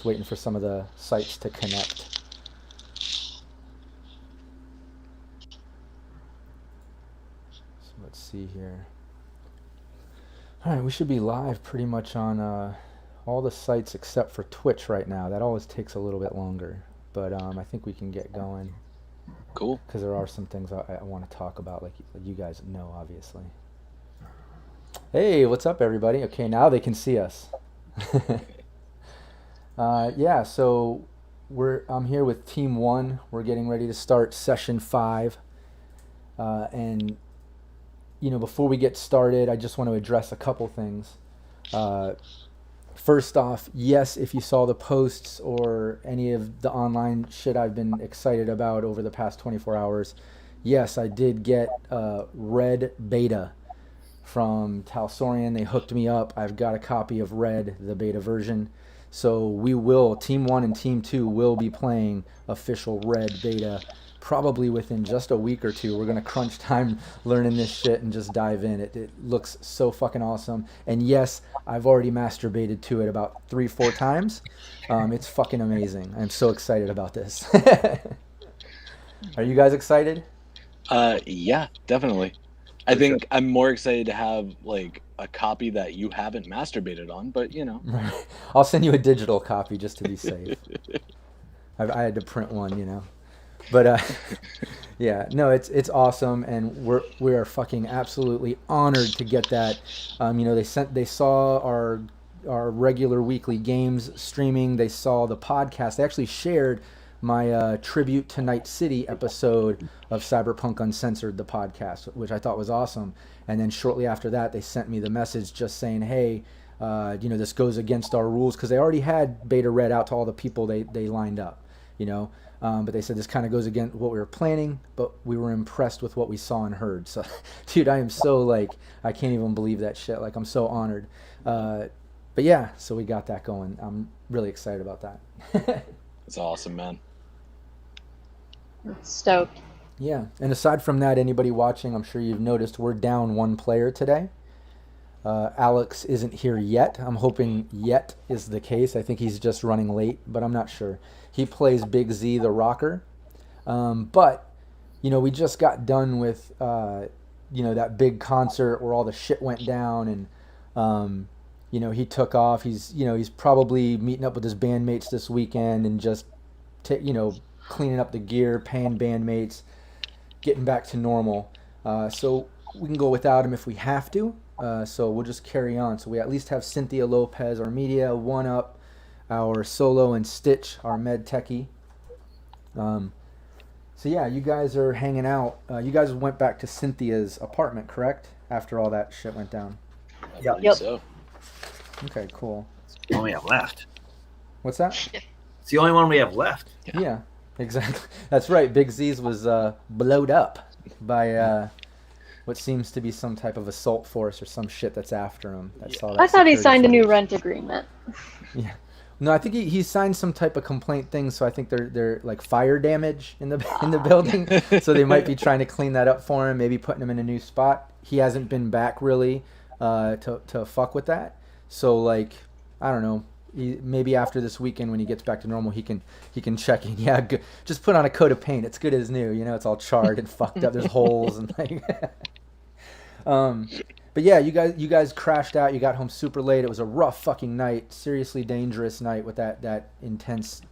waiting for some of the sites to connect. So let's see here. All right, we should be live pretty much on all the sites except for Twitch right now. That always takes a little bit longer, but I think we can get going. Cool. Because there are some things I want to talk about, like you guys know, obviously. Hey, what's up, everybody? Okay, now they can see us. Yeah, so I'm here with Team 1. We're getting ready to start Session 5. And, before we get started, I just want to address a couple things. First off, yes, if you saw the posts or any of the online shit I've been excited about over the past 24 hours, yes, I did get RED beta from Talsorian. They hooked me up. I've got a copy of RED, the beta version. So we will, Team 1 and Team 2 will be playing official RED beta probably within just a week or two. We're going to crunch time learning this shit and just dive in. It looks so fucking awesome. And yes, I've already masturbated to it about 3-4 times. It's fucking amazing. I'm so excited about this. Are you guys excited? Yeah, definitely. I think I'm more excited to have like a copy that you haven't masturbated on, but Right. I'll send you a digital copy just to be safe. I had to print one. But yeah, no, it's awesome, and we are fucking absolutely honored to get that. They saw our regular weekly games streaming. They saw the podcast. They actually shared my tribute to Night City episode of Cyberpunk Uncensored, the podcast, which I thought was awesome. And then shortly after that, they sent me the message just saying, hey, this goes against our rules, because they already had beta read out to all the people they lined up, but they said this kind of goes against what we were planning, but we were impressed with what we saw and heard. So, dude, I am so I can't even believe that shit. I'm so honored. But yeah, so we got that going. I'm really excited about that. It's awesome, man. Stoked. Yeah, and aside from that, anybody watching, I'm sure you've noticed we're down one player today. Alex isn't here yet. I'm hoping yet is the case. I think he's just running late, but I'm not sure. He plays Big Z the Rocker. But, we just got done with, that big concert where all the shit went down, and, he took off. He's probably meeting up with his bandmates this weekend and just, cleaning up the gear, paying bandmates, getting back to normal. So we can go without him if we have to. So we'll just carry on. So we at least have Cynthia Lopez, our media, One Up, our Solo, and Stitch, our med techie. So yeah, you guys are hanging out. You guys went back to Cynthia's apartment, correct? After all that shit went down. Yep. So. Okay, cool. It's the only we have left. What's that? It's the only one we have left. Yeah, exactly. That's right. Big Z's was blowed up by what seems to be some type of assault force or some shit that's after him. I thought he signed a new rent agreement. Yeah. No, I think he signed some type of complaint thing, so I think they're like fire damage in the building. So they might be trying to clean that up for him, maybe putting him in a new spot. He hasn't been back really to fuck with that. So I don't know. Maybe after this weekend when he gets back to normal, he can check in. Yeah, good. Just put on a coat of paint. It's good as new. It's all charred and fucked up. There's holes and But yeah, you guys crashed out. You got home super late. It was a rough fucking night. Seriously dangerous night with that intense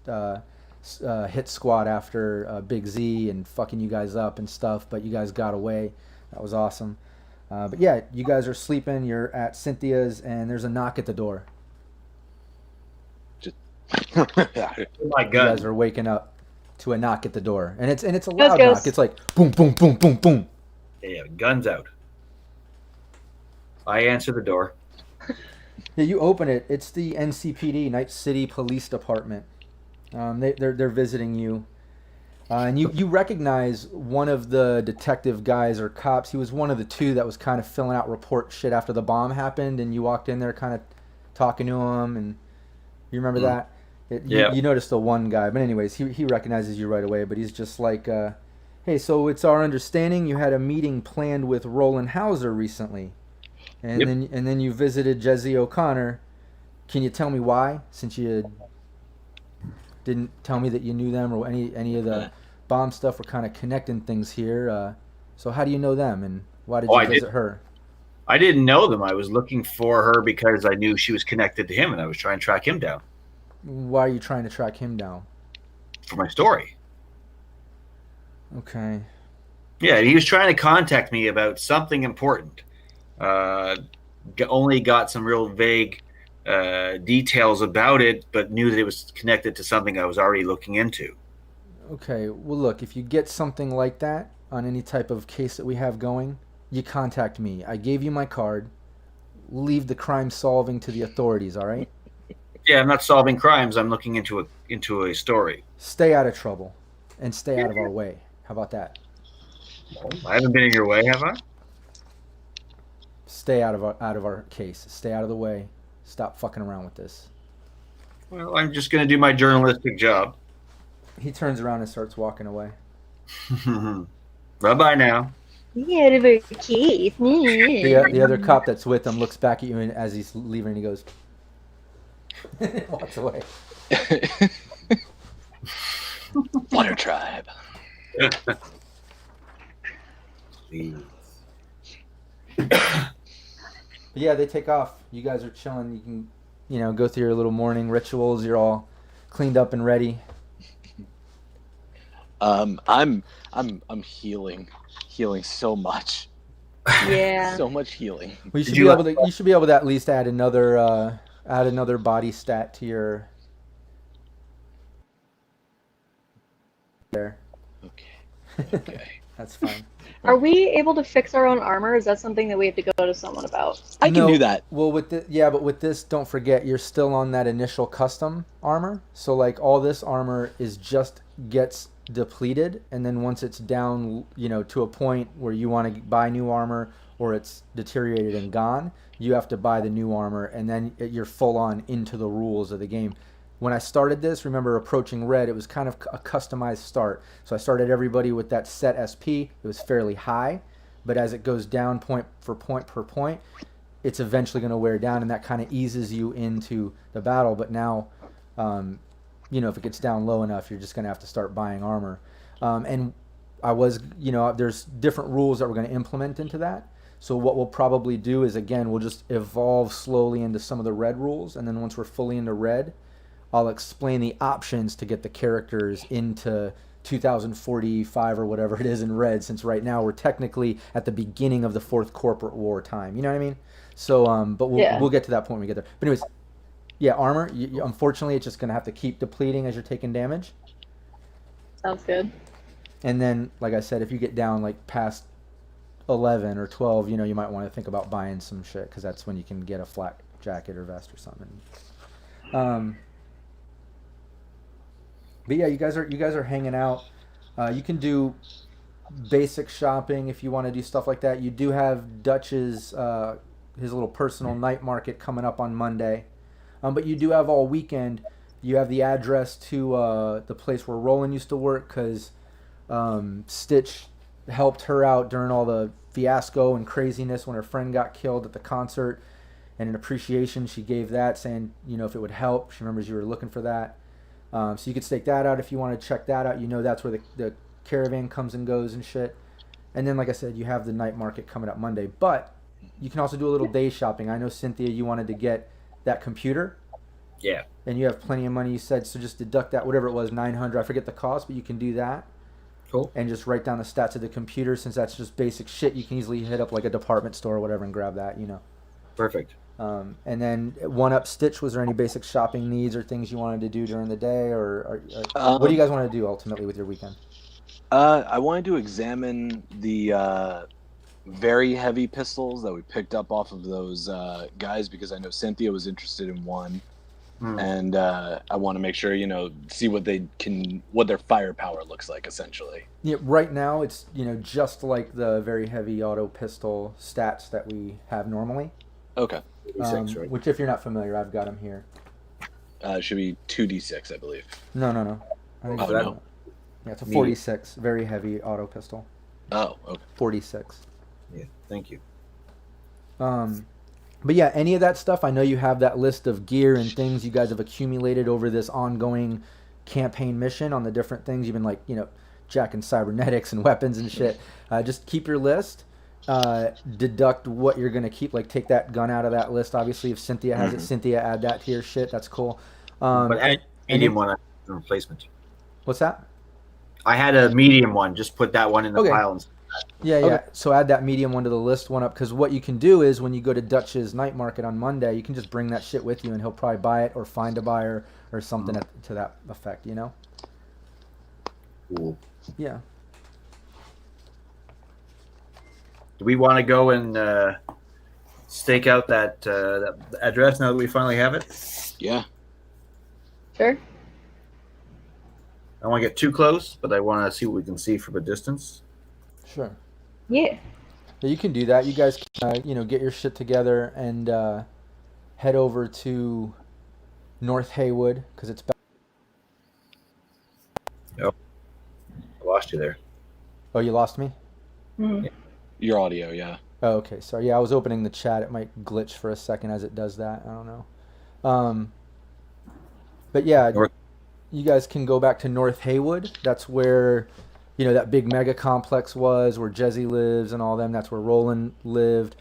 hit squad after Big Z and fucking you guys up and stuff. But you guys got away. That was awesome. But yeah, you guys are sleeping. You're at Cynthia's, and there's a knock at the door. Oh my You God. guys are waking up to a knock at the door, and it's a loud knock. It's like boom, boom, boom, boom, boom. They have guns out. I answer the door. Yeah, you open it. It's the NCPD, Night City Police Department. They're visiting you, and you recognize one of the detective guys or cops. He was one of the two that was kind of filling out report shit after the bomb happened, and you walked in there kind of talking to him, and you remember that? Yeah. You noticed the one guy, but anyways, he recognizes you right away, but he's just like, hey, so it's our understanding you had a meeting planned with Roland Hauser recently, and Yep. then you visited Jesse O'Connor. Can you tell me why, since you didn't tell me that you knew them or any of the bomb stuff. We're kind of connecting things here. So how do you know them, and why did you visit her? I didn't know them. I was looking for her because I knew she was connected to him, and I was trying to track him down. Why are you trying to track him down? For my story. Okay. Yeah, he was trying to contact me about something important. Only got some real vague details about it, but knew that it was connected to something I was already looking into. Okay, well look, if you get something like that on any type of case that we have going, you contact me. I gave you my card. Leave the crime solving to the authorities, all right? Yeah, I'm not solving crimes. I'm looking into a story. Stay out of trouble and stay out of our way. How about that? Well, I haven't been in your way, have I? Stay out of our case. Stay out of the way. Stop fucking around with this. Well, I'm just going to do my journalistic job. He turns around and starts walking away. Bye-bye now. Yeah, the case. The other cop that's with him looks back at you, and as he's leaving, he goes, walks away. Water tribe. But yeah, they take off. You guys are chilling. You can, go through your little morning rituals. You're all cleaned up and ready. I'm healing so much. Yeah. So much healing. Well, you should be able to at least add another body stat to your there. Okay. That's fine. Are we able to fix our own armor? Is that something that we have to go to someone about? I can do that. Well, but with this, don't forget you're still on that initial custom armor. So like all this armor gets depleted, and then once it's down, to a point where you want to buy new armor or it's deteriorated and gone, you have to buy the new armor, and then you're full on into the rules of the game. When I started this, remember approaching Red, it was kind of a customized start. So I started everybody with that set SP. It was fairly high, but as it goes down point per point, it's eventually going to wear down, and that kind of eases you into the battle. But now, if it gets down low enough, you're just going to have to start buying armor. And there's different rules that we're going to implement into that. So what we'll probably do is, again, we'll just evolve slowly into some of the Red rules, and then once we're fully into Red, I'll explain the options to get the characters into 2045 or whatever it is in Red, since right now we're technically at the beginning of the Fourth Corporate War time. You know what I mean? So, but we'll get to that point when we get there. But anyways, yeah, armor. Unfortunately, it's just going to have to keep depleting as you're taking damage. Sounds good. And then, like I said, if you get down like past 11 or 12, you might want to think about buying some shit, because that's when you can get a flak jacket or vest or something. But yeah, you guys are hanging out. You can do basic shopping if you want to do stuff like that. You do have Dutch's his little personal night market coming up on Monday, but you do have all weekend. You have the address to the place where Roland used to work, because Stitch helped her out during all the fiasco and craziness when her friend got killed at the concert, and in appreciation she gave that, saying if it would help. She remembers you were looking for that. So you could stake that out if you want to check that out. That's where the caravan comes and goes and shit. And then, like I said, you have the night market coming up Monday. But you can also do a little day shopping. I know, Cynthia, you wanted to get that computer. Yeah. And you have plenty of money, you said, so just deduct that, whatever it was, 900. I forget the cost, but you can do that. Cool. And just write down the stats of the computer. Since that's just basic shit, you can easily hit up like a department store or whatever and grab that, Perfect. And then one up Stitch, was there any basic shopping needs or things you wanted to do during the day, or what do you guys want to do ultimately with your weekend? I wanted to examine the very heavy pistols that we picked up off of those guys, because I know Cynthia was interested in one, and I want to make sure see what their firepower looks like, essentially. Yeah, right now it's just like the very heavy auto pistol stats that we have normally. Okay. Right? Which, if you're not familiar, I've got them here. Should be 2d6, I believe. No. I think no. Yeah, it's a 46, very heavy auto pistol. Oh, okay. 46. Yeah, thank you. But yeah, any of that stuff, I know you have that list of gear and things you guys have accumulated over this ongoing campaign mission on the different things you've been like, jacking cybernetics and weapons and shit. Just keep your list. Deduct what you're gonna keep. Like take that gun out of that list. Obviously, if Cynthia has it, Cynthia add that to your shit. That's cool. But medium one, a replacement. What's that? I had a medium one. Just put that one in the pile. Yeah. Okay. So add that medium one to the list one up, because what you can do is when you go to Dutch's night market on Monday, you can just bring that shit with you, and he'll probably buy it or find a buyer or something to that effect. Cool. Yeah. Do we want to go and stake out that address now that we finally have it? Yeah. Sure. I don't want to get too close, but I want to see what we can see from a distance. Sure. Yeah. You can do that. You guys can, get your shit together and head over to North Haywood, because it's back. Oh, I lost you there. Oh, you lost me? Mm. Yeah. Your audio, yeah. Oh, okay. Sorry. Yeah, I was opening the chat. It might glitch for a second as it does that. I don't know. But yeah, you guys can go back to North Haywood. That's where, that big mega complex was, where Jesse lives and all them. That's where Roland lived.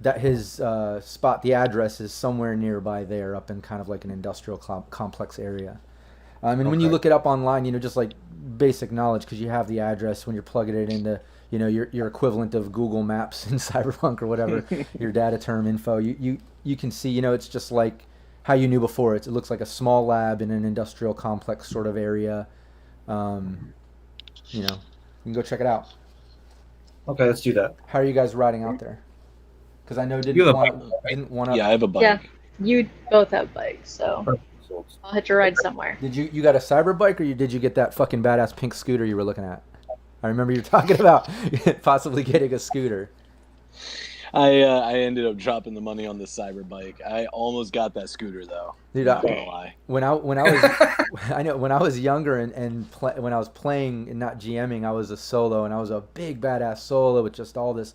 That his spot, the address is somewhere nearby there, up in kind of like an industrial complex area. And when you look it up online, just like basic knowledge, because you have the address when you're plugging it into, your equivalent of Google Maps in Cyberpunk or whatever, your data term info, you can see, it's just like how you knew before. It looks like a small lab in an industrial complex sort of area. You can go check it out. Okay, let's do that. How are you guys riding out there? Because I know You have a bike, didn't want to. Yeah, I have a bike. Yeah. You both have bikes, so I'll hit a ride somewhere. Did you got a cyber bike, or did you get that fucking badass pink scooter you were looking at? I remember you talking about possibly getting a scooter. I ended up dropping the money on the cyber bike. I almost got that scooter though. Dude, not gonna lie. When I was I know when I was younger and when I was playing and not GMing, I was a solo, and I was a big badass solo with just all this,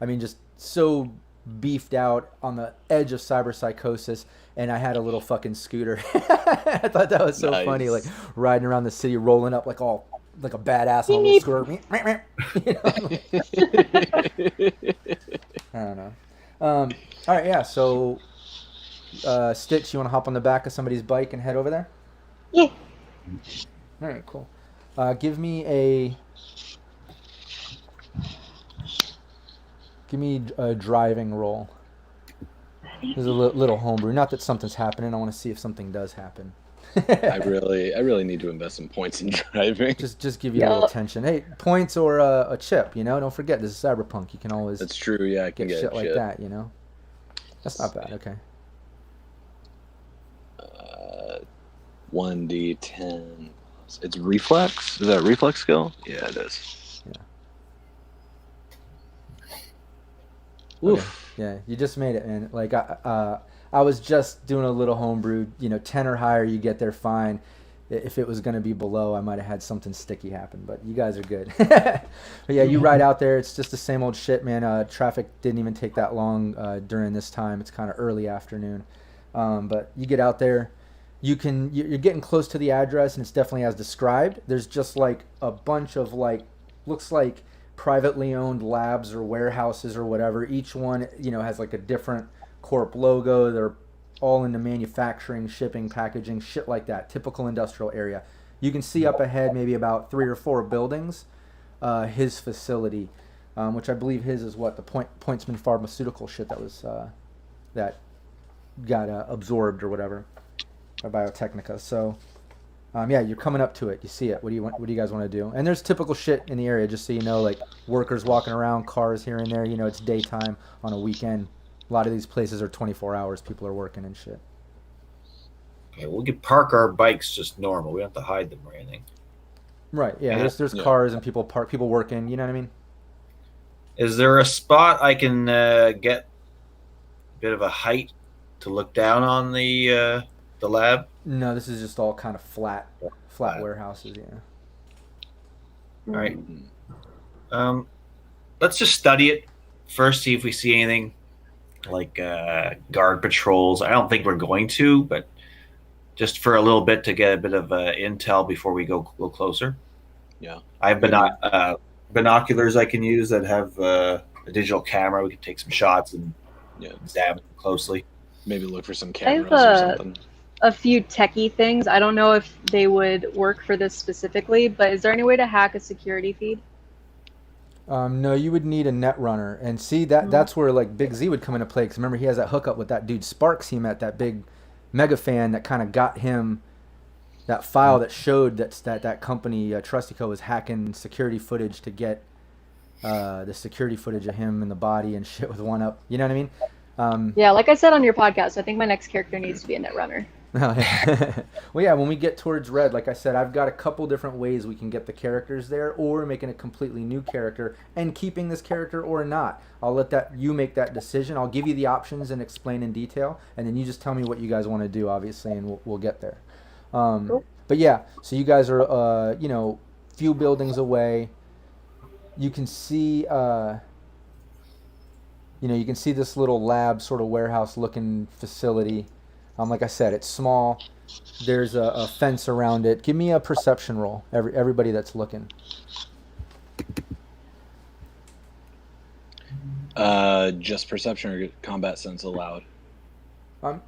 just so beefed out on the edge of cyber psychosis, and I had a little fucking scooter. I thought that was so funny, like riding around the city, rolling up like a badass on the scooter. I don't know. All right, yeah. So, Stitch, you want to hop on the back of somebody's bike and head over there? Yeah. All right, cool. Give me a driving roll. This is a little homebrew. Not that something's happening. I want to see if something does happen. I really need to invest some points in driving. Just give you a little tension. Hey, points or a chip. Don't forget this is Cyberpunk. You can always. That's true. Yeah, I can get shit like that. That's not bad. Okay. 1d10. It's reflex. Is that a reflex skill? Yeah, it is. Yeah. Oof. Okay. Yeah, you just made it, man. Like I was just doing a little homebrew. 10 or higher, you get there fine. If it was going to be below, I might have had something sticky happen. But you guys are good. But yeah, you ride out there. It's just the same old shit, man. Traffic didn't even take that long during this time. It's kind of early afternoon. But you get out there. You're getting close to the address, and it's definitely as described. There's just like a bunch of looks like privately owned labs or warehouses or whatever. Each one, has like a different corp logo. They're all into manufacturing, shipping, packaging, shit like that. Typical industrial area. You can see up ahead maybe about 3 or 4 buildings. His facility, which I believe his is what the Pointsman Pharmaceutical shit that was that got absorbed or whatever by Biotechnica. So yeah, you're coming up to it. You see it. What do you guys want to do? And there's typical shit in the area, just so you know, like workers walking around, cars here and there. It's daytime on a weekend. A lot of these places are 24 hours. People are working and shit. Okay, we can park our bikes just normal. We don't have to hide them or anything. Right. Yeah. There's cars and people working. You know what I mean? Is there a spot I can get a bit of a height to look down on the lab? No, this is just all kind of flat warehouses. Yeah. All right. Let's just study it first. See if we see anything like guard patrols. I don't think we're going to, but just for a little bit to get a bit of intel before we go closer. Yeah. I have binoculars I can use that have a digital camera. We can take some shots and examine closely. Maybe look for some I have cameras or something. a few techie things. I don't know if they would work for this specifically, but is there any way to hack a security feed? No, you would need a net runner, and see that's where like Big Z would come into play. Because remember, he has that hookup with that dude Sparks he met, that big mega fan that kind of got him that file that showed that company Trustico was hacking security footage to get the security footage of him in the body and shit with one up. You know what I mean? Yeah, like I said on your podcast, I think my next character needs to be a net runner. Well, yeah, when we get towards Red, like I said, I've got a couple different ways we can get the characters there, or making a completely new character and keeping this character or not. I'll let you make that decision. I'll give you the options and explain in detail, and then you just tell me what you guys want to do, obviously, and we'll get there. Cool. But yeah, so you guys are, few buildings away. You can see, you can see this little lab sort of warehouse-looking facility. Like I said, it's small. There's a fence around it. Give me a perception roll, everybody that's looking. Just perception or combat sense allowed?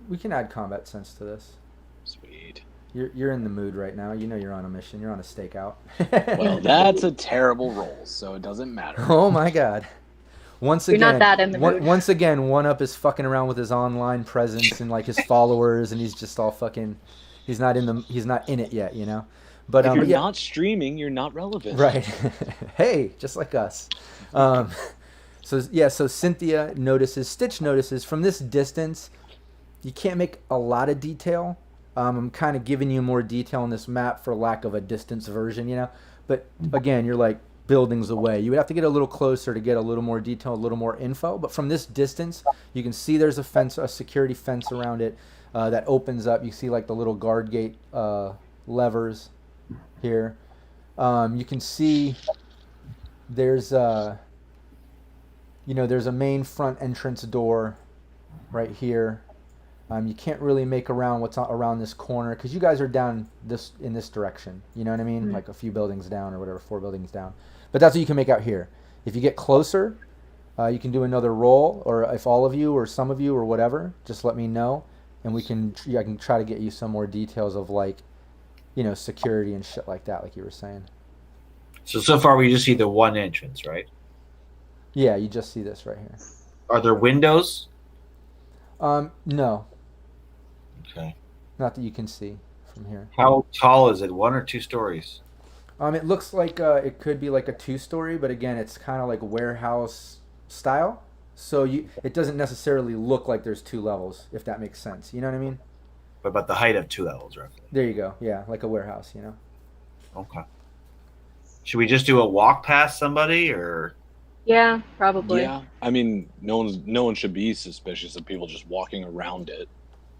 We can add combat sense to this. Sweet. You're in the mood right now. You know you're on a mission. You're on a stakeout. Well, that's a terrible roll, so it doesn't matter. Oh my god. Once You're again, not that in the mood. Once again, One Up is fucking around with his online presence and like his followers, and he's just all fucking. He's not in it yet, you know. But if you're not streaming, you're not relevant. Right. Hey, just like us. So Cynthia notices, Stitch notices from this distance. You can't make a lot of detail. I'm kind of giving you more detail on this map for lack of a distance version, you know. But again, you're like buildings away. You would have to get a little closer to get a little more detail, a little more info. But from this distance, you can see there's a security fence around it that opens up. You see like the little guard gate levers here. You can see there's there's a main front entrance door right here. You can't really make around what's around this corner because you guys are down in this direction. You know what I mean? Mm-hmm. Like a few buildings down or whatever, 4 buildings down. But that's what you can make out here. If you get closer, you can do another roll, or if all of you or some of you or whatever, just let me know, and I can try to get you some more details of like, security and shit like that, like you were saying. So far we just see the one entrance, right? Yeah, you just see this right here. Are there windows? No. Okay. Not that you can see from here. How tall is it? 1 or 2 stories? It looks like it could be like a 2-story, but again, it's kind of like warehouse style. So it doesn't necessarily look like there's 2 levels, if that makes sense. You know what I mean? But about the height of 2 levels, roughly. There you go. Yeah, like a warehouse, you know. Okay. Should we just do a walk past somebody, or? Yeah, probably. Yeah, I mean, no one should be suspicious of people just walking around it.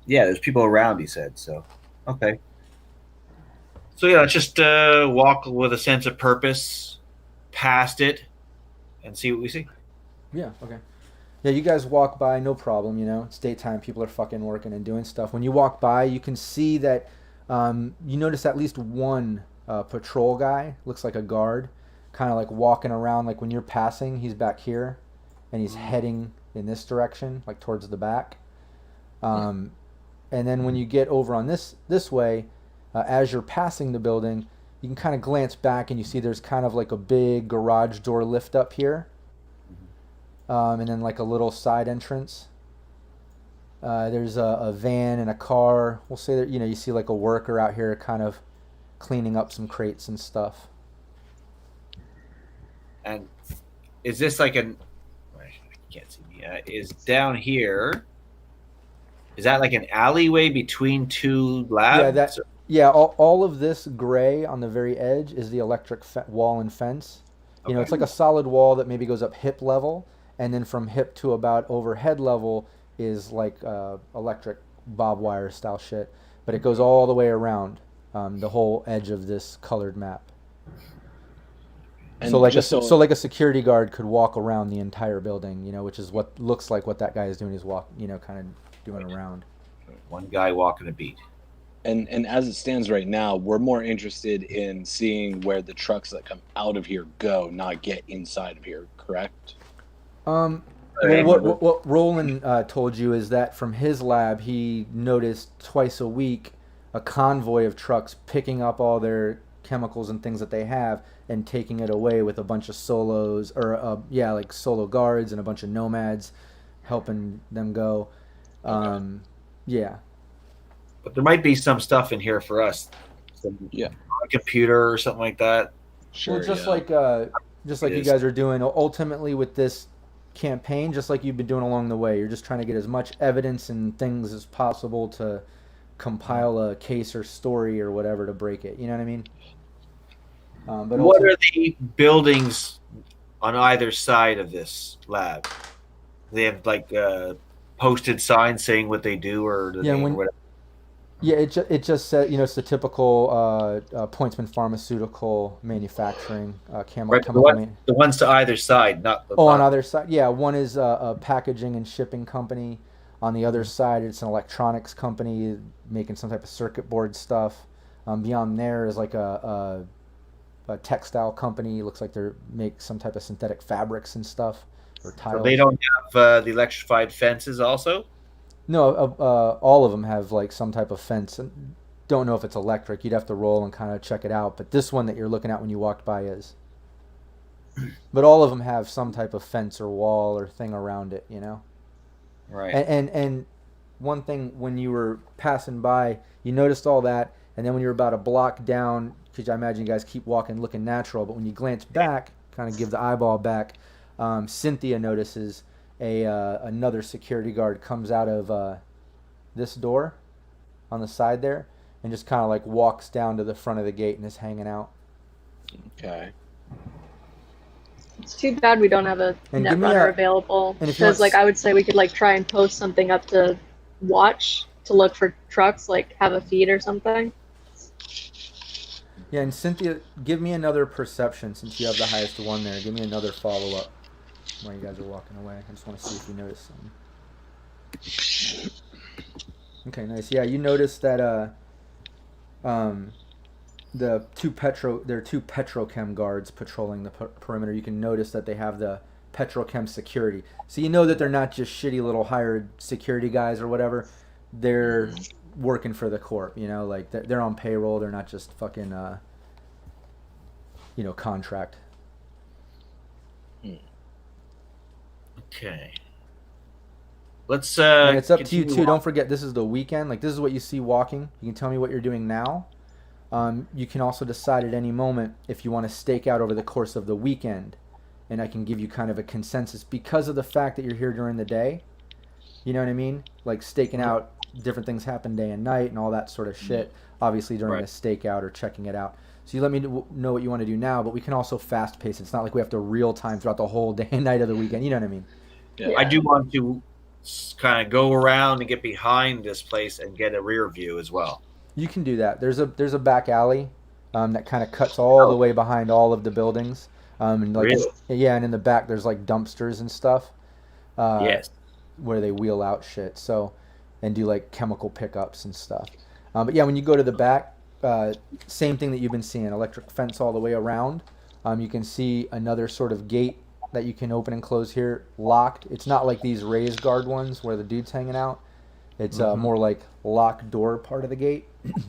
Yeah, there's people around, he said. So, okay. So yeah, let's just walk with a sense of purpose past it and see what we see. Yeah. Okay. Yeah, you guys walk by, no problem. It's daytime. People are fucking working and doing stuff. When you walk by, you can see that you notice at least one patrol guy, looks like a guard, kind of like walking around. Like when you're passing, he's back here, and he's heading in this direction, like towards the back. And then when you get over on this way, as you're passing the building, you can kind of glance back and you see there's kind of like a big garage door lift up here. And then like a little side entrance. There's a van and a car. We'll say that, you see like a worker out here kind of cleaning up some crates and stuff. And is this like I can't see. Is down here, is that like an alleyway between 2 labs? Yeah, all of this gray on the very edge is the electric wall and fence. Okay. It's like a solid wall that maybe goes up hip level, and then from hip to about overhead level is like electric bob wire style shit. But it goes all the way around the whole edge of this colored map. And so like a security guard could walk around the entire building, which is what looks like what that guy is doing. He's kind of doing around. One guy walking a beat. And as it stands right now, we're more interested in seeing where the trucks that come out of here go, not get inside of here. Correct? Well, Okay. what Roland told you is that from his lab, he noticed twice a week a convoy of trucks picking up all their chemicals and things that they have and taking it away with a bunch of solos, or like solo guards and a bunch of nomads helping them go. Yeah. But there might be some stuff in here for us. Yeah. A computer or something like that. Sure. Well, just like It you is. guys are doing ultimately with this campaign, just like you've been doing along the way, you're just trying to get as much evidence and things as possible to compile a case or story or whatever to break it. You know what I mean? But What are the buildings on either side of this lab? They have like posted signs saying what they do or the name or whatever. Yeah, it just said, it's the typical Pointsman Pharmaceutical Manufacturing chemical. The ones to either side, not the on either side. Yeah, one is a packaging and shipping company. On the other side, it's an electronics company making some type of circuit board stuff. Beyond there is like a textile company. Looks like they make some type of synthetic fabrics and stuff, or tiles. So they don't have the electrified fences also? No, all of them have like some type of fence. And don't know if it's electric. You'd have to roll and kind of check it out. But this one that you're looking at when you walked by is. But all of them have some type of fence or wall or thing around it, Right. And one thing, when you were passing by, you noticed all that, and then when you were about a block down, because I imagine you guys keep walking looking natural, but when you glance back, kind of give the eyeball back, Cynthia notices another security guard comes out of this door on the side there and just kind of like walks down to the front of the gate and is hanging out. Okay. It's too bad we don't have a And give me netrunner available, and if you want because I would say we could try and post something up to watch to look for trucks, have a feed or something. Yeah, and Cynthia, give me another perception since you have the highest one there. Give me another follow-up while you guys are walking away. I just want to see if you notice something. Okay, nice. Yeah, you noticed that there are two petrochem guards patrolling the perimeter. You can notice that they have the petrochem security. So you know that they're not just shitty little hired security guys or whatever. They're working for the corp, they're on payroll. They're not just fucking contract. Okay. Let's And it's up to you continue too. Don't forget, this is the weekend. This is what you see walking. You can tell me what you're doing now. You can also decide at any moment if you want to stake out over the course of the weekend, and I can give you kind of a consensus because of the fact that you're here during the day. You know what I mean? Like staking out, different things happen day and night and all that sort of shit. Obviously during a stakeout or checking it out. So you let me know what you want to do now, but we can also fast pace. It's not like we have to real time throughout the whole day and night of the weekend. You know what I mean? Yeah. I do want to kind of go around and get behind this place and get a rear view as well. You can do that. There's a back alley that kind of cuts all the way behind all of the buildings. And Really? And in the back there's like dumpsters and stuff. Yes. Where they wheel out shit. So, and do like chemical pickups and stuff. But yeah, when you go to the back, same thing that you've been seeing, electric fence all the way around. You can see another sort of gate that you can open and close here, locked. It's not like these raised guard ones where the dude's hanging out. It's more like locked door part of the gate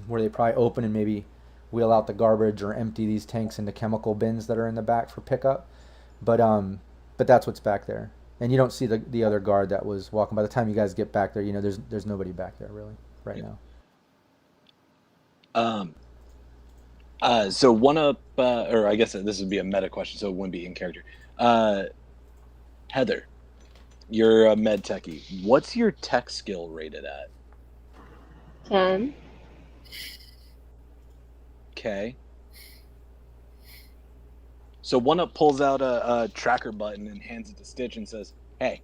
where they probably open and maybe wheel out the garbage or empty these tanks into chemical bins that are in the back for pickup. But that's what's back there. And you don't see the other guard that was walking. By the time you guys get back there, there's nobody back there really right now. So one up, or I guess this would be a meta question, so it wouldn't be in character. Heather, you're a med techie. What's your tech skill rated at? 10. Okay. So one up pulls out a tracker button and hands it to Stitch and says, "Hey,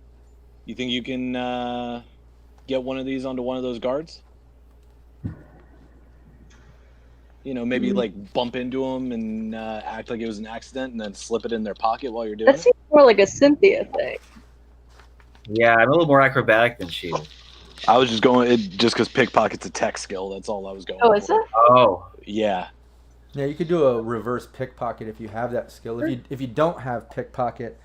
you think you can get one of these onto one of those guards? Maybe like bump into them and act like it was an accident and then slip it in their pocket while you're doing That it." seems more like a Cynthia thing. Yeah, I'm a little more acrobatic than she is. I was just going just because pickpocket's a tech skill. That's all I was going. Oh, is it? Oh, Yeah. Yeah, you could do a reverse pickpocket if you have that skill. If you don't have pickpocket,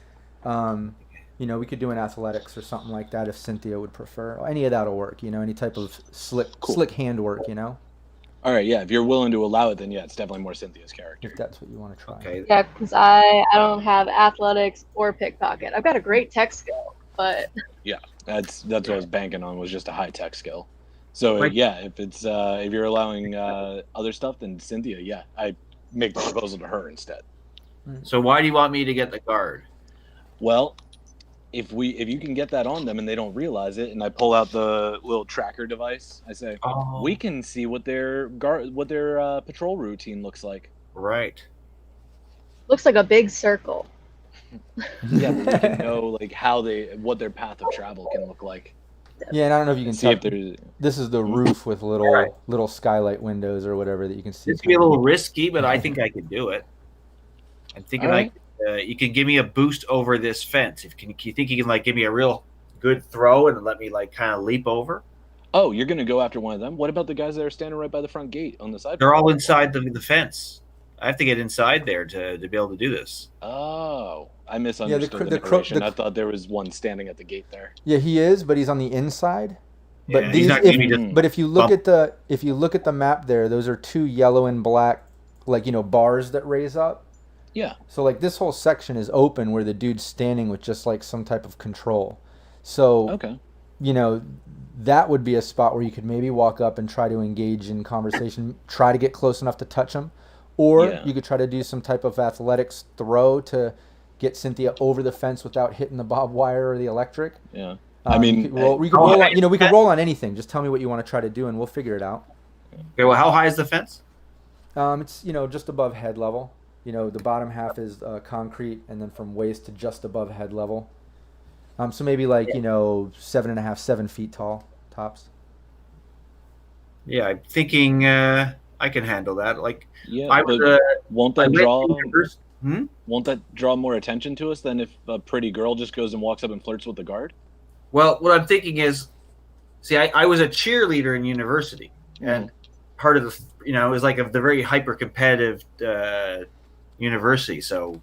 we could do an athletics or something like that if Cynthia would prefer. Any of that'll work. Any type of slick handwork. All right. Yeah. If you're willing to allow it, then yeah, it's definitely more Cynthia's character. If that's what you want to try. okay. Yeah, because I don't have athletics or pickpocket. I've got a great tech skill, but That's what I was banking on, was just a high tech skill. So Like- if you're allowing other stuff, then Cynthia, I make the proposal to her instead. So why do you want me to get the guard? Well, if you can get that on them and they don't realize it, and I pull out the little tracker device, I say, Oh, we can see what their patrol routine looks like. right. looks like a big circle. Yeah, but we can know like what their path of travel can look like. Yeah, and I don't know if you can See tell. if there's This is the roof with little skylight windows or whatever that you can see. It's gonna be a little risky, but I think I can do it. I'm thinking All right. you can give me a boost over this fence. You think you can give me a real good throw and let me kind of leap over? Oh, you're gonna go after one of them? What about the guys that are standing right by the front gate on the side? They're all inside the fence. I have to get inside there to be able to do this. Oh, I misunderstood the crook- narration. I thought there was one standing at the gate there. Yeah, he is, but he's on the inside. But Yeah, he's not gonna be just But if you look bump. at the map there, those are two yellow and black, bars that raise up. Yeah. So this whole section is open where the dude's standing with just some type of control. So Okay. that would be a spot where you could maybe walk up and try to engage in conversation, try to get close enough to touch him, or Yeah. you could try to do some type of athletics throw to get Cynthia over the fence without hitting the barbed wire or the electric. Yeah. I mean, we could roll on anything. Just tell me what you want to try to do, and we'll figure it out. Okay, well, how high is the fence? It's just above head level. The bottom half is concrete, and then from waist to just above head level. So maybe 7.5, 7 feet tall tops. Yeah, I'm thinking I can handle that. yeah. I But was won't I that went draw? to university- Hmm? Won't that draw more attention to us than if a pretty girl just goes and walks up and flirts with the guard? Well, what I'm thinking is, see, I was a cheerleader in university, and part of the, it was a very hyper competitive university, so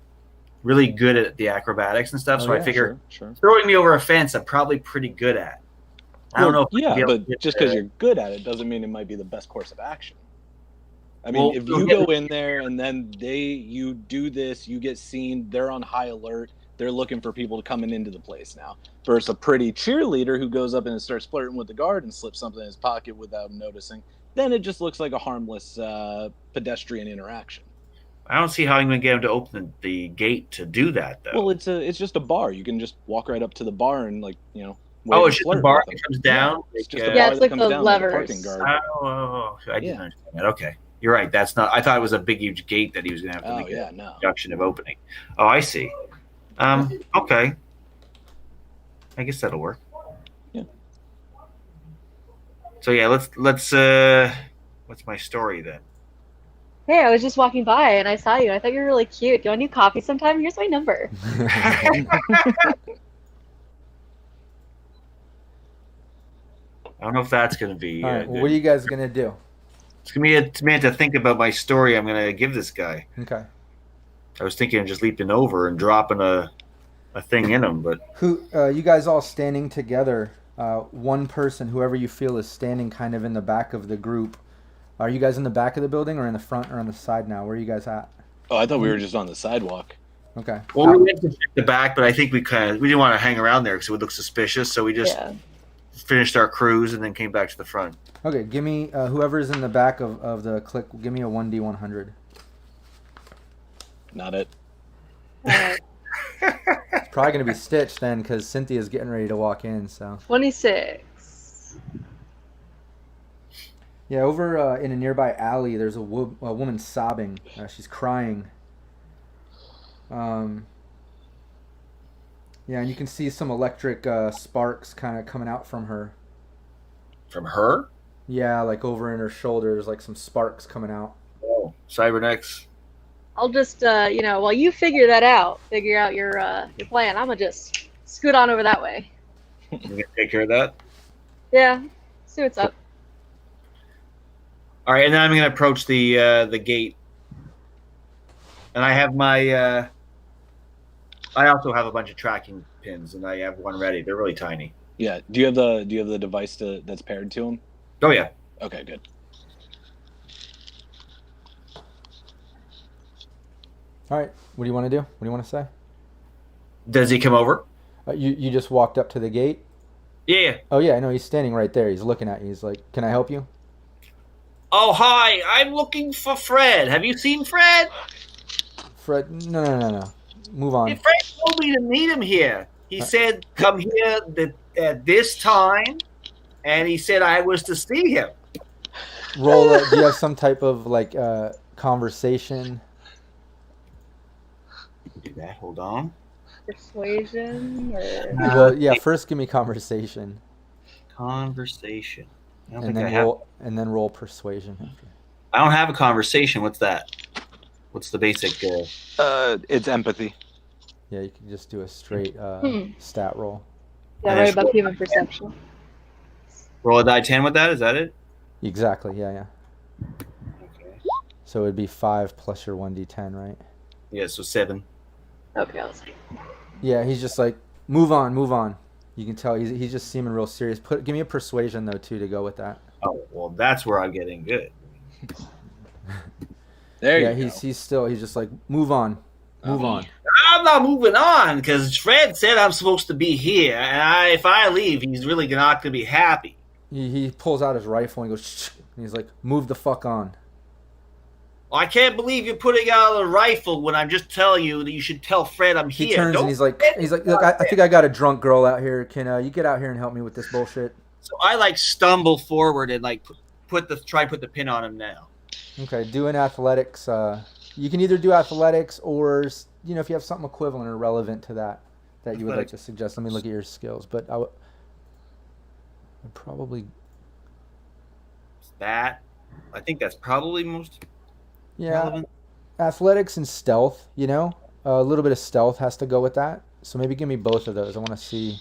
really good at the acrobatics and stuff. Oh, So I yeah, figure Sure. throwing me over a fence, I'm probably pretty good at. I don't know. If Yeah, I'd be able but to get just because you're good at it doesn't mean it might be the best course of action. I mean, Well, if you go in there and then you do this, you get seen, they're on high alert, they're looking for people coming into the place now. Versus a pretty cheerleader who goes up and starts flirting with the guard and slips something in his pocket without him noticing, then it just looks like a harmless pedestrian interaction. I don't see how I'm going to get him to open the gate to do that, though. Well, it's just a bar. You can just walk right up to the bar and wait it's and just the flirt bar with that them. comes down. It's just Like, a Yeah, bar it's that like comes the down like a levers. parking guard. I didn't Yeah. understand that. Okay, you're right. That's not. I thought it was a big, huge gate that he was going to have to Oh make yeah, a no. production of opening. Oh, I see. Okay. I guess that'll work. Yeah. So yeah, let's. What's my story then? Hey, I was just walking by and I saw you. I thought you were really cute. Do you want new coffee sometime? Here's my number. I don't know if that's going to be. All right, good. what are you guys gonna do? It's going to be a man to think about my story. I'm going to give this guy. Okay. I was thinking of just leaping over and dropping a thing in him, but You guys all standing together. One person, whoever you feel is standing kind of in the back of the group. Are you guys in the back of the building or in the front or on the side now? Where are you guys at? Oh, I thought we were just on the sidewalk. Okay. well, we went to check the back, but I think we didn't want to hang around there because it would look suspicious. So we just Yeah. finished our cruise and then came back to the front. Okay, give me whoever's in the back of the click. Give me a 1d100. Not it. Alright. It's probably gonna be Stitch then, because Cynthia's getting ready to walk in. So 26. yeah, over in a nearby alley, there's a woman sobbing. She's crying. Yeah, and you can see some electric sparks kind of coming out from her. From her? Yeah, like over in her shoulders, like some sparks coming out. Oh, Cybernex. I'll just, while you figure out your plan, I'm gonna just scoot on over that way. You gonna take care of that? Yeah. See what's up. All right, and then I'm gonna approach the gate, and I have my. I also have a bunch of tracking pins, and I have one ready. They're really tiny. Yeah. Do you have the device that's paired to him? Oh yeah. Okay, good. All right. What do you want to do? What do you want to say? Does he come over? You just walked up to the gate? Yeah. Oh, yeah. No, he's standing right there. He's looking at you. He's like, can I help you? Oh, hi. I'm looking for Fred. Have you seen Fred? Fred, no. Move on. Yeah, Fred told me to meet him here. He said, come here at this time, and he said I was to see him. Roll. Do you have some type of like conversation? Do that. Hold on. Persuasion or Well, yeah. First, give me conversation, Conversation. I don't and think I then have. roll persuasion. I don't have a conversation. What's that? What's the basic? It's empathy. Yeah, you can just do a straight stat roll. yeah, right above human perception. Roll a die 10 with that. Is that it? Exactly. Yeah. Okay. So it'd be 5 plus your 1d10, right? Yeah. So 7. Okay, I'll see. Yeah, he's just like, move on. You can tell he's just seeming real serious. Give me a persuasion though too to go with that. Oh well, that's where I'm getting good. There Yeah, you go. he's just like, move on. I'm not moving on because Fred said I'm supposed to be here, and if I leave, he's really not going to be happy. He pulls out his rifle and goes, shh, and he's like, move the fuck on. I can't believe you're putting out a rifle when I'm just telling you that you should tell Fred I'm here. He turns and he's like, look, I think I got a drunk girl out here. Can you get out here and help me with this bullshit? So I like stumble forward and like try and put the pin on him now. Okay, do an athletics. You can either do athletics or, if you have something equivalent or relevant to that you would like to suggest. Let me look at your skills. But I'd probably... That, I think that's probably most relevant. Athletics and stealth, a little bit of stealth has to go with that. So maybe give me both of those. I want to see...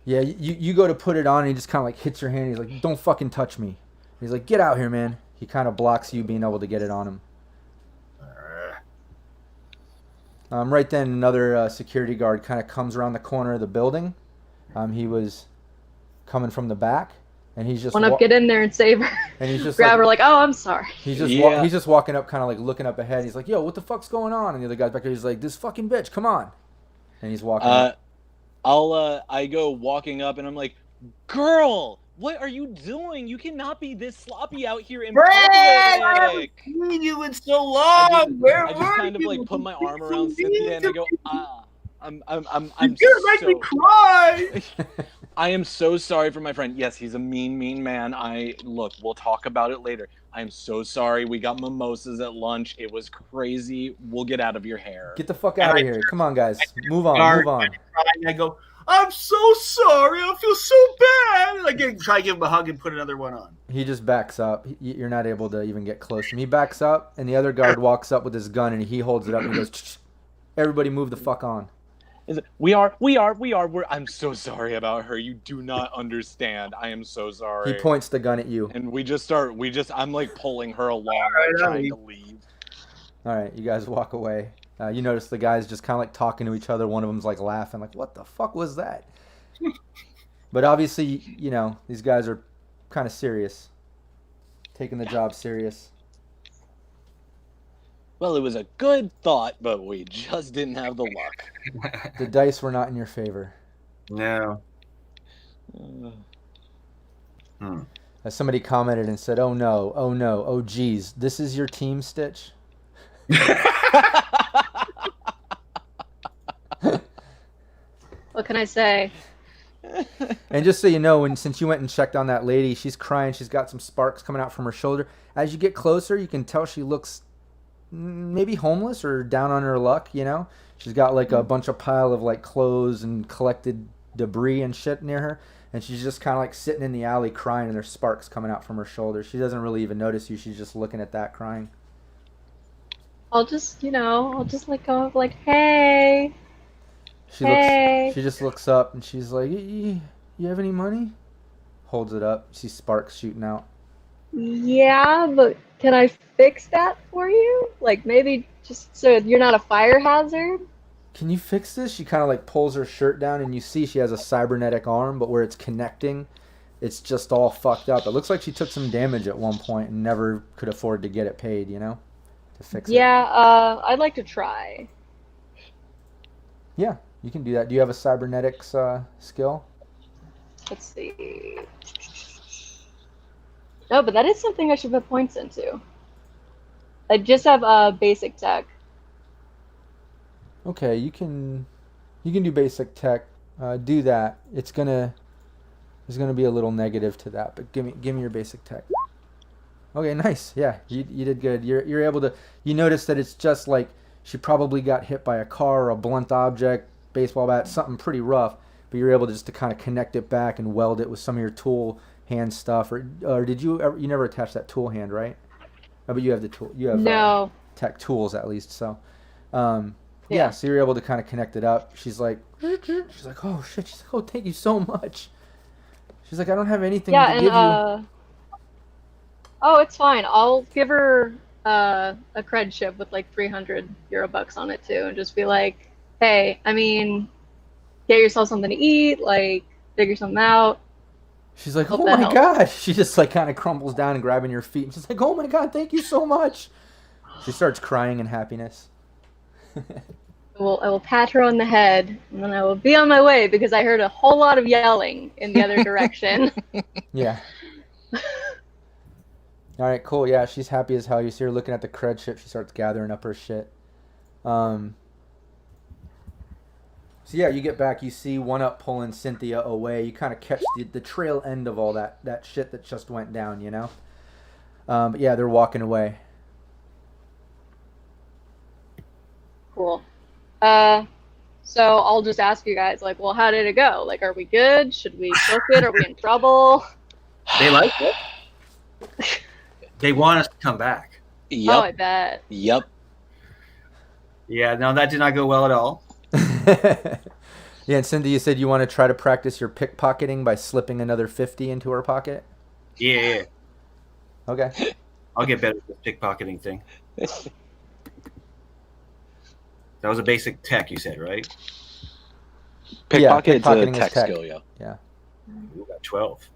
Yeah, you go to put it on and he just kind of like hits your hand. He's like, don't fucking touch me. He's like, get out here, man. He kind of blocks you being able to get it on him. Right then, another security guard kind of comes around the corner of the building. He was coming from the back, and he's just... Want to get in there and save her. And he's just grab her like, oh, I'm sorry. He's just walking up, kind of like looking up ahead. He's like, yo, what the fuck's going on? And the other guy's back there. He's like, this fucking bitch, come on. And he's walking up. I go walking up and I'm like, girl, what are you doing? You cannot be this sloppy out here in Fred, I public. haven't seen you in so long. Where I just were kind of you? like put my arm around Cynthia and I go, I'm You're gonna make me cry. I am so sorry for my friend. Yes, he's a mean man. Look, we'll talk about it later. I am so sorry. We got mimosas at lunch. It was crazy. We'll get out of your hair. Get the fuck out of here. Come on, guys. Move on. I go, I'm so sorry. I feel so bad. And I try to give him a hug and put another one on. He just backs up. You're not able to even get close to him. He backs up, and the other guard walks up with his gun, and he holds it up and he goes, everybody move the fuck on. I'm so sorry about her. You do not understand. I am so sorry. He points the gun at you. And I'm like pulling her along, trying to leave. All right, you guys walk away. You notice the guys just kind of like talking to each other. One of them's like laughing, like, what the fuck was that? But obviously, these guys are kind of serious. Taking the job serious. Well, it was a good thought, but we just didn't have the luck. The dice were not in your favor. No. As somebody commented and said, oh no, oh geez, this is your team, Stitch? What can I say? And just so you know, since you went and checked on that lady, she's crying. She's got some sparks coming out from her shoulder. As you get closer, you can tell she looks maybe homeless or down on her luck, She's got like a bunch of pile of like clothes and collected debris and shit near her. And she's just kind of like sitting in the alley crying, and there's sparks coming out from her shoulder. She doesn't really even notice you. She's just looking at that crying. I'll just let go of like, hey. Hey. She just looks up and she's like, you have any money? Holds it up. You see sparks shooting out. Yeah, but can I fix that for you? Like maybe just so you're not a fire hazard? Can you fix this? She kind of like pulls her shirt down and you see she has a cybernetic arm, but where it's connecting, it's just all fucked up. It looks like she took some damage at one point and never could afford to get it paid, you know, to fix it. Yeah, I'd like to try. Yeah, you can do that. Do you have a cybernetics skill? Let's see. No, but that is something I should put points into. I just have basic tech. Okay, you can do basic tech. Do that. There's gonna be a little negative to that, but give me your basic tech. Okay, nice. Yeah, you did good. You're able to. You notice that it's just like she probably got hit by a car or a blunt object, baseball bat, something pretty rough. But you're able to just to kind of connect it back and weld it with some of your tool hand stuff. Or did you ever? You never attached that tool hand, right? Oh, but you have the tool. You have No. tech tools at least. So, yeah. So you're able to kind of connect it up. She's like, oh shit. She's like, oh, thank you so much. She's like, I don't have anything to give you. Oh, it's fine. I'll give her a cred chip with like 300 euro bucks on it too, and just be like, hey, I mean, get yourself something to eat, like figure something out. She's like, oh my god. She just like kind of crumbles down and grabbing your feet. She's like, oh my god, thank you so much. She starts crying in happiness. I will pat her on the head, and then I will be on my way because I heard a whole lot of yelling in the other direction. Yeah. All right, cool. Yeah, she's happy as hell. You see her looking at the cred ship. She starts gathering up her shit. So yeah, you get back. You see One Up pulling Cynthia away. You kind of catch the trail end of all that shit that just went down, you know? But yeah, they're walking away. Cool. So I'll just ask you guys, like, well, how did it go? Like, are we good? Should we book it? Are we in trouble? They like it. They want us to come back. Yep. Oh, I bet. Yep. Yeah, no, that did not go well at all. Yeah, and Cindy, you said you want to try to practice your pickpocketing by slipping another 50 into her pocket? Yeah. Okay. I'll get better at this pickpocketing thing. That was a basic tech, you said, right? Pickpocketing is tech tech. skill, yeah. Yeah. We got 12.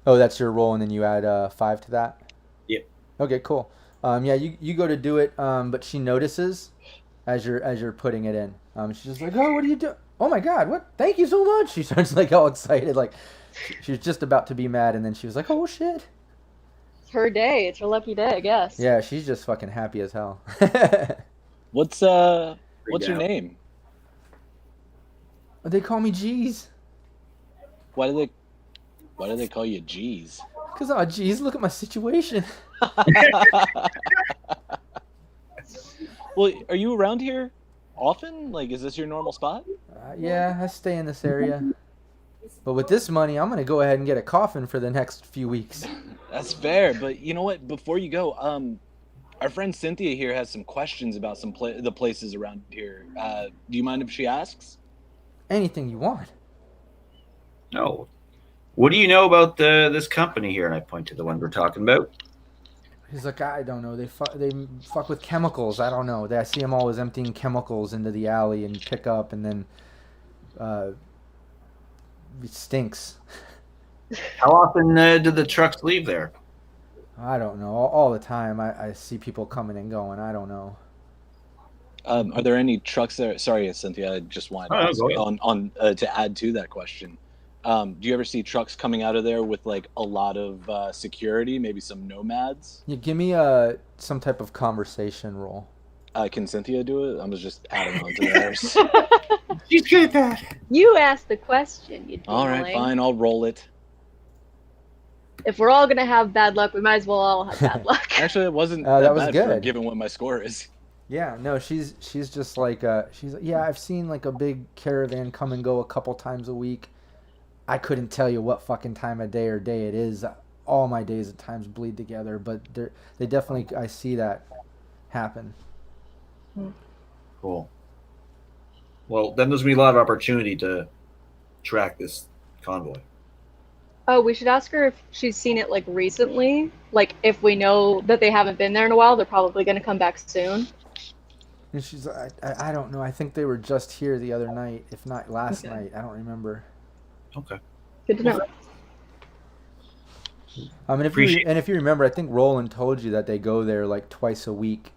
Oh, that's your roll, and then you add 5 to that? Yep. Okay, cool. Yeah, you go to do it, but she notices as you're putting it in. She's just like, oh, what are you doing? Oh my god, what? Thank you so much. She starts like all excited, like she was just about to be mad, and then she was like, oh shit. It's her day. It's her lucky day, I guess. Yeah, she's just fucking happy as hell. What's your name? They call me G's. Why do they call you G's? Cause oh geez, look at my situation. Well, are you around here often? Like, is this your normal spot? Yeah, I stay in this area. But with this money, I'm gonna go ahead and get a coffin for the next few weeks. That's fair, but you know what? Before you go, our friend Cynthia here has some questions about the places around here. Do you mind if she asks? Anything you want. No. What do you know about this company here? And I point to the one we're talking about. He's like, I don't know. They fuck with chemicals. I don't know. I see them always emptying chemicals into the alley and pick up, and then it stinks. How often do the trucks leave there? I don't know. All the time. I see people coming and going. I don't know. Are there any trucks there? Sorry, Cynthia. I just wanted to ask to add to that question. Do you ever see trucks coming out of there with like a lot of security, maybe some nomads? Yeah, give me some type of conversation roll. Can Cynthia do it? I was just adding on to theirs. She's good at that. You asked the question, you All right, fine. I'll roll it. If we're all gonna have bad luck, we might as well all have bad luck. Actually, it wasn't that was bad good. given what my score is. Yeah, no, she's just like I've seen like a big caravan come and go a couple times a week. I couldn't tell you what fucking time of day it is. All my days at times bleed together, but they definitely, I see that happen. Cool. Well, then there's going to be a lot of opportunity to track this convoy. Oh, we should ask her if she's seen it like recently. Like if we know that they haven't been there in a while, they're probably going to come back soon. And she's, I don't know. I think they were just here the other night, if not last night. I don't remember. Okay. Good to know. If you remember, I think Roland told you that they go there like twice a week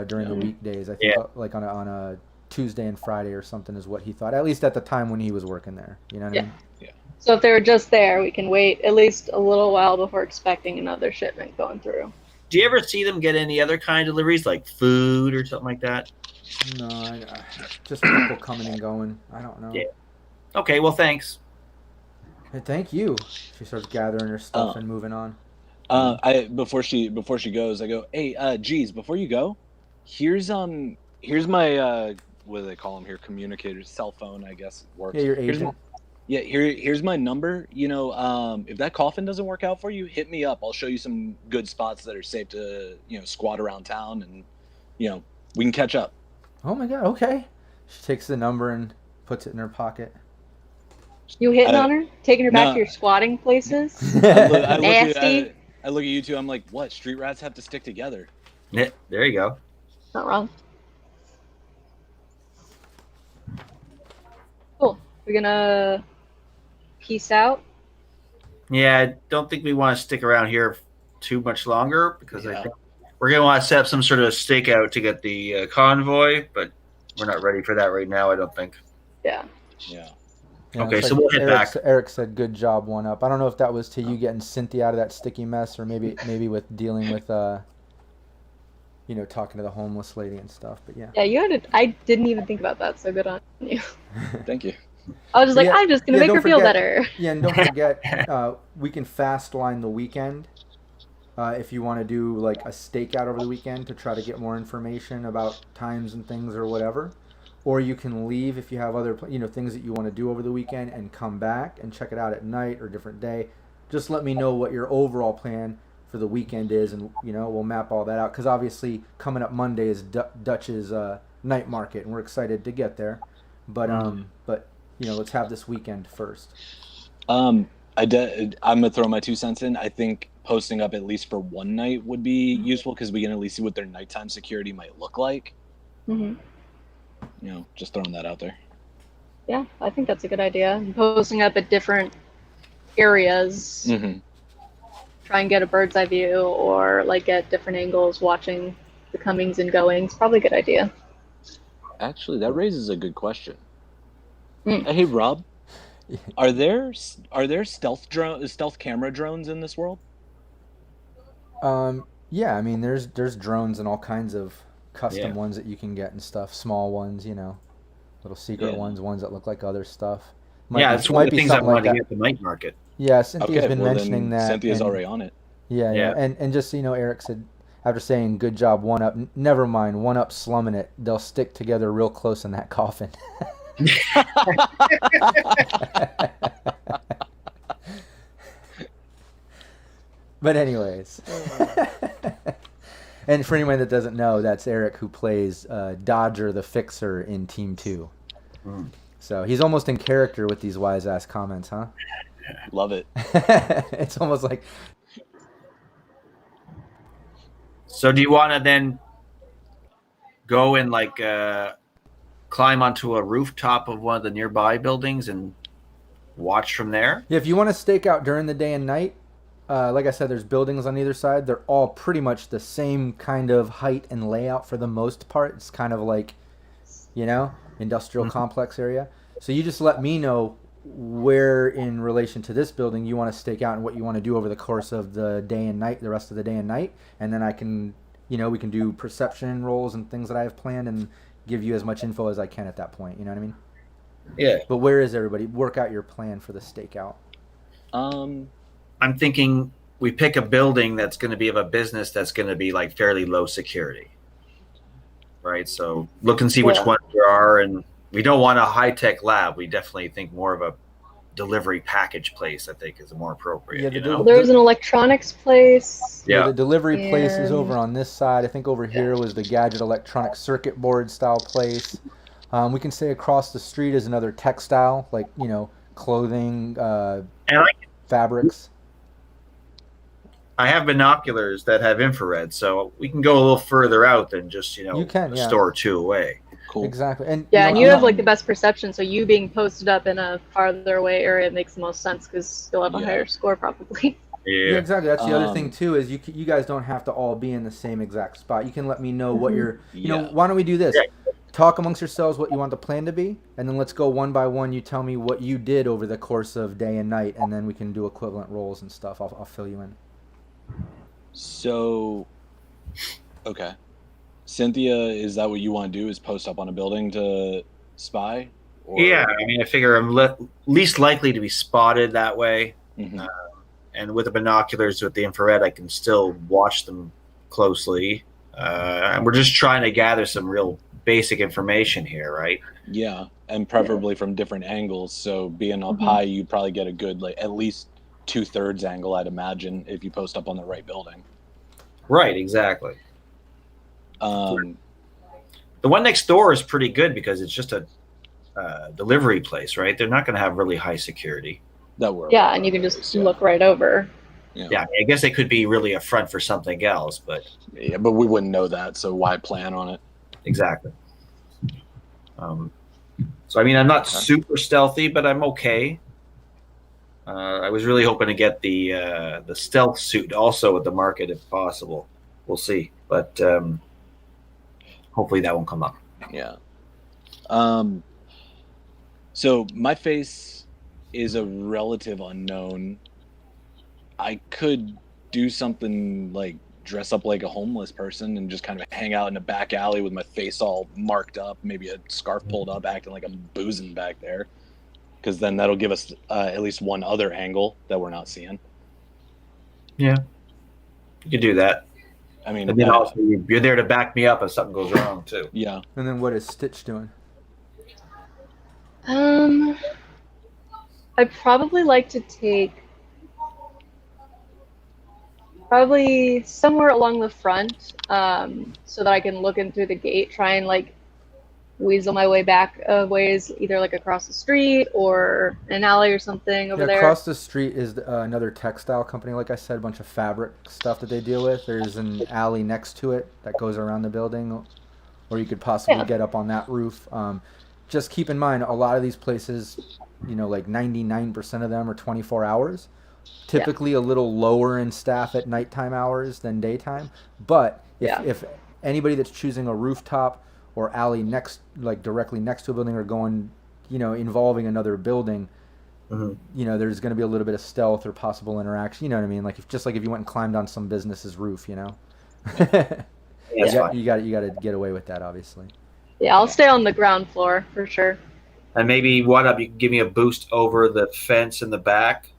during the weekdays. I think like on a Tuesday and Friday or something is what he thought. At least at the time when he was working there. You know what I mean? Yeah. So if they were just there, we can wait at least a little while before expecting another shipment going through. Do you ever see them get any other kind of deliveries, like food or something like that? No, just people coming and going. I don't know. Yeah. Okay, well, thanks. Hey, thank you. She starts gathering her stuff and moving on. Before she goes, I go, hey, geez, before you go, here's my what do they call them here? Communicators, cell phone, I guess works. Yeah, your agent. Here's my number. You know, if that coffin doesn't work out for you, hit me up. I'll show you some good spots that are safe to, squat around town, and we can catch up. Oh my god, okay. She takes the number and puts it in her pocket. You hitting on her? Taking her back to your squatting places? Nasty. I look at you two, I'm like, what? Street rats have to stick together. Yeah, there you go. Not wrong. Cool. We're gonna peace out. Yeah, I don't think we want to stick around here too much longer because I think we're going to want to set up some sort of stakeout to get the convoy, but we're not ready for that right now, I don't think. Yeah. Okay, so we'll hit back. Eric said, good job, 1-up. I don't know if that was to you getting Cynthia out of that sticky mess or maybe with dealing with, talking to the homeless lady and stuff, but yeah. Yeah, I didn't even think about that, so good on you. Thank you. I was just I'm just going to make her feel better. Yeah, and don't forget, we can fast line the weekend if you want to do like a stakeout over the weekend to try to get more information about times and things or whatever. Or you can leave if you have other things that you want to do over the weekend and come back and check it out at night or a different day. Just let me know what your overall plan for the weekend is, and we'll map all that out. Because obviously coming up Monday is Dutch's night market, and we're excited to get there. But let's have this weekend first. I'm gonna throw my 2 cents in. I think posting up at least for one night would be useful because we can at least see what their nighttime security might look like. Mm-hmm. Just throwing that out there. Yeah, I think that's a good idea. And posting up at different areas. Mm-hmm. Try and get a bird's eye view or like get different angles watching the comings and goings. Probably a good idea. Actually, that raises a good question. Hey, Rob, are there stealth camera drones in this world? Yeah, I mean there's drones and all kinds of custom ones that you can get and stuff, small ones, little secret ones that look like other stuff. It's one of the things I wanted to get at the night market. Yeah, Cynthia's been mentioning that. Cynthia's already on it. Yeah. And just so you know, Eric said, after saying good job, 1-up, never mind, 1-up slumming it. They'll stick together real close in that coffin. But anyways. And for anyone that doesn't know, that's Eric who plays Dodger the Fixer in Team 2. So he's almost in character with these wise-ass comments, huh? Love it. It's almost like... So do you want to then go and climb onto a rooftop of one of the nearby buildings and watch from there? Yeah, if you want to stake out during the day and night, like I said, there's buildings on either side. They're all pretty much the same kind of height and layout for the most part. It's kind of like, industrial complex area. So you just let me know where in relation to this building you want to stake out and what you want to do over the course of the day and night, the rest of the day and night. And then I can, we can do perception rolls and things that I have planned and give you as much info as I can at that point. You know what I mean? Yeah. But where is everybody? Work out your plan for the stakeout. I'm thinking we pick a building that's going to be of a business that's going to be fairly low security. Right? So look and see which ones there are, and we don't want a high-tech lab. We definitely think more of a delivery package place, I think, is more appropriate. Yeah, there's an electronics place. Yeah, the delivery place is over on this side. I think over here was the gadget electronic circuit board style place. We can say across the street is another textile, like, clothing, And fabrics. I have binoculars that have infrared, so we can go a little further out than just You can, a yeah. store or two away. Cool. Exactly. And And you have like the best perception, so you being posted up in a farther away area makes the most sense because you'll have a higher score probably. Yeah, exactly. That's the other thing too, is you guys don't have to all be in the same exact spot. You can let me know what you're. Why don't we do this? Yeah. Talk amongst yourselves what you want the plan to be, and then let's go one by one. You tell me what you did over the course of day and night, and then we can do equivalent roles and stuff. I'll fill you in. So, okay, Cynthia, is that what you want to do? Is post up on a building to spy? Or... Yeah, I mean, I figure I'm least likely to be spotted that way. Mm-hmm. And with the binoculars, with the infrared, I can still watch them closely. And we're just trying to gather some real basic information here, right? Yeah, and preferably from different angles. So being up high, you probably get a good, like, at least 2/3 angle, I'd imagine, if you post up on the right building. Right, exactly. The one next door is pretty good because it's just a delivery place, right? They're not going to have really high security. Yeah, and you can just look right over. Yeah, I guess it could be really a front for something else, but we wouldn't know that, so why plan on it? Exactly. So I mean, I'm not super stealthy, but I'm okay. I was really hoping to get the stealth suit also at the market if possible. We'll see, but hopefully that won't come up. Yeah. So my face is a relative unknown. I could do something like dress up like a homeless person and just kind of hang out in a back alley with my face all marked up, maybe a scarf pulled up, acting like I'm boozing back there. Because then that'll give us at least one other angle that we're not seeing. Yeah, you could do that. I mean, and then also you're there to back me up if something goes wrong too. Yeah. And then what is Stitch doing? I'd probably like to take probably somewhere along the front, so that I can look in through the gate, try and like weasel my way back a ways, either like across the street or an alley or something over there. Across the street is another textile company, like I said, a bunch of fabric stuff that they deal with. There's an alley next to it that goes around the building, or you could possibly get up on that roof. Just keep in mind, a lot of these places, like 99% of them are 24 hours. Typically a little lower in staff at nighttime hours than daytime. But if anybody that's choosing a rooftop or alley directly next to a building or going, involving another building, there's going to be a little bit of stealth or possible interaction. You know what I mean? Like if you went and climbed on some business's roof, you got to get away with that, obviously. Yeah, I'll stay on the ground floor for sure. And maybe you can give me a boost over the fence in the back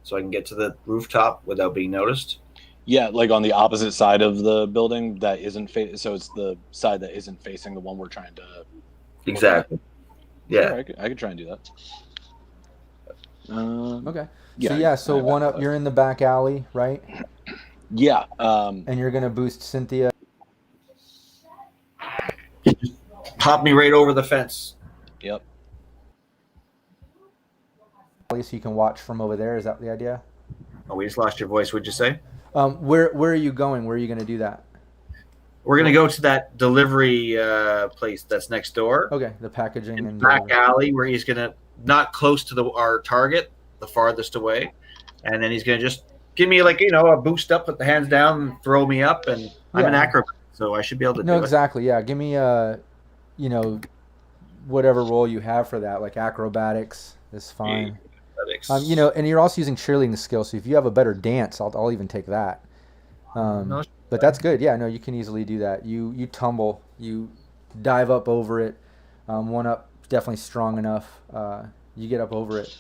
so I can get to the rooftop without being noticed. Yeah, like on the opposite side of the building that isn't so it's the side that isn't facing the one we're trying to. Exactly. Yeah, sure, I could try and do that. Okay. So one up, you're in the back alley, right? Yeah. And you're gonna boost Cynthia. Pop me right over the fence. Yep. So you can watch from over there. Is that the idea? Oh, we just lost your voice. What'd you say? Where are you going? Where are you going to do that? We're going to go to that delivery place that's next door. Okay, the packaging and back alley where he's going to not close to our target, the farthest away, and then he's going to just give me a boost up, put the hands down, and throw me up, and I'm an acrobat, so I should be able to do it. No, exactly. Yeah, give me whatever role you have for that, like acrobatics is fine. And you're also using cheerleading skills, so if you have a better dance, I'll even take that. But that's good. Yeah, no, you can easily do that. You tumble, you dive up over it. One up, definitely strong enough. You get up over it.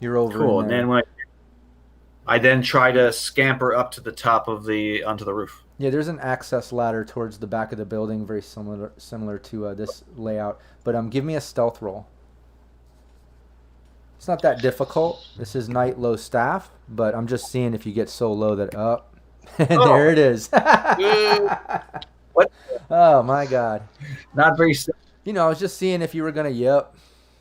You're over. Cool. And then I then try to scamper up to the top of onto the roof. Yeah, there's an access ladder towards the back of the building, very similar to this layout. But give me a stealth roll. It's not that difficult. This is night low staff, but I'm just seeing if you get so low that there it is. What? Oh my god. Not very. You know, I was just seeing if you were gonna. Yep.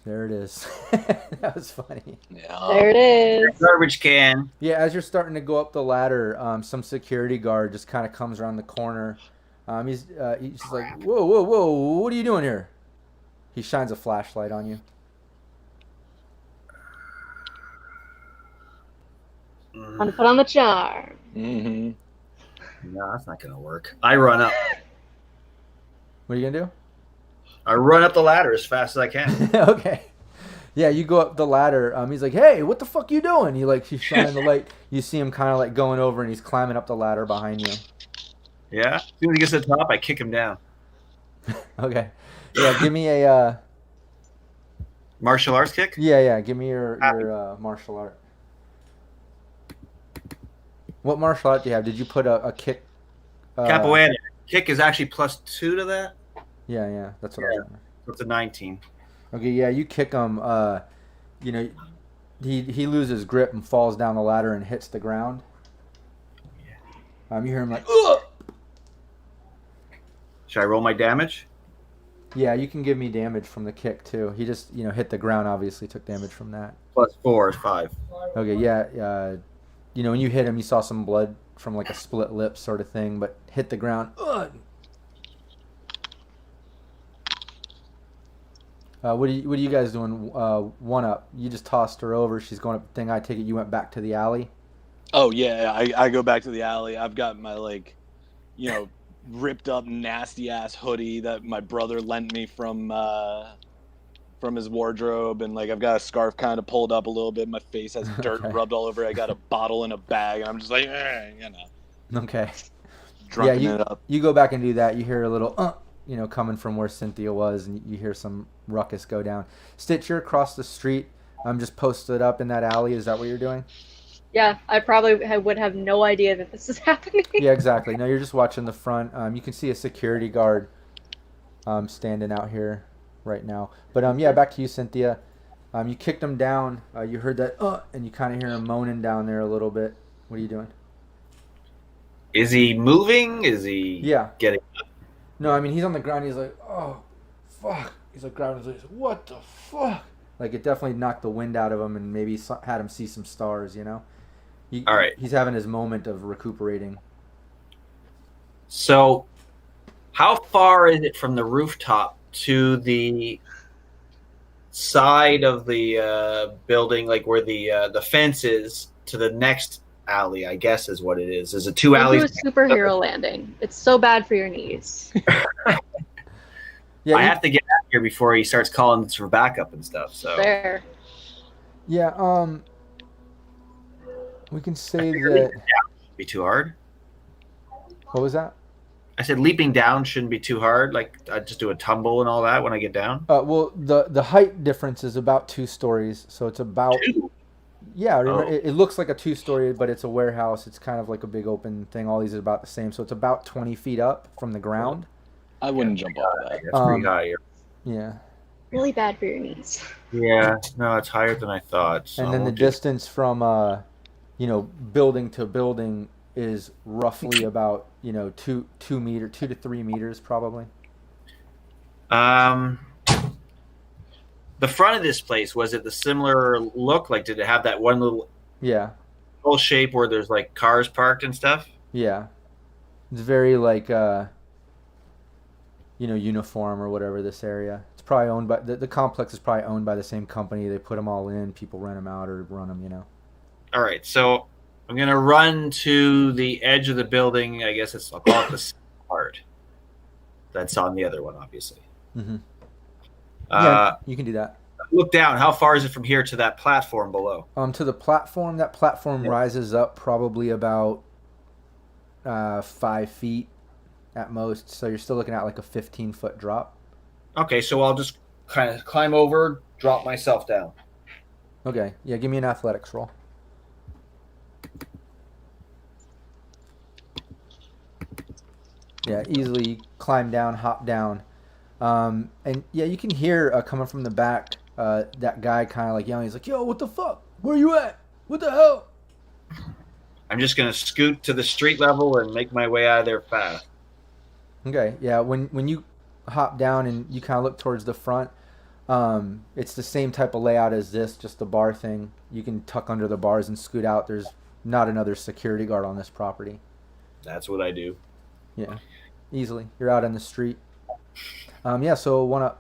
There it is. That was funny. Yeah. There it is. Garbage can. Yeah, as you're starting to go up the ladder, some security guard just kind of comes around the corner. He's just like, whoa, whoa, whoa, what are you doing here? He shines a flashlight on you. Want to put on the charm. Mm-hmm. No, that's not gonna work. I run up. What are you gonna do? I run up the ladder as fast as I can. Okay. Yeah, you go up the ladder. He's like, hey, what the fuck you doing? He's shining the light. You see him kind of like going over, and he's climbing up the ladder behind you. Yeah. As soon as he gets to the top, I kick him down. Okay. Yeah, give me a. Martial arts kick. Yeah. Give me your martial art. What martial art do you have? Did you put a kick? Capoeira. Kick is actually +2 to that. Yeah. That's what I was. So it's a 19. Okay, yeah, you kick him. You know, he loses grip and falls down the ladder and hits the ground. You hear him like, ugh! Should I roll my damage? Yeah, you can give me damage from the kick too. He just hit the ground. Obviously, took damage from that. +4 is 5. Okay, yeah. When you hit him, you saw some blood from like a split lip sort of thing, but hit the ground. Ugh! What are you guys doing? One up. You just tossed her over. She's going up the thing. I take it you went back to the alley. Oh yeah, I go back to the alley. I've got my ripped up nasty ass hoodie that my brother lent me from his wardrobe, and like I've got a scarf kind of pulled up a little bit. My face has dirt Okay. rubbed all over it. I got a bottle in a bag, and I'm just like, Okay. drunken Yeah, it up. you go back and do that. You hear a little coming from where Cynthia was, and you hear some ruckus go down. Stitch, you're across the street. I'm just posted up in that alley. Is that what you're doing? Yeah, I probably would have no idea that this is happening. Yeah, exactly. No, you're just watching the front. You can see a security guard standing out here right now. But yeah, back to you, Cynthia. You kicked him down. You heard that, and you kind of hear him moaning down there a little bit. What are you doing? Is he moving? Is he getting up? No, I mean, he's on the ground. He's like, oh, fuck. He's like, grabbing his legs. What the fuck? Like, it definitely knocked the wind out of him and maybe had him see some stars, All right. He's having his moment of recuperating. So, how far is it from the rooftop to the side of the building, like where the fence is, to the next alley, I guess is what it is. Is it 2 alleys? Do a superhero landing. It's so bad for your knees. Yeah, I have to get out here before he starts calling for backup and stuff. So There. Yeah, we can say leaping that. down shouldn't be too hard. What was that? I said leaping down shouldn't be too hard. Like I just do a tumble and all that when I get down. Well, the height difference is about 2 stories, so it's about 2. yeah. Oh. It looks like a 2-story, but it's a warehouse. It's kind of like a big open thing. All these are about the same, so it's about 20 feet up from the ground. I wouldn't jump off that. That's pretty high. Yeah. Really bad for your knees. Yeah, no, it's higher than I thought. So And then the distance from building to building is roughly about 2 to 3 meters probably. The front of this place, was it the similar look? Like, did it have that one little shape where there's like cars parked and stuff? Yeah, it's very like uniform or whatever. This area, it's probably owned by the complex is probably owned by the same company. They put them all in. People rent them out or run them. All right, so I'm gonna run to the edge of the building. I guess I'll call it the second part. That's on the other one, obviously. Mm-hmm. Yeah, you can do that. Look down. How far is it from here to that platform below? To the platform. That platform rises up probably about 5 feet at most. So you're still looking at like a 15-foot drop. Okay, so I'll just kind of climb over, drop myself down. Okay. Yeah, give me an athletics roll. Yeah, easily climb down, hop down. And yeah, you can hear coming from the back that guy kind of like yelling. He's like, yo, what the fuck? Where you at? What the hell? I'm just going to scoot to the street level and make my way out of there fast. Okay, yeah. When you hop down and you kind of look towards the front, it's the same type of layout as this, just the bar thing. You can tuck under the bars and scoot out. There's not another security guard on this property. That's what I do. Yeah, easily. You're out in the street. Yeah. So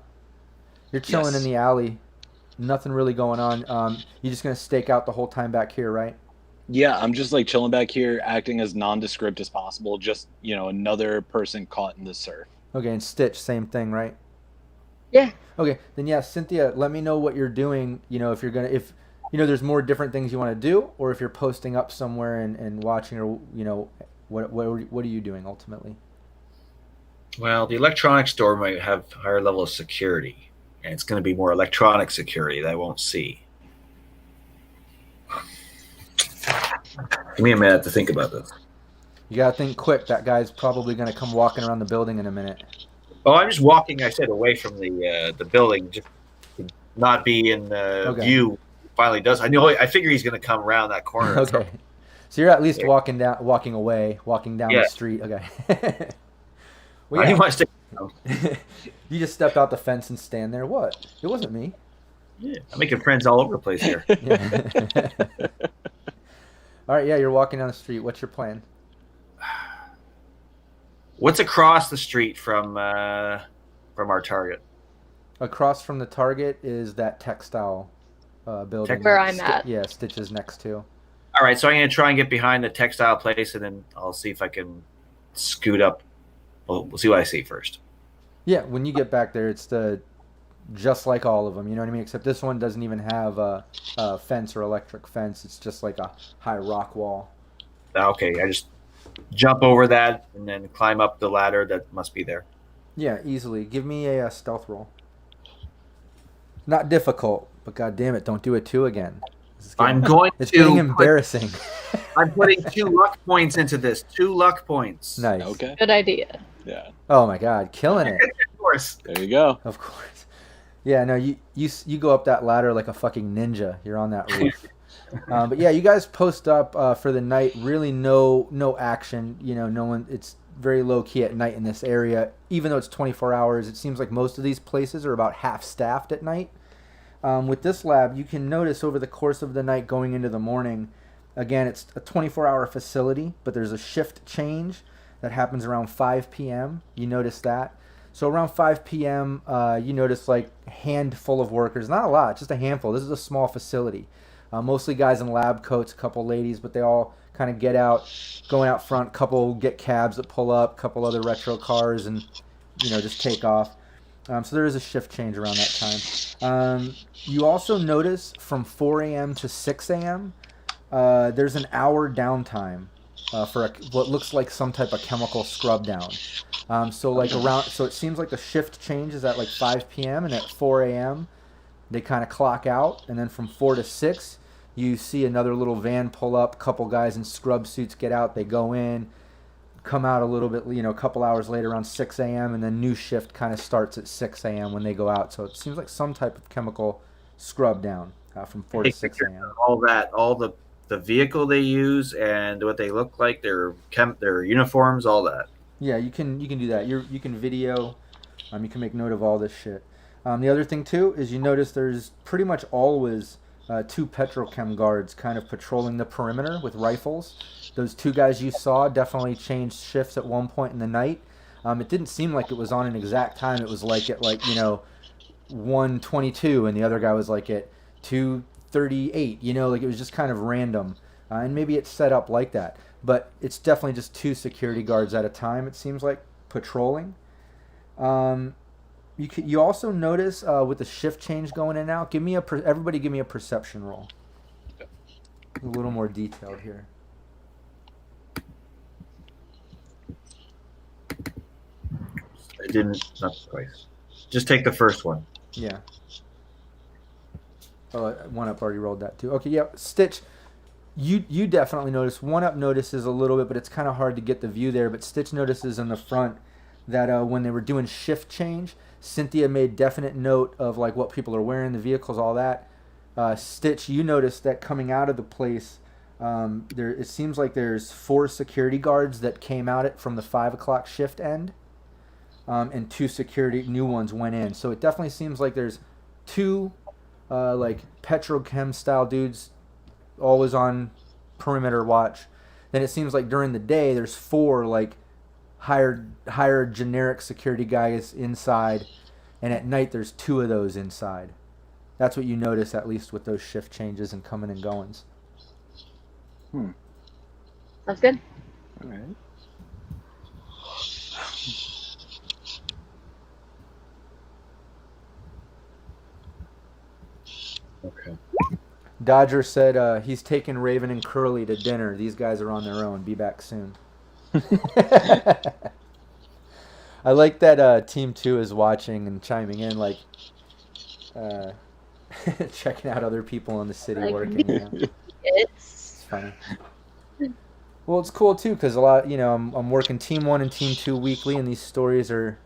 you're chilling in the alley. Nothing really going on. You're just gonna stake out the whole time back here, right? Yeah, I'm just like chilling back here, acting as nondescript as possible. Just, another person caught in the surf. Okay, and Stitch, same thing, right? Yeah. Okay, then yeah, Cynthia, let me know what you're doing. If there's more different things you want to do, or if you're posting up somewhere and watching, or what are you doing ultimately? Well, the electronics store might have higher level of security, and it's going to be more electronic security that I won't see. Give me a minute to think about this. You gotta think quick. That guy's probably gonna come walking around the building in a minute. Oh, I'm just walking, I said, away from the building, just to not be in view. Finally does. I figure he's going to come around that corner. Okay, so you're at least walking down the street. Okay. Well, I want to you just stepped out the fence and stand there. What? It wasn't me. Yeah, I'm making friends all over the place here. Yeah. All right. Yeah, you're walking down the street. What's your plan? What's across the street from our target? Across from the target is that textile building. Where I'm at. Yeah, Stitch is next to. All right, so I'm going to try and get behind the textile place, and then I'll see if I can scoot up. We'll see what I see first. Yeah, when you get back there, it's just like all of them. You know what I mean? Except this one doesn't even have a fence or electric fence. It's just like a high rock wall. Okay, I just jump over that and then climb up the ladder that must be there. Yeah, easily. Give me a stealth roll. Not difficult, but god damn it, don't do it two again. It's getting embarrassing. I'm putting 2 luck points into this. 2 luck points. Nice. Okay. Good idea. Yeah. Oh my god, killing it. Of course. There you go. Of course. Yeah, no, you go up that ladder like a fucking ninja. You're on that roof. But yeah, you guys post up for the night. Really, no action. No one. It's very low key at night in this area. Even though it's 24 hours, it seems like most of these places are about half staffed at night. With this lab, you can notice over the course of the night going into the morning. Again, it's a 24-hour facility, but there's a shift change that happens around 5 p.m. You notice that. So around 5 p.m., you notice like a handful of workers. Not a lot, just a handful. This is a small facility. Mostly guys in lab coats, a couple ladies, but they all kind of get out, going out front. Couple get cabs that pull up, couple other retro cars, and just take off. So there is a shift change around that time. You also notice from 4 a.m. to 6 a.m. There's an hour downtime for what looks like some type of chemical scrub down. So it seems like the shift change is at like 5 p.m. and at 4 a.m. they kind of clock out, and then from 4 to 6 you see another little van pull up, couple guys in scrub suits get out, they go in, come out a little bit, a couple hours later around 6 a.m. and then new shift kind of starts at 6 a.m. when they go out. So it seems like some type of chemical scrub down from 4 to 6 a.m. All the vehicle they use and what they look like, their uniforms, all that. Yeah, you can do that. You can video. You can make note of all this shit. The other thing too is you notice there's pretty much always 2 petrochem guards kind of patrolling the perimeter with rifles. Those 2 guys you saw definitely changed shifts at one point in the night. It didn't seem like it was on an exact time. It was like at 1:22, and the other guy was like at 2:38. Like it was just kind of random, and maybe it's set up like that. But it's definitely just 2 security guards at a time. It seems like patrolling. You also notice with the shift change going in and out. Everybody give me a perception roll. A little more detailed here. I didn't. Not twice. Just take the first one. Yeah. Oh, One Up already rolled that too. Okay, yeah. Stitch, you definitely notice. One Up notices a little bit, but it's kind of hard to get the view there. But Stitch notices in the front that when they were doing shift change, Cynthia made definite note of like what people are wearing, the vehicles, all that. Stitch, you noticed that coming out of the place, it seems like there's 4 security guards that came out from the 5 o'clock shift end. and 2 security new ones went in. So it definitely seems like there's 2 like petrochem style dudes always on perimeter watch. Then it seems like during the day there's 4 like hired generic security guys inside, and at night there's 2 of those inside. That's what you notice, at least with those shift changes and coming and goings. That's good. All right. Okay. Dodger said he's taking Raven and Curly to dinner. These guys are on their own. Be back soon. I like that Team 2 is watching and chiming in, like checking out other people in the city Like, working. You know? It's It's funny. Well, it's cool too because a lot, you know, I'm working Team 1 and Team 2 weekly, and these stories are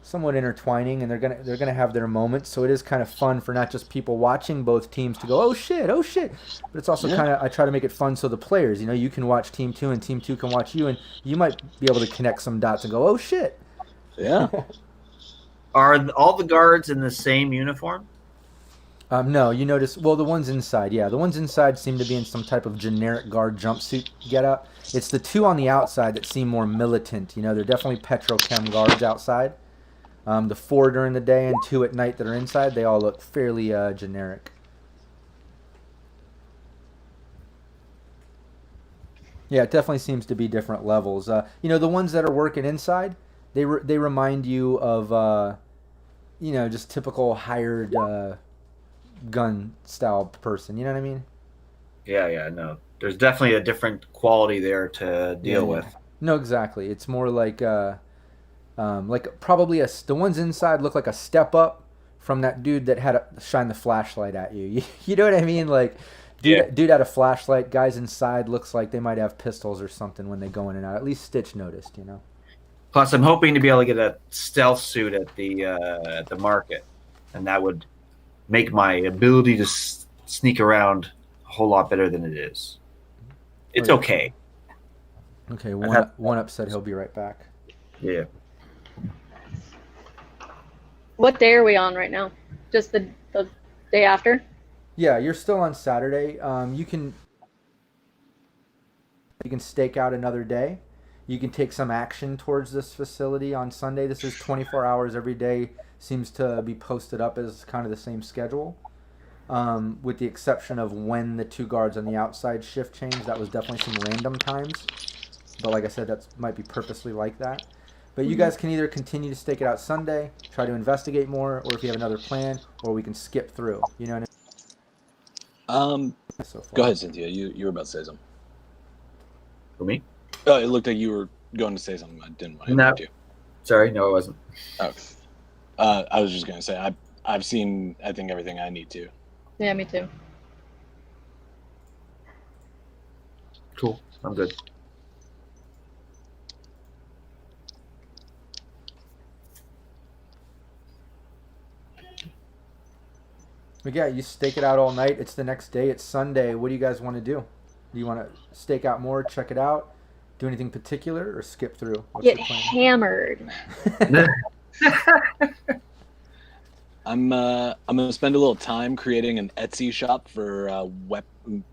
somewhat intertwining, and they're gonna have their moments. So it is kind of fun for not just people watching both teams to go, oh shit, but it's also kind of, I try to make it fun so the players, you know, you can watch Team 2 and Team 2 can watch you, and you might be able to connect some dots and go, oh shit. Yeah. Are all the guards in the same uniform? No, you notice, well, the ones inside, yeah. The ones inside seem to be in some type of generic guard jumpsuit getup. It's the 2 on the outside that seem more militant. You know, they're definitely petrochem guards outside. The 4 during the day and 2 at night that are inside, they all look fairly generic. Yeah, it definitely seems to be different levels. You know, the ones that are working inside, they remind you of, you know, just typical hired gun style person. You know what I mean? Yeah, no. There's definitely a different quality there to deal with. No, exactly. It's more like probably the ones inside look like a step up from that dude that had to shine the flashlight at you. You know what I mean? Like, dude had a flashlight. Guys inside looks like they might have pistols or something when they go in and out. At least Stitch noticed, you know. Plus, I'm hoping to be able to get a stealth suit at the market, and that would make my ability to sneak around a whole lot better than it is. It's okay. Okay, one up said he'll be right back. Yeah. What day are we on right now? Just the day after? Yeah, you're still on Saturday. You can stake out another day. You can take some action towards this facility on Sunday. This is 24 hours every day. Seems to be posted up as kind of the same schedule, with the exception of when the 2 guards on the outside shift change. That was definitely some random times, but like I said, that might be purposely like that. But you guys can either continue to stake it out Sunday, try to investigate more, or if you have another plan, or we can skip through. You know what I mean? Go ahead, Cynthia. You were about to say something. For me? Oh, it looked like you were going to say something. I didn't want to interrupt you. Sorry, no, it wasn't. Okay. I was just going to say, I've seen, I think, everything I need to. Yeah, me too. Cool. I'm good. But yeah, you stake it out all night. It's the next day. It's Sunday. What do you guys want to do? Do you want to stake out more, check it out, do anything particular, or skip through? What's Get your plan? hammered. I'm gonna spend a little time creating an Etsy shop for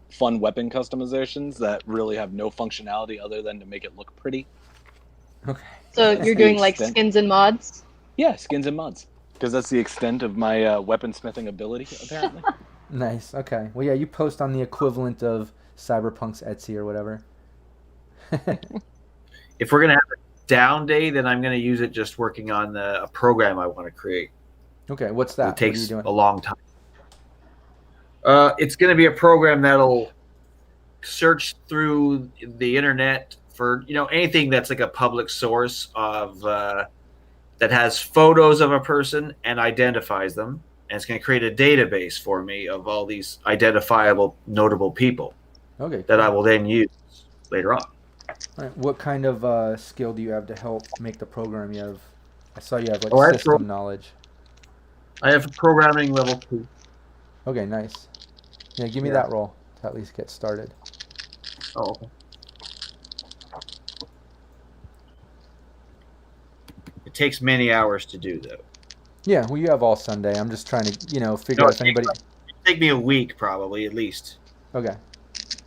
fun weapon customizations that really have no functionality other than to make it look pretty. Okay. So That's you're the doing like extent. skins and mods? Yeah, skins and mods. Because that's the extent of my weaponsmithing ability, apparently. Nice. Okay. Well, yeah, you post on the equivalent of Cyberpunk's Etsy or whatever. If we're going to have a down day, then I'm going to use it just working on a program I want to create. Okay. What's that? It takes what are you a doing? long time. It's going to be a program that'll search through the internet for anything that's like a public source of that has photos of a person and identifies them, and it's going to create a database for me of all these identifiable, notable people. Okay. That I will then use later on. All right. What kind of skill do you have to help make the program? I saw you have like system knowledge. I have programming level 2. Okay, nice. Yeah, give me that roll to at least get started. Oh, okay. It takes many hours to do, though. Yeah, well, you have all Sunday. I'm just trying to, figure out if anybody. It'd take me a week, probably, at least. Okay.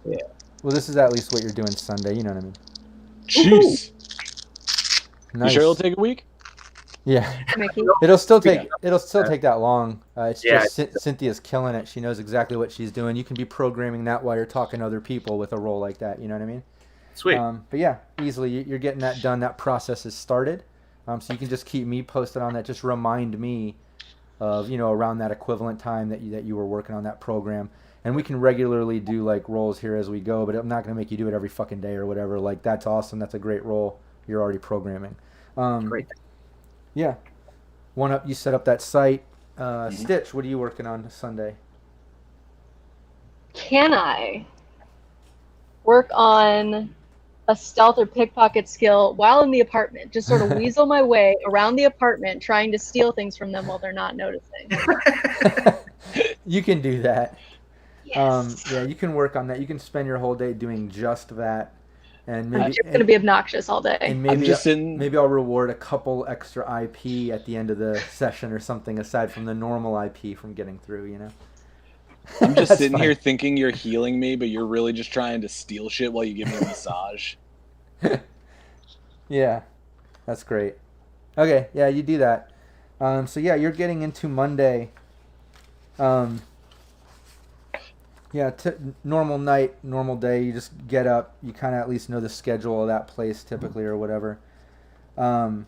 Yeah. Well, this is at least what you're doing Sunday. You know what I mean? Jeez. Nice. You sure it'll take a week? Yeah. Mickey. It'll still take that long. It's Yeah. just Cynthia's killing it. She knows exactly what she's doing. You can be programming that while you're talking to other people with a role like that. You know what I mean? Sweet. But yeah, easily you're getting that done. That process is started. So you can just keep me posted on that. Just remind me of around that equivalent time that you were working on that program. And we can regularly do like roles here as we go. But I'm not going to make you do it every fucking day or whatever. Like that's awesome. That's a great role. You're already programming. Great. Yeah. One up. You set up that site. Stitch. What are you working on Sunday? Can I work on a stealth or pickpocket skill while in the apartment? Just sort of weasel my way around the apartment, trying to steal things from them while they're not noticing. You can do that. Yes. Yeah, you can work on that. You can spend your whole day doing just that. And maybe I'm just going to be obnoxious all day. And maybe I'll reward a couple extra IP at the end of the session or something aside from the normal IP from getting through, I'm just sitting here thinking you're healing me, but you're really just trying to steal shit while you give me a massage. Yeah, that's great. Okay, yeah, you do that. So yeah, you're getting into Monday. Yeah, normal night, normal day. You just get up. You kind of at least know the schedule of that place typically or whatever. Yeah,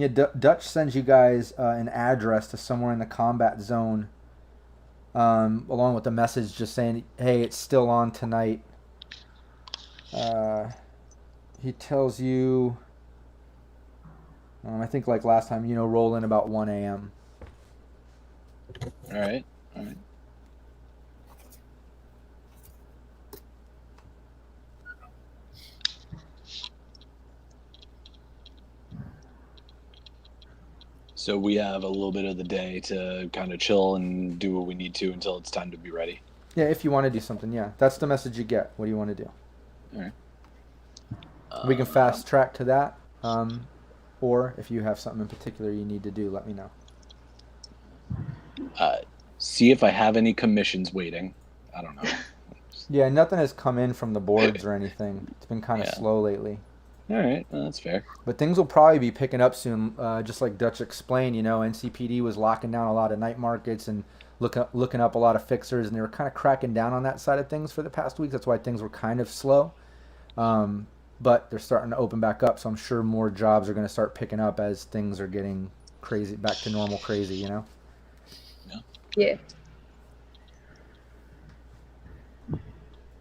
Dutch sends you guys an address to somewhere in the combat zone, along with a message just saying, "Hey, it's still on tonight." He tells you, I think like last time, roll in about 1 a.m. All right. So we have a little bit of the day to kind of chill and do what we need to until it's time to be ready. Yeah, if you want to do something, yeah. That's the message you get. What do you want to do? All right. We can fast track to that. Or if you have something in particular you need to do, let me know. See if I have any commissions waiting. I don't know. Yeah, nothing has come in from the boards or anything. It's been kind of slow lately. All right, well, that's fair. But things will probably be picking up soon. Just like Dutch explained, NCPD was locking down a lot of night markets and looking up a lot of fixers, and they were kind of cracking down on that side of things for the past weeks. That's why things were kind of slow. But they're starting to open back up, so I'm sure more jobs are going to start picking up as things are getting crazy, back to normal crazy, Yeah.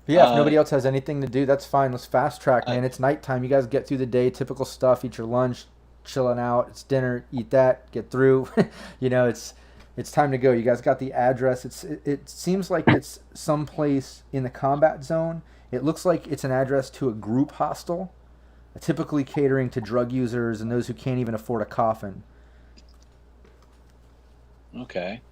But yeah, if nobody else has anything to do, that's fine. Let's fast track, man. It's nighttime. You guys get through the day, typical stuff. Eat your lunch, chilling out. It's dinner. Eat that. Get through. It's time to go. You guys got the address. It seems like it's someplace in the combat zone. It looks like it's an address to a group hostel, typically catering to drug users and those who can't even afford a coffin. Okay.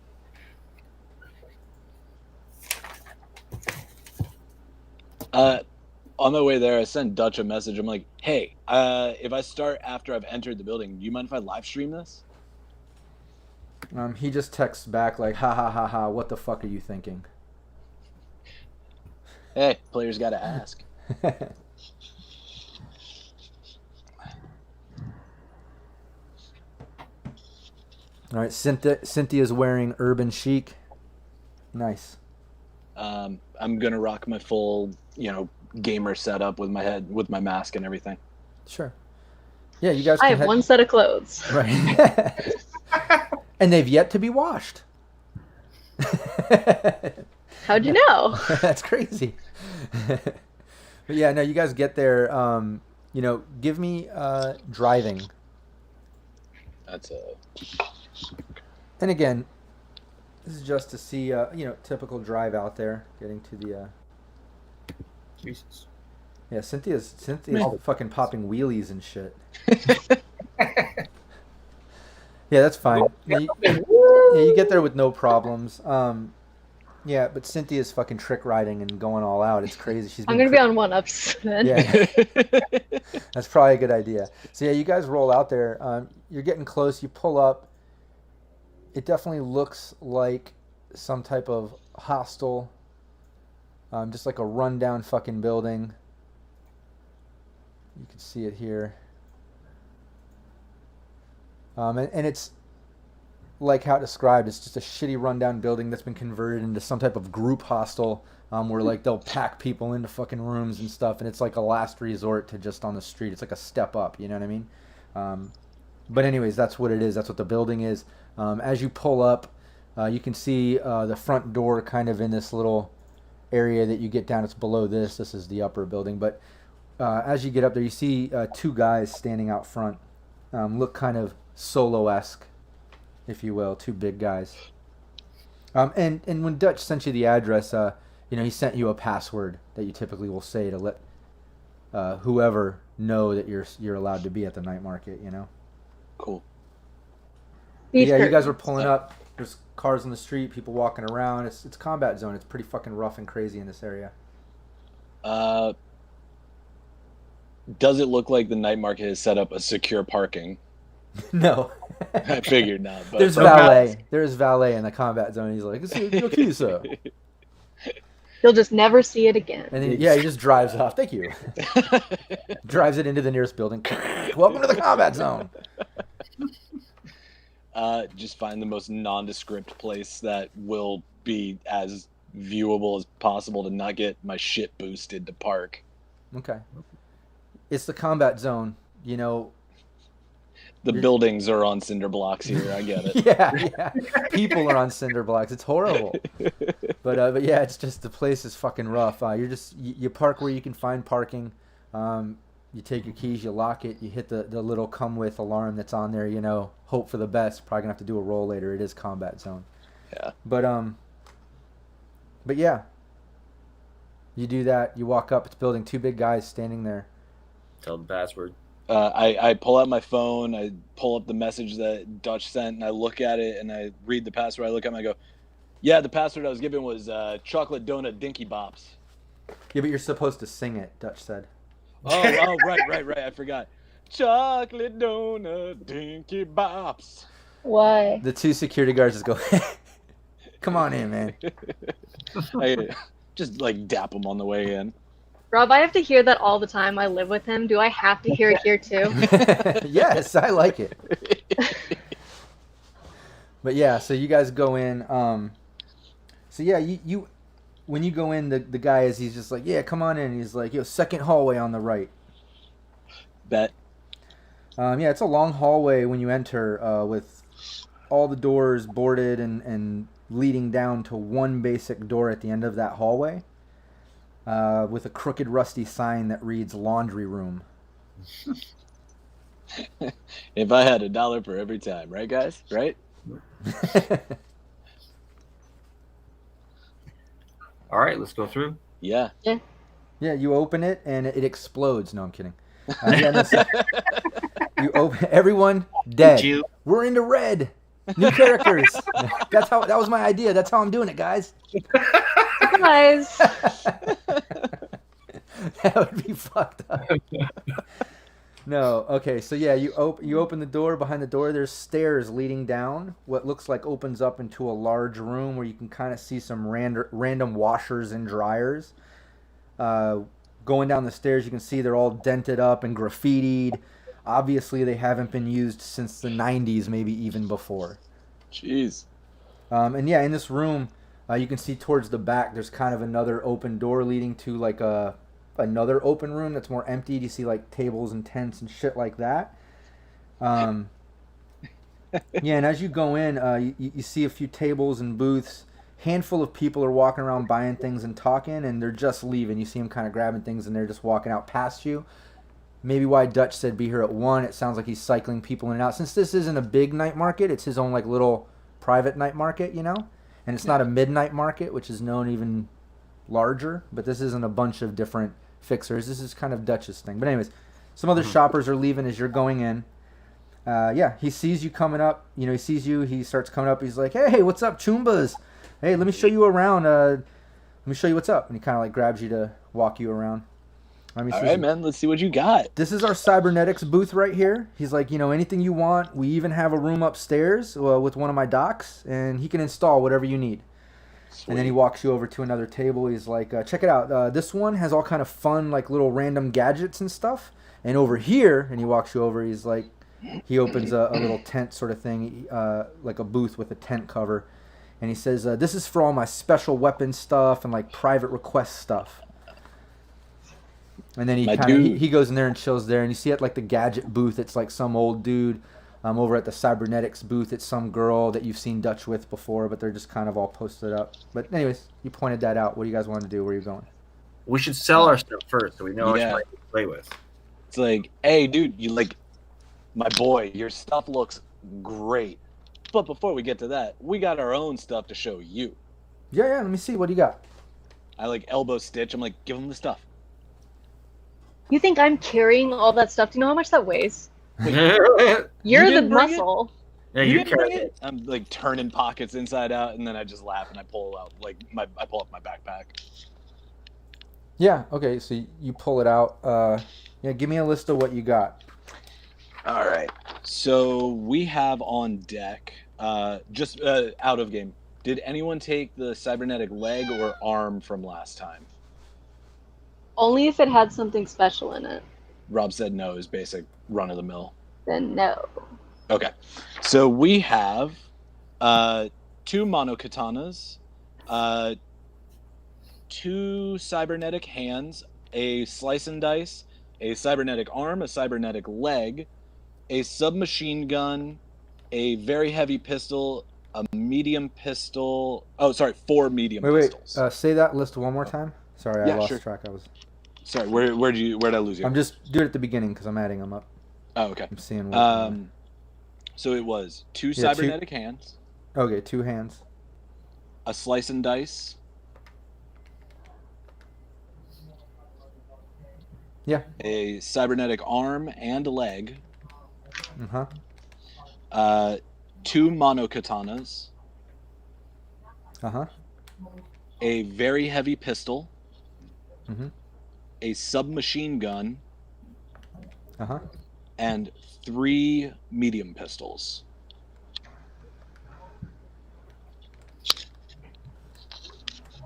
On my way there, I sent Dutch a message. I'm like, hey, if I start after I've entered the building, do you mind if I live stream this? He just texts back like, ha ha ha ha, what the fuck are you thinking? Hey, players got to ask. All right, Cynthia's wearing urban chic. Nice. I'm gonna rock my full, gamer setup with my mask and everything. Sure. Yeah, you guys. I have one set of clothes. Right. And they've yet to be washed. How'd you know? That's crazy. But yeah, no, you guys get there. Give me driving. That's a. And again, this is just to see, typical drive out there, getting to the. Jesus. Yeah, Cynthia's fucking popping wheelies and shit. Yeah, that's fine. You get there with no problems. Yeah, but Cynthia's fucking trick riding and going all out. It's crazy. I'm gonna be on 1-ups then. Yeah, that's probably a good idea. So yeah, you guys roll out there. You're getting close. You pull up. It definitely looks like some type of hostel. Just like a rundown fucking building. You can see it here. And it's like how it described. It's just a shitty rundown building that's been converted into some type of group hostel where like they'll pack people into fucking rooms and stuff, and it's like a last resort to just on the street. It's like a step up, you know what I mean? But anyways, that's what it is. That's what the building is. As you pull up, you can see the front door kind of in this little area that you get down. It's below this. This is the upper building. But as you get up there, you see two guys standing out front. Look kind of Solo-esque, if you will. Two big guys. And when Dutch sent you the address, he sent you a password that you typically will say to let whoever know that you're allowed to be at the night market, Cool. Yeah, you guys are pulling up. There's cars on the street, people walking around. It's combat zone. It's pretty fucking rough and crazy in this area. Does it look like the night market has set up a secure parking? No. I figured not. But There's valet. There's valet in the combat zone. He's like, "It's your key, sir." You'll just never see it again. And then, he just drives off. Thank you. Drives it into the nearest building. Welcome to the combat zone. Just find the most nondescript place that will be as viewable as possible to not get my shit boosted to park. Okay. It's the combat zone, The buildings are on cinder blocks here. I get it. Yeah. People are on cinder blocks. It's horrible. But yeah, it's just the place is fucking rough. You park where you can find parking. You take your keys, you lock it, you hit the little come with alarm that's on there. Hope for the best. Probably gonna have to do a roll later. It is combat zone. Yeah. But yeah. You do that. You walk up. It's building. Two big guys standing there. Tell the password. I pull out my phone, I pull up the message that Dutch sent, and I look at it, and I read the password. I look at it, and I go, yeah, the password I was given was chocolate donut dinky bops. Yeah, but you're supposed to sing it, Dutch said. Oh, right, I forgot. Chocolate donut dinky bops. Why? The two security guards just go, come on in, man. I just, dap them on the way in. Rob, I have to hear that all the time. I live with him. Do I have to hear it here too? Yes, I like it. But yeah, so you guys go in. So yeah, you when you go in, the guy he's just like, yeah, come on in. He's like, second hallway on the right. Bet. Yeah, it's a long hallway when you enter, with all the doors boarded and leading down to one basic door at the end of that hallway. With a crooked, rusty sign that reads "Laundry Room." If I had $1 for every time, right, guys? Right? All right, let's go through. Yeah. Yeah, you open it and it explodes. No, I'm kidding. You open everyone dead. We're into red. New characters. That was my idea. That's how I'm doing it, guys. Guys. That would be fucked up. No, okay, so yeah, you open the door. Behind the door, there's stairs leading down. What looks like opens up into a large room where you can kind of see some random washers and dryers. Going down the stairs, you can see they're all dented up and graffitied. Obviously, they haven't been used since the 90s, maybe even before. Jeez. And yeah, in this room, you can see towards the back, there's kind of another open door leading to another open room that's more empty. You see tables and tents and shit like that. Yeah, and as you go in, you see a few tables and booths. Handful of people are walking around buying things and talking, and they're just leaving. You see them kind of grabbing things, and they're just walking out past you. Maybe why Dutch said be here at 1. It sounds like he's cycling people in and out. Since this isn't a big night market, it's his own little private night market, and it's not a midnight market, which is known even larger. But this isn't a bunch of different fixers. This is kind of Dutch's thing. But anyways, some other shoppers are leaving as you're going in. Yeah, he sees you coming up. He sees you. He starts coming up. He's like, "Hey, what's up, Choombas?" hey, let me show you around. Let me show you what's up. And he kind of like grabs you to walk you around. All right, man. Let's see what you got. This is our cybernetics booth right here. He's like, anything you want. We even have a room upstairs with one of my docs, and he can install whatever you need. Sweet. And then he walks you over to another table. He's like, check it out. This one has all kind of fun, like little random gadgets and stuff. And over here, and he walks you over. He's like, he opens a little tent sort of thing, like a booth with a tent cover. And he says, this is for all my special weapon stuff and like private request stuff. And then he goes in there and chills there, and you see at like the gadget booth, it's like some old dude. Over at the cybernetics booth, it's some girl that you've seen Dutch with before, but they're just kind of all posted up. But anyways, you pointed that out. What do you guys want to do? Where are you going? We should sell our stuff first, so we know how much money to play with. It's like, hey, dude, you like my boy. Your stuff looks great, but before we get to that, we got our own stuff to show you. Yeah. Let me see. What do you got? I like elbow stitch. I'm like, give him the stuff. You think I'm carrying all that stuff? Do you know how much that weighs? You're the muscle. Yeah, you carry it. I'm like turning pockets inside out, and then I just laugh and I pull out I pull up my backpack. Yeah. Okay. So you pull it out. Yeah. Give me a list of what you got. All right. So we have on deck, just out of game. Did anyone take the cybernetic leg or arm from last time? Only if it had something special in it. Rob said no, is basic run of the mill. Then no. Okay. So we have 2 monokatanas, 2 cybernetic hands, a slice and dice, a cybernetic arm, a cybernetic leg, a submachine gun, a very heavy pistol, a medium pistol. Oh, sorry, 4 medium pistols. Wait. Say that list one more time. Sorry, I lost track. Sorry, where'd I lose you? I'm just doing it at the beginning because I'm adding them up. Oh, okay. I'm seeing what. So it was 2 cybernetic hands. Okay, 2 hands. A slice and dice. Yeah. A cybernetic arm and leg. 2 monokatanas. A very heavy pistol. A submachine gun. And 3 medium pistols.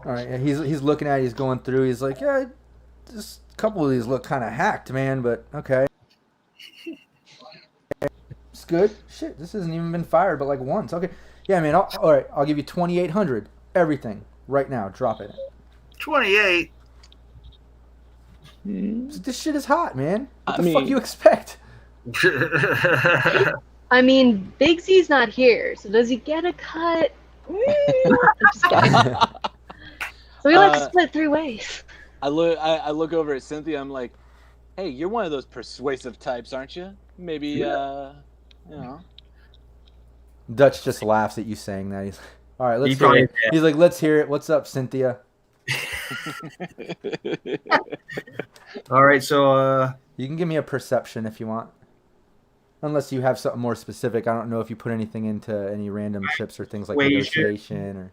All right, and he's looking at it, he's going through, he's like, yeah, just a couple of these look kind of hacked, man, but okay. It's good. Shit, this hasn't even been fired but like once. Okay. Yeah, man, all right, I'll give you 2,800. Everything. Right now. Drop it. 28? This shit is hot, man. What the fuck you expect? I mean, Big Z's not here, so does he get a cut? Just kidding. So we like to split 3 ways. I look over at Cynthia. I'm like, hey, you're one of those persuasive types, aren't you? Maybe, you know. Dutch just laughs at you saying that. He's like, all right, let's hear it. He's like, let's hear it. What's up, Cynthia? All right, so you can give me a perception if you want. Unless you have something more specific. I don't know if you put anything into any random chips or things like negotiation or...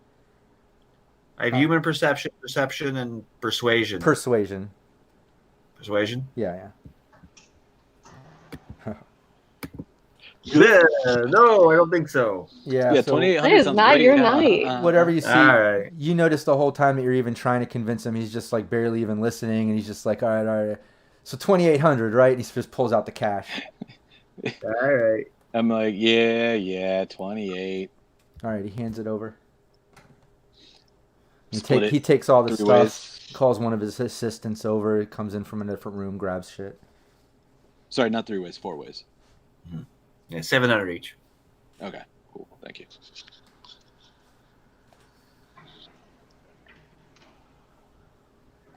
I have human perception, and persuasion. Persuasion. Yeah, No, I don't think so. Yeah, so 2,800 is not your night. Whatever you see, right. You notice the whole time that you're even trying to convince him, he's just like barely even listening, and he's just like, all right. So 2,800, right? And he just pulls out the cash. All right. I'm like, yeah, 28. All right, he hands it over. He takes all the 3 stuff, ways. calls one of his assistants over, comes in from a different room, grabs shit. Sorry, not 3 ways, 4 ways. Yeah, 700 each. Okay, cool. Thank you.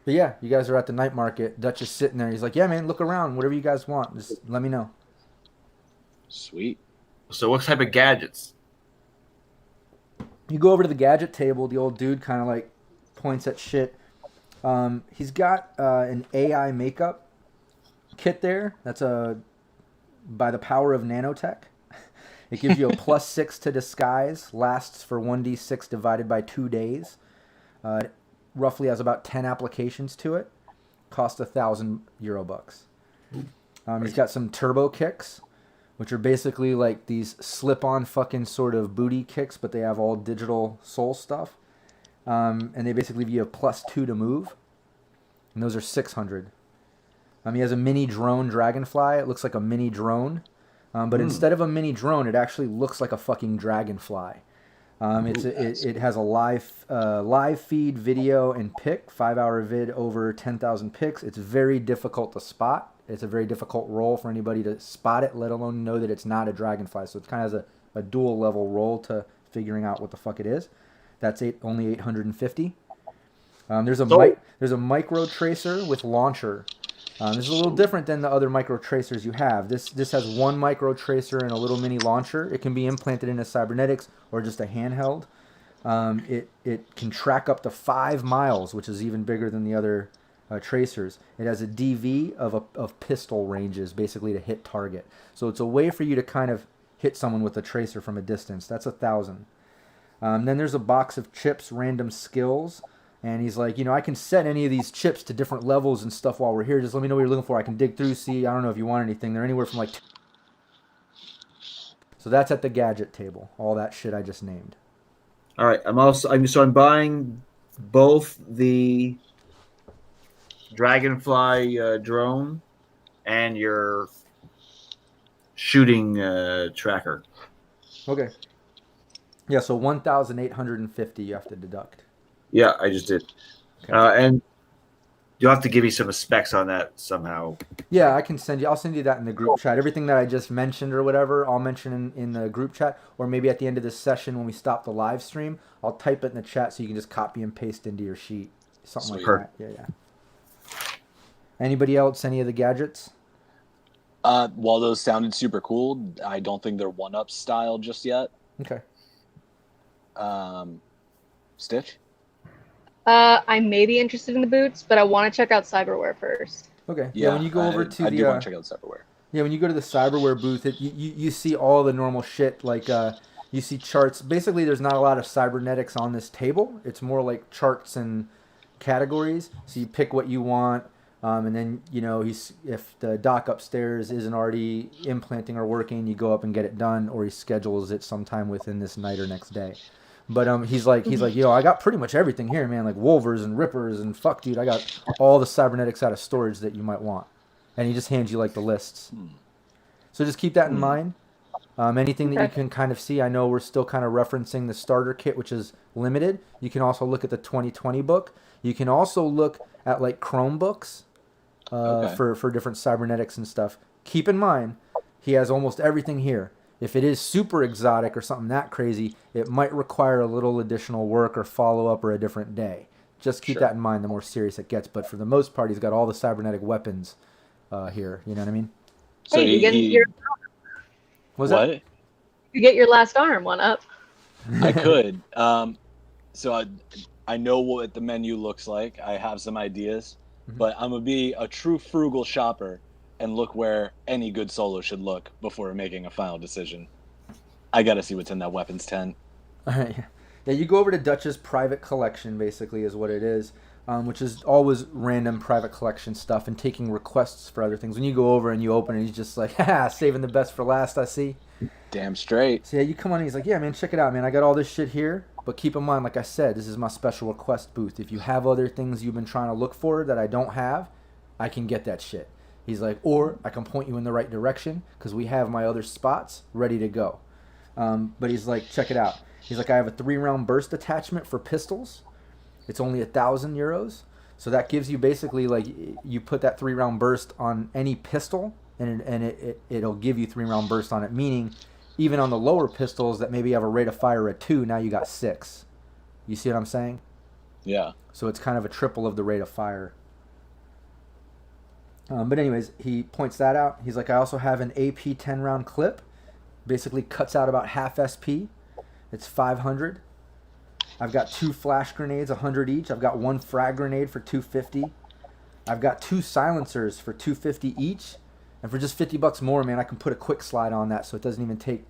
But yeah, you guys are at the night market. Dutch is sitting there. He's like, yeah, man, look around. Whatever you guys want, just let me know. Sweet. So what type of gadgets? You go over to the gadget table. The old dude kind of like points at shit. He's got an AI makeup kit there. That's by the power of nanotech. It gives you a +6 to disguise, lasts for 1d6 divided by 2 days. It roughly has about 10 applications to it. Cost €1,000. He's got some turbo kicks, which are basically like these slip-on fucking sort of booty kicks, but they have all digital soul stuff. And they basically give you a +2 to move. And those are 600. He has a mini drone dragonfly. It looks like a mini drone. But instead of a mini drone, it actually looks like a fucking dragonfly. It has a live feed video and pic, 5-hour vid over 10,000 pics. It's very difficult to spot. It's a very difficult roll for anybody to spot it, let alone know that it's not a dragonfly. So it kind of has a dual level roll to figuring out what the fuck it is. That's only 850. There's a micro tracer with launcher. This is a little different than the other micro tracers you have. This has one micro tracer and a little mini launcher. It can be implanted into cybernetics or just a handheld. It can track up to 5 miles, which is even bigger than the other tracers. It has a DV of pistol ranges, basically to hit target. So it's a way for you to kind of hit someone with a tracer from a distance. That's 1,000. Then there's a box of chips, random skills. And he's like, I can set any of these chips to different levels and stuff while we're here. Just let me know what you're looking for. I can dig through, see. I don't know if you want anything. They're anywhere from like... So that's at the gadget table. All that shit I just named. All right. I'm buying both the Dragonfly drone and your shooting tracker. Okay. Yeah, so 1,850 you have to deduct. Yeah, I just did. Okay. And you'll have to give me some specs on that somehow. Yeah, I'll send you that in the group chat. Everything that I just mentioned or whatever, I'll mention in the group chat. Or maybe at the end of this session when we stop the live stream, I'll type it in the chat so you can just copy and paste into your sheet. Something like that. Yeah. Anybody else, any of the gadgets? While those sounded super cool, I don't think they're 1-up style just yet. Okay. Stitch? I may be interested in the boots, but I want to check out cyberware first. Okay. Yeah, when you go over to I do want to check out cyberware. Yeah, when you go to the cyberware booth, you see all the normal shit. Like you see charts. Basically, there's not a lot of cybernetics on this table. It's more like charts and categories. So you pick what you want, and then if the doc upstairs isn't already implanting or working, you go up and get it done, or he schedules it sometime within this night or next day. But he's like, I got pretty much everything here, man. Like Wolvers and Rippers and fuck, dude, I got all the cybernetics out of storage that you might want. And he just hands you like the lists. So just keep that in mind. Anything that you can kind of see. I know we're still kind of referencing the starter kit, which is limited. You can also look at the 2020 book. You can also look at like Chromebooks for different cybernetics and stuff. Keep in mind, he has almost everything here. If it is super exotic or something that crazy, it might require a little additional work or follow-up or a different day. Just keep that in mind the more serious it gets. But for the most part, he's got all the cybernetic weapons here. You know what I mean? So hey, you get your... What's that? You get your last arm 1-up. I could. So I know what the menu looks like. I have some ideas. But I'm going to be a true frugal shopper and look where any good solo should look before making a final decision. I got to see what's in that weapons tent. All right. Yeah, you go over to Dutch's private collection, basically, is what it is, which is always random private collection stuff and taking requests for other things. When you go over and you open it, he's just like, saving the best for last, I see. Damn straight. So yeah, you come on and he's like, yeah, man, check it out, man. I got all this shit here. But keep in mind, like I said, this is my special request booth. If you have other things you've been trying to look for that I don't have, I can get that shit. He's like, or I can point you in the right direction because we have my other spots ready to go. But he's like, check it out. He's like, I have a 3-round burst attachment for pistols. It's only €1,000. So that gives you basically like you put that 3-round burst on any pistol and it'll give you 3-round burst on it. Meaning even on the lower pistols that maybe have a rate of fire at 2, now you got 6. You see what I'm saying? Yeah. So it's kind of a triple of the rate of fire. But anyways, he points that out. He's like, I also have an AP 10-round clip. Basically cuts out about half SP. It's 500. I've got 2 flash grenades, 100 each. I've got 1 frag grenade for 250. I've got 2 silencers for 250 each. And for just $50 more, man, I can put a quick slide on that so it doesn't even take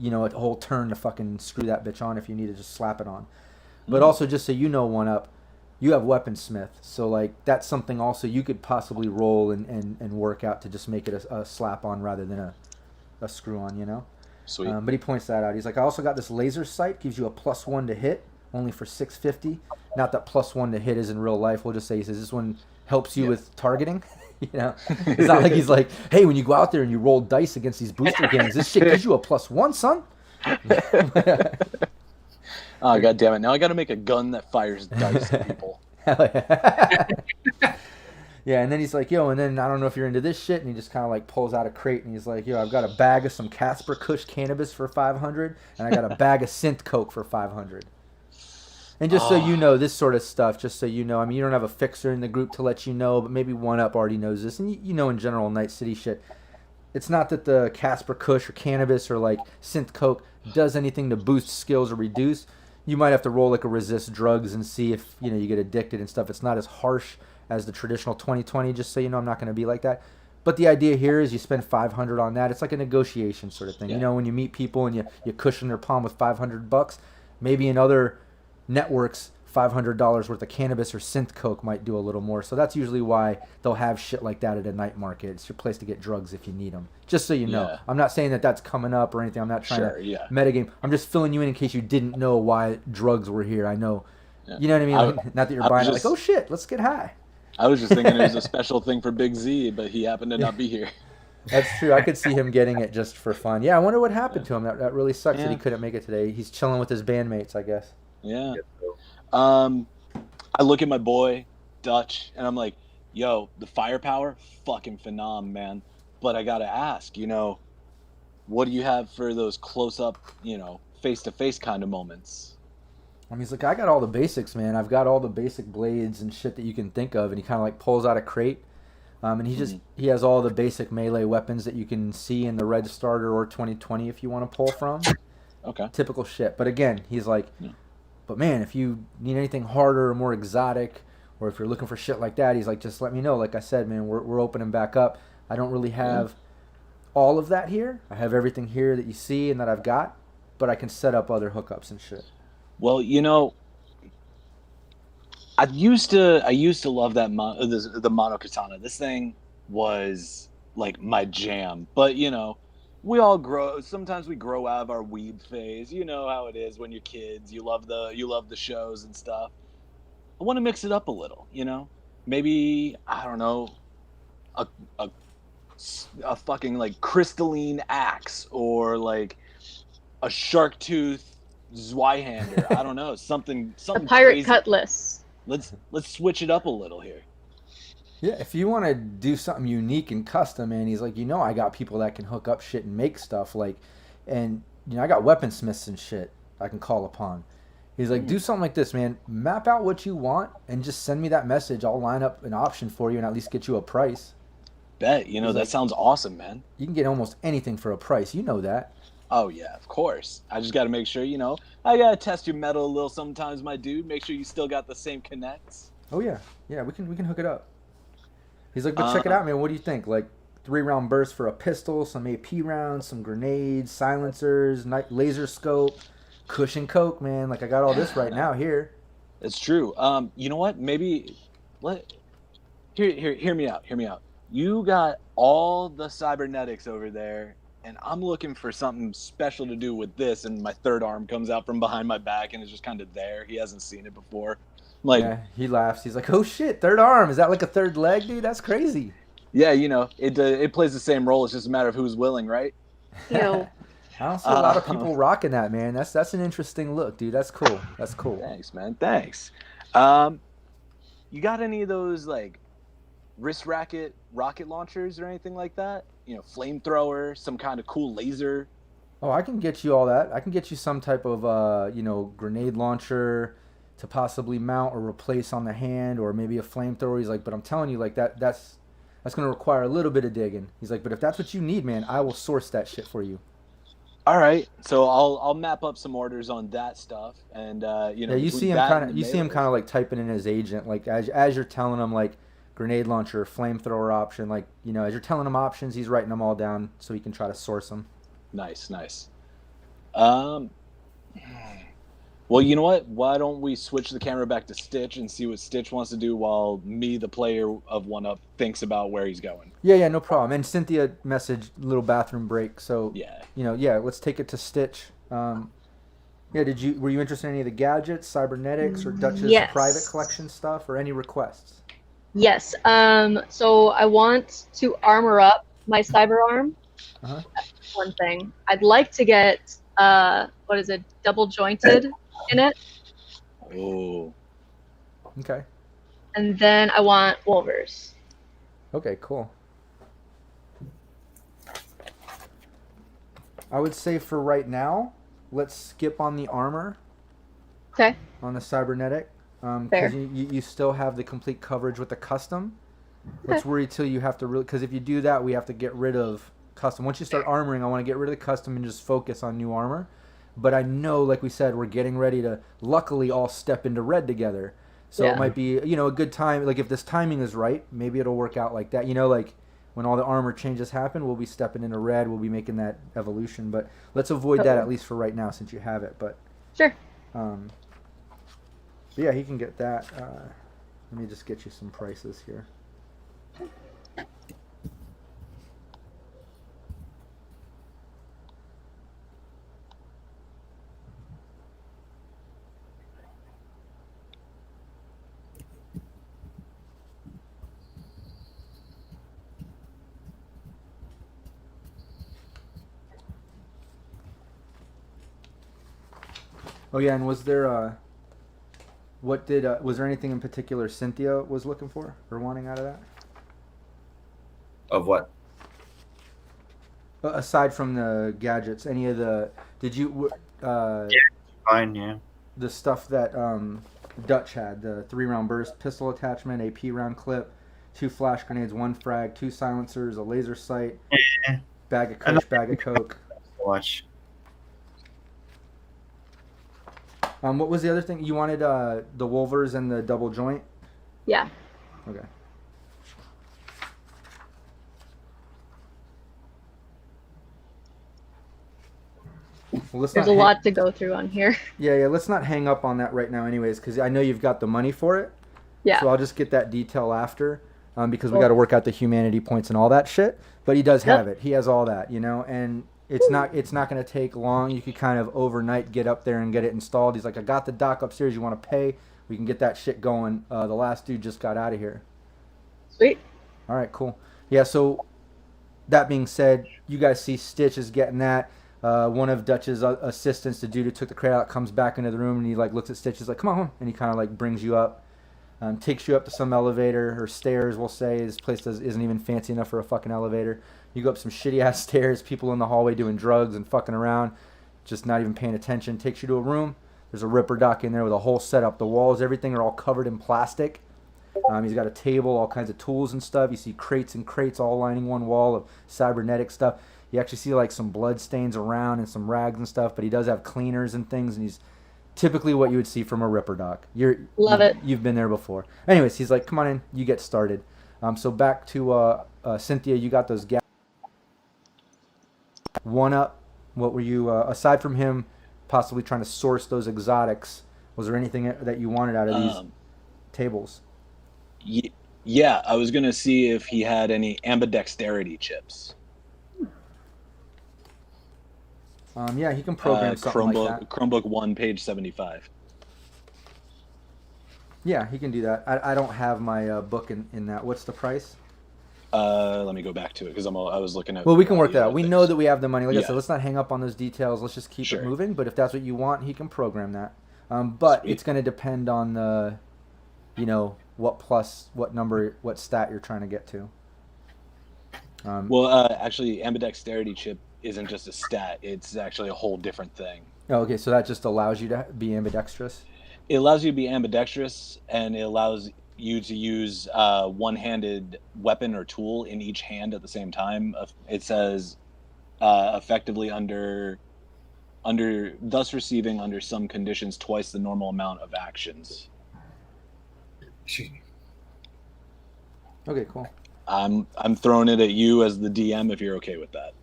a whole turn to fucking screw that bitch on if you need to just slap it on. But also, just so you know, one up, you have weaponsmith, so like that's something also you could possibly roll and work out to just make it a slap on rather than a screw on, Sweet. But he points that out. He's like, I also got this laser sight, gives you a +1 to hit, only for $650. Not that +1 to hit is in real life. We'll just say, he says this one helps you with targeting. It's not like he's like, hey, when you go out there and you roll dice against these booster gangs, this shit gives you a +1, son. Oh, God damn it. Now I got to make a gun that fires dice at people. Yeah, and then he's like, yo, and then I don't know if you're into this shit, and he just kind of like pulls out a crate, and he's like, yo, I've got a bag of some Casper Kush cannabis for $500, and I got a bag of synth coke for $500. And just so you know, this sort of stuff, just so you know, I mean, you don't have a fixer in the group to let you know, but maybe one up already knows this, and you know in general, Night City shit, it's not that the Casper Kush or cannabis or like synth coke does anything to boost skills or reduce. You might have to roll like a resist drugs and see if you get addicted and stuff. It's not as harsh as the traditional 2020, just so you know. I'm not going to be like that. But the idea here is you spend $500 on that. It's like a negotiation sort of thing. Yeah. When you meet people and you cushion their palm with $500, maybe in other networks, $500 worth of cannabis or synth coke might do a little more. So that's usually why they'll have shit like that at a night market. It's your place to get drugs if you need them. Just so you know. Yeah. I'm not saying that that's coming up or anything. I'm not trying to metagame. I'm just filling you in case you didn't know why drugs were here. I know. Yeah. You know what I mean? Like, not that you're buying it like, oh shit, let's get high. I was just thinking it was a special thing for Big Z, but he happened to not be here. That's true. I could see him getting it just for fun. Yeah, I wonder what happened to him. That really sucks that he couldn't make it today. He's chilling with his bandmates, I guess. Yeah. I look at my boy, Dutch, and I'm like, yo, the firepower, fucking phenom, man. But I got to ask, what do you have for those close-up, face-to-face kind of moments? I mean, he's like, I got all the basics, man. I've got all the basic blades and shit that you can think of. And he kind of like pulls out a crate. And he has all the basic melee weapons that you can see in the Red Starter or 2020 if you want to pull from. Okay. Typical shit. But again, he's like, but man, if you need anything harder or more exotic, or if you're looking for shit like that, he's like, just let me know. Like I said, man, we're opening back up. I don't really have all of that here. I have everything here that you see and that I've got, but I can set up other hookups and shit. Well, I used to love that the mono katana. This thing was like my jam. But we all grow. Sometimes we grow out of our weeb phase. You know how it is when you're kids. You love the shows and stuff. I want to mix it up a little. Maybe I don't know, a fucking like crystalline axe or like a shark tooth Zweihander. I don't know, something a pirate crazy. cutlass. Let's switch it up a little here. Yeah, if you want to do something unique and custom, man, he's like, I got people that can hook up shit and make stuff and I got weaponsmiths and shit I can call upon. He's like, do something like this, man. Map out what you want and just send me that message. I'll line up an option for you and at least get you a price. Bet. That sounds awesome, man. You can get almost anything for a price. You know that. Oh, yeah, of course. I just got to make sure, I got to test your metal a little sometimes, my dude. Make sure you still got the same connects. Oh, yeah. Yeah, we can hook it up. He's like, but check it out, man. What do you think? Like 3-round burst for a pistol, some AP rounds, some grenades, silencers, laser scope, cushion coke, man. Like, I got all this right now here. It's true. You know what? Maybe hear me out. You got all the cybernetics over there, and I'm looking for something special to do with this, and my third arm comes out from behind my back and is just kind of there. He hasn't seen it before. Like, yeah, he laughs. He's like, oh shit, third arm. Is that like a third leg, dude? That's crazy. Yeah, it plays the same role. It's just a matter of who's willing, right? I don't see a lot of people rocking that, man. That's an interesting look, dude. That's cool. Thanks, man. Thanks. You got any of those like wrist rocket launchers or anything like that? Flamethrower, some kind of cool laser. Oh, I can get you all that. I can get you some type of grenade launcher to possibly mount or replace on the hand, or maybe a flamethrower. He's like, but I'm telling you, like that's going to require a little bit of digging. He's like, but if that's what you need, man, I will source that shit for you. All right, so I'll map up some orders on that stuff, and Yeah, you see him kind of like typing in his agent, like as you're telling him like grenade launcher, flamethrower option, like as you're telling him options, he's writing them all down so he can try to source them. Nice. Um, well, you know what? Why don't we switch the camera back to Stitch and see what Stitch wants to do while me, the player of 1UP, thinks about where he's going. Yeah, no problem. And Cynthia messaged little bathroom break, so Yeah. Let's take it to Stitch. Yeah, were you interested in any of the gadgets, cybernetics, or Dutch's Yes. private collection stuff, or any requests? Yes. So I want to armor up my cyber arm. Uh-huh. That's one thing. I'd like to get double jointed in it. Oh. Okay. And then I want Wolvers. Okay, cool. I would say for right now, let's skip on the armor. Okay. On the cybernetic. Fair. Because you still have the complete coverage with the custom. Let's worry till you have to really... Because if you do that, we have to get rid of custom. Once you start armoring, I want to get rid of the custom and just focus on new armor. But I know, like we said, we're getting ready to luckily all step into red together. So it might be, a good time. Like if this timing is right, maybe it'll work out like that. Like when all the armor changes happen, we'll be stepping into red. We'll be making that evolution. But let's avoid that at least for right now since you have it. But sure. But yeah, he can get that. Let me just get you some prices here. Oh yeah, and was there was there anything in particular Cynthia was looking for or wanting out of that? Of what? Aside from the gadgets, any of the Fine, yeah. The stuff that Dutch had, the 3-round burst pistol attachment, AP round clip, 2 flash grenades, 1 frag, 2 silencers, a laser sight, bag of kush, bag of coke. Watch. What was the other thing? You wanted the Wolvers and the double joint? Yeah. Okay. Well, There's a lot to go through on here. Yeah. Let's not hang up on that right now, anyways, because I know you've got the money for it. Yeah. So I'll just get that detail after, because we got to work out the humanity points and all that shit. But he does have it. He has all that, and it's not going to take long. You could kind of overnight get up there and get it installed. He's like, I got the dock upstairs. You want to pay? We can get that shit going. The last dude just got out of here. Sweet. All right, cool. Yeah. So that being said, you guys see Stitch is getting that. One of Dutch's assistants, the dude who took the crate out, comes back into the room and he looks at Stitch. He's like, "Come on," and he kind of brings you up, takes you up to some elevator or stairs. We'll say this place isn't even fancy enough for a fucking elevator. You go up some shitty ass stairs. People in the hallway doing drugs and fucking around, just not even paying attention. Takes you to a room. There's a ripper dock in there with a whole setup. The walls, everything are all covered in plastic. He's got a table, all kinds of tools and stuff. You see crates and crates all lining one wall of cybernetic stuff. You actually see some blood stains around and some rags and stuff, but he does have cleaners and things, and he's typically what you would see from a ripper dock. Love it. You've been there before. Anyways, he's like, "Come on in, you get started." So back to Cynthia, you got those gas. 1UP. What were you, aside from him possibly trying to source those exotics, was there anything that you wanted out of these tables? Yeah, I was going to see if he had any ambidexterity chips. Yeah, he can program something like that. Chromebook 1, page 75. Yeah, he can do that. I don't have my book in that. What's the price? Let me go back to it because I was looking at. Well, we can work that out. We know that we have the money. Like I said, let's not hang up on those details. Let's just keep Sure. it moving. But if that's what you want, he can program that. But Sweet. It's going to depend on the, what number, what stat you're trying to get to. Actually, ambidexterity chip isn't just a stat. It's actually a whole different thing. Oh, okay, so that just allows you to be ambidextrous? It allows you to be ambidextrous, and it allows you to use one-handed weapon or tool in each hand at the same time. It says effectively thus receiving under some conditions twice the normal amount of actions. Okay, cool. I'm throwing it at you as the DM if you're okay with that.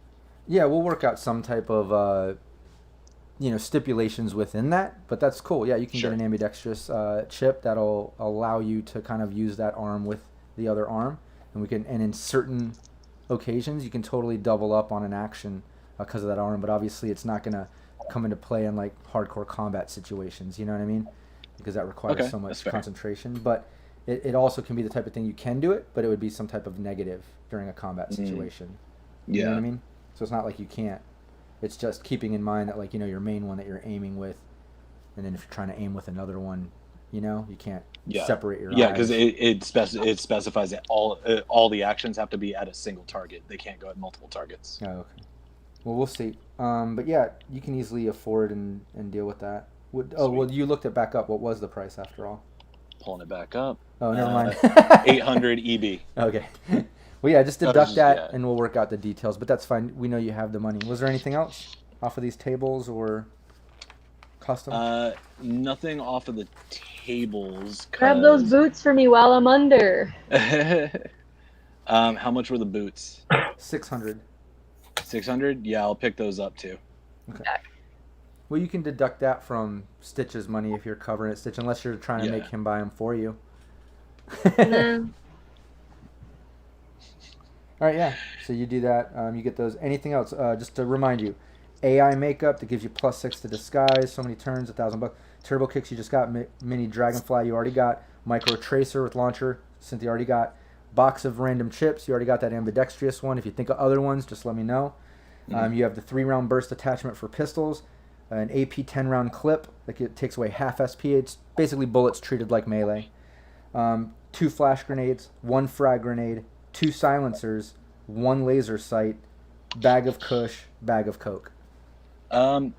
Yeah, we'll work out some type of stipulations within that, but that's cool. Yeah, you can Sure. get an ambidextrous chip that'll allow you to kind of use that arm with the other arm, and in certain occasions you can totally double up on an action because of that arm, but obviously it's not going to come into play in like hardcore combat situations, you know what I mean? Because that requires so much concentration, but it also can be the type of thing you can do it, but it would be some type of negative during a combat situation. You know what I mean? So it's not like you can't. It's just keeping in mind that, like, your main one that you're aiming with, and then if you're trying to aim with another one, you can't separate your eyes. Yeah, because it specifies that all the actions have to be at a single target. They can't go at multiple targets. Oh, okay. Well, we'll see. But yeah, you can easily afford and deal with that. Well, you looked it back up. What was the price after all? Pulling it back up. Oh, never mind. 800 EB. Okay. Well, yeah, just deduct that, and we'll work out the details. But that's fine. We know you have the money. Was there anything else off of these tables or custom? Nothing off of the tables. Grab those boots for me while I'm under. How much were the boots? 600. 600? Yeah, I'll pick those up too. Okay. Well, you can deduct that from Stitch's money if you're covering it, Stitch, unless you're trying to make him buy them for you. No. All right, yeah. So you do that. You get those. Anything else? Just to remind you, AI makeup that gives you +6 to disguise. So many turns, $1,000. Turbo kicks you just got. Mini dragonfly you already got. Micro tracer with launcher. Cynthia already got. Box of random chips. You already got that ambidextrous one. If you think of other ones, just let me know. You have the 3-round burst attachment for pistols. An AP 10-round clip. Like, it takes away half SP. It's basically bullets treated like melee. 2 flash grenades. 1 frag grenade. 2 silencers, 1 laser sight, bag of kush, bag of coke. And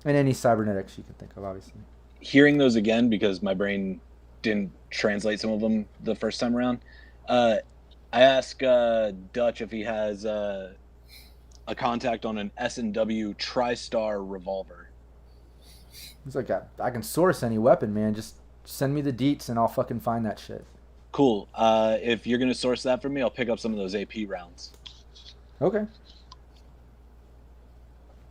any cybernetics you can think of, obviously. Hearing those again, because my brain didn't translate some of them the first time around, I asked Dutch if he has a contact on an S&W TriStar revolver. He's like, I can source any weapon, man. Just send me the deets and I'll fucking find that shit. Cool. If you're going to source that for me, I'll pick up some of those AP rounds. Okay.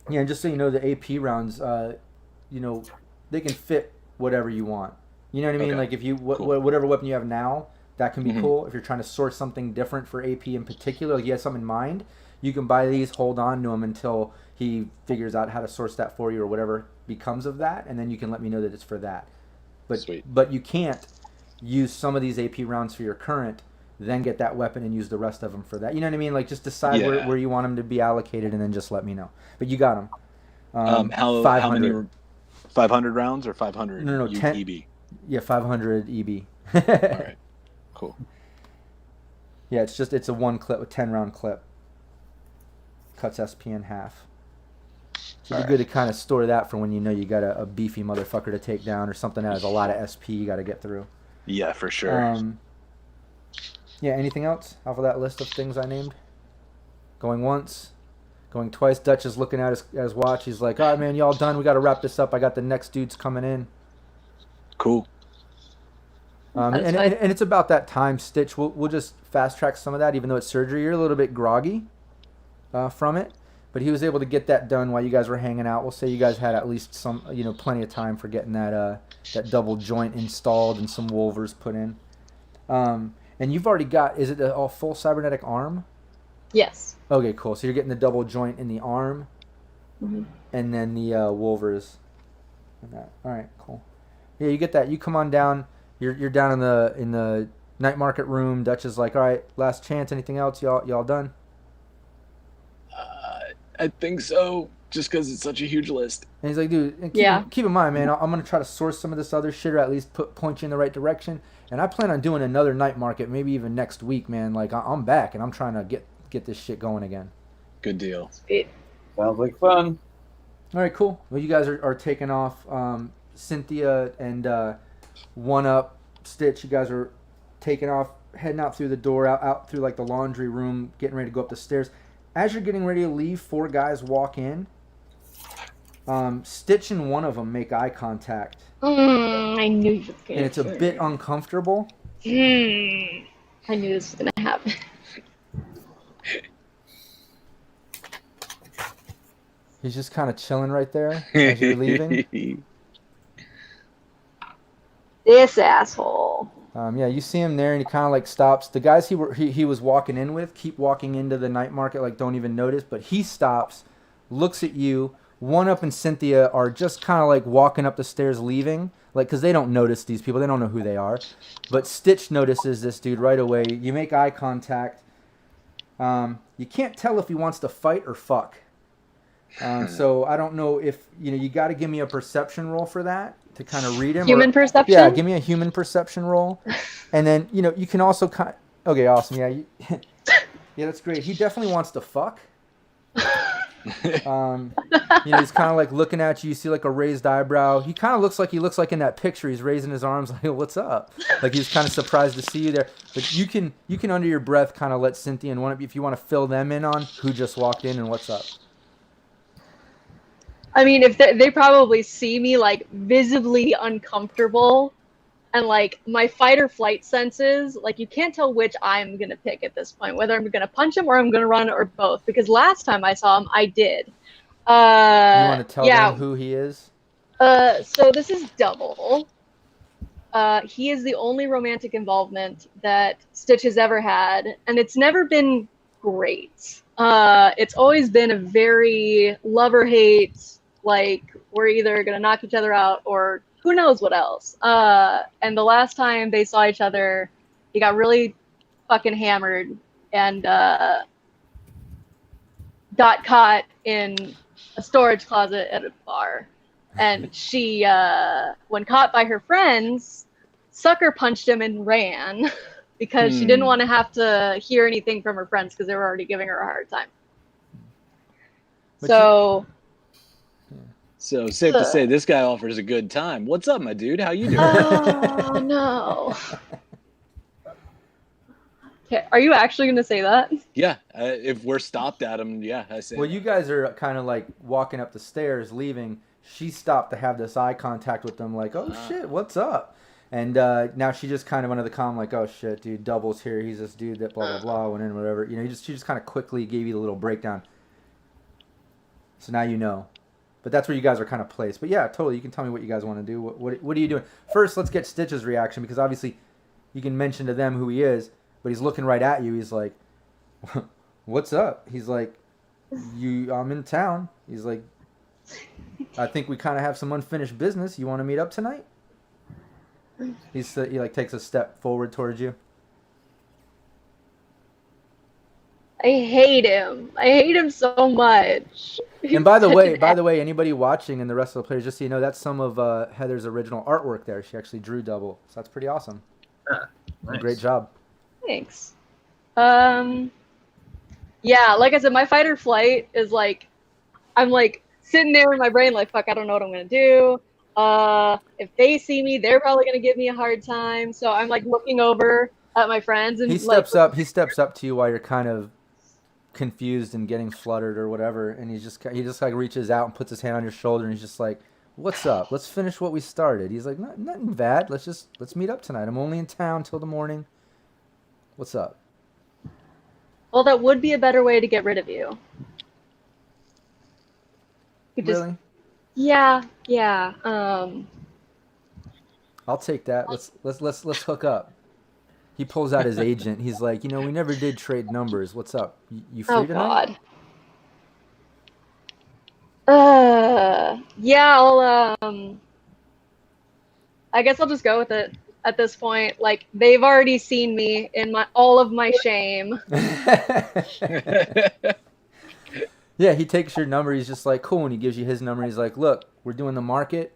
Yeah, and just so you know, the AP rounds, they can fit whatever you want. You know what I mean? Okay. Like, if you Cool. whatever weapon you have now, that can be cool. If you're trying to source something different for AP in particular, like you have something in mind, you can buy these, hold on to them until he figures out how to source that for you or whatever becomes of that, and then you can let me know that it's for that. Sweet. But you can't use some of these AP rounds for your current, then get that weapon and use the rest of them for that. You know what I mean? Like, just decide where you want them to be allocated, and then just let me know. But you got them. How many? 500 rounds or 500? No, 10 EB. Yeah, 500 EB. All right. Cool. Yeah, it's a 1 clip, a 10-round clip. Cuts SP in half. So it'd be good to kind of store that for when you know you got a beefy motherfucker to take down or something that has a lot of SP you got to get through. Yeah, for sure. Yeah, anything else off of that list of things I named? Going once, going twice. Dutch is looking at his watch. He's like, all right, man, y'all done? We got to wrap this up. I got the next dudes coming in. Cool. And it's about that time, Stitch. We'll just fast track some of that, even though it's surgery. You're a little bit groggy from it, but he was able to get that done while you guys were hanging out. We'll say you guys had at least some, plenty of time for getting that double joint installed and some wolvers put in. And you've already got, is it a full cybernetic arm? Yes. Okay, cool. So you're getting the double joint in the arm, and then the wolvers. And that. All right, cool. Yeah, you get that. You come on down. You're down in the night market room. Dutch is like, all right, last chance. Anything else? Y'all done? I think so. Just because it's such a huge list. And he's like, dude, keep in mind, man, I'm going to try to source some of this other shit, or at least point you in the right direction. And I plan on doing another night market, maybe even next week, man. Like, I'm back, and I'm trying to get this shit going again. Good deal. Sweet. Sounds like fun. All right, cool. Well, you guys are taking off. Cynthia and One Up, Stitch, you guys are taking off, heading out through the door, out through, like, the laundry room, getting ready to go up the stairs. As you're getting ready to leave, 4 guys walk in. Stitch and one of them make eye contact. I knew you were going to. And it's a bit uncomfortable. I knew this was going to happen. He's just kind of chilling right there as you're leaving. This asshole. Yeah, you see him there, and he kind of like stops. The guys he was walking in with keep walking into the night market, like don't even notice. But he stops, looks at you. One Up and Cynthia are just kind of like walking up the stairs, leaving, like because they don't notice these people. They don't know who they are. But Stitch notices this dude right away. You make eye contact. You can't tell if he wants to fight or fuck. So I don't know if you got to give me a perception roll for that to kind of read him. Human perception? Yeah, give me a human perception roll. And then, you can also okay, awesome. Yeah. Yeah, that's great. He definitely wants to fuck. He's kind of like looking at you. You see like a raised eyebrow. He kind of looks like in that picture. He's raising his arms like, what's up? Like he's kind of surprised to see you there. But you can under your breath kind of let Cynthia and One Up, if you want to fill them in on who just walked in and what's up. I mean, if they probably see me like visibly uncomfortable, and like my fight or flight senses, like you can't tell which I'm gonna pick at this point, whether I'm gonna punch him or I'm gonna run or both. Because last time I saw him, I did. You want to tell them who he is? So this is Double. He is the only romantic involvement that Stitch has ever had, and it's never been great. It's always been a very love-or-hate, like we're either gonna knock each other out or who knows what else. And the last time they saw each other, he got really fucking hammered and got caught in a storage closet at a bar. And she, when caught by her friends, sucker punched him and ran because she didn't want to have to hear anything from her friends because they were already giving her a hard time. So safe to say this guy offers a good time. What's up, my dude? How you doing? Oh no. Okay, are you actually going to say that? Yeah, if we're stopped at him, yeah, I say. Well, you guys are kind of like walking up the stairs, leaving. She stopped to have this eye contact with them, like, "Oh shit, what's up?" And now she just kind of under the calm, like, "Oh shit, dude, Double's here. He's this dude that blah blah blah went in, whatever." She just kind of quickly gave you the little breakdown. So now you know. But that's where you guys are kind of placed. But yeah, totally. You can tell me what you guys want to do. What are you doing? First, let's get Stitch's reaction, because obviously you can mention to them who he is, but he's looking right at you. He's like, "What's up?" He's like, I'm in town." He's like, "I think we kind of have some unfinished business. You want to meet up tonight?" He like takes a step forward towards you. I hate him. I hate him so much. And by the way, anybody watching and the rest of the players, just so you know, that's some of Heather's original artwork there. She actually drew Double. So that's pretty awesome. Nice. Great job. Thanks. Yeah, like I said, my fight or flight is like, I'm like sitting there in my brain like, fuck, I don't know what I'm going to do. If they see me, they're probably going to give me a hard time. So I'm like looking over at my friends and he steps up to you while you're kind of confused and getting fluttered or whatever, and he just like reaches out and puts his hand on your shoulder, and he's just like, "What's up? Let's finish what we started." He's like, "Nothing bad. Let's meet up tonight. I'm only in town till the morning. What's up?" Well, that would be a better way to get rid of you. Really? Yeah. I'll take that. Let's hook up. He pulls out his agent. He's like, "We never did trade numbers. What's up? You free tonight?" God. Yeah, I guess I'll just go with it at this point. Like, they've already seen me in all of my shame. Yeah, he takes your number. He's just like, cool. And he gives you his number. He's like, "Look, we're doing the market.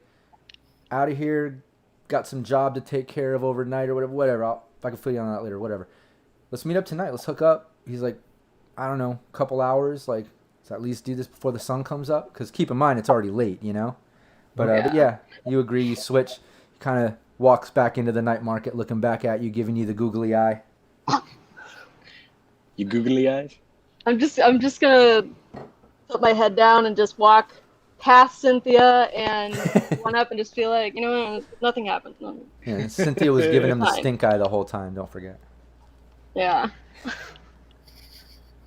Out of here. Got some job to take care of overnight or whatever. If I can fill you on that later, whatever. Let's meet up tonight. Let's hook up." He's like, "I don't know, a couple hours. Like, let's at least do this before the sun comes up." Because keep in mind, it's already late, But yeah, you agree. You switch. He kind of walks back into the night market, looking back at you, giving you the googly eye. You googly eyes? I'm just gonna put my head down and just walk past Cynthia and One Up and just feel like, nothing happened. Yeah, Cynthia was giving him the stink eye the whole time. Don't forget. Yeah.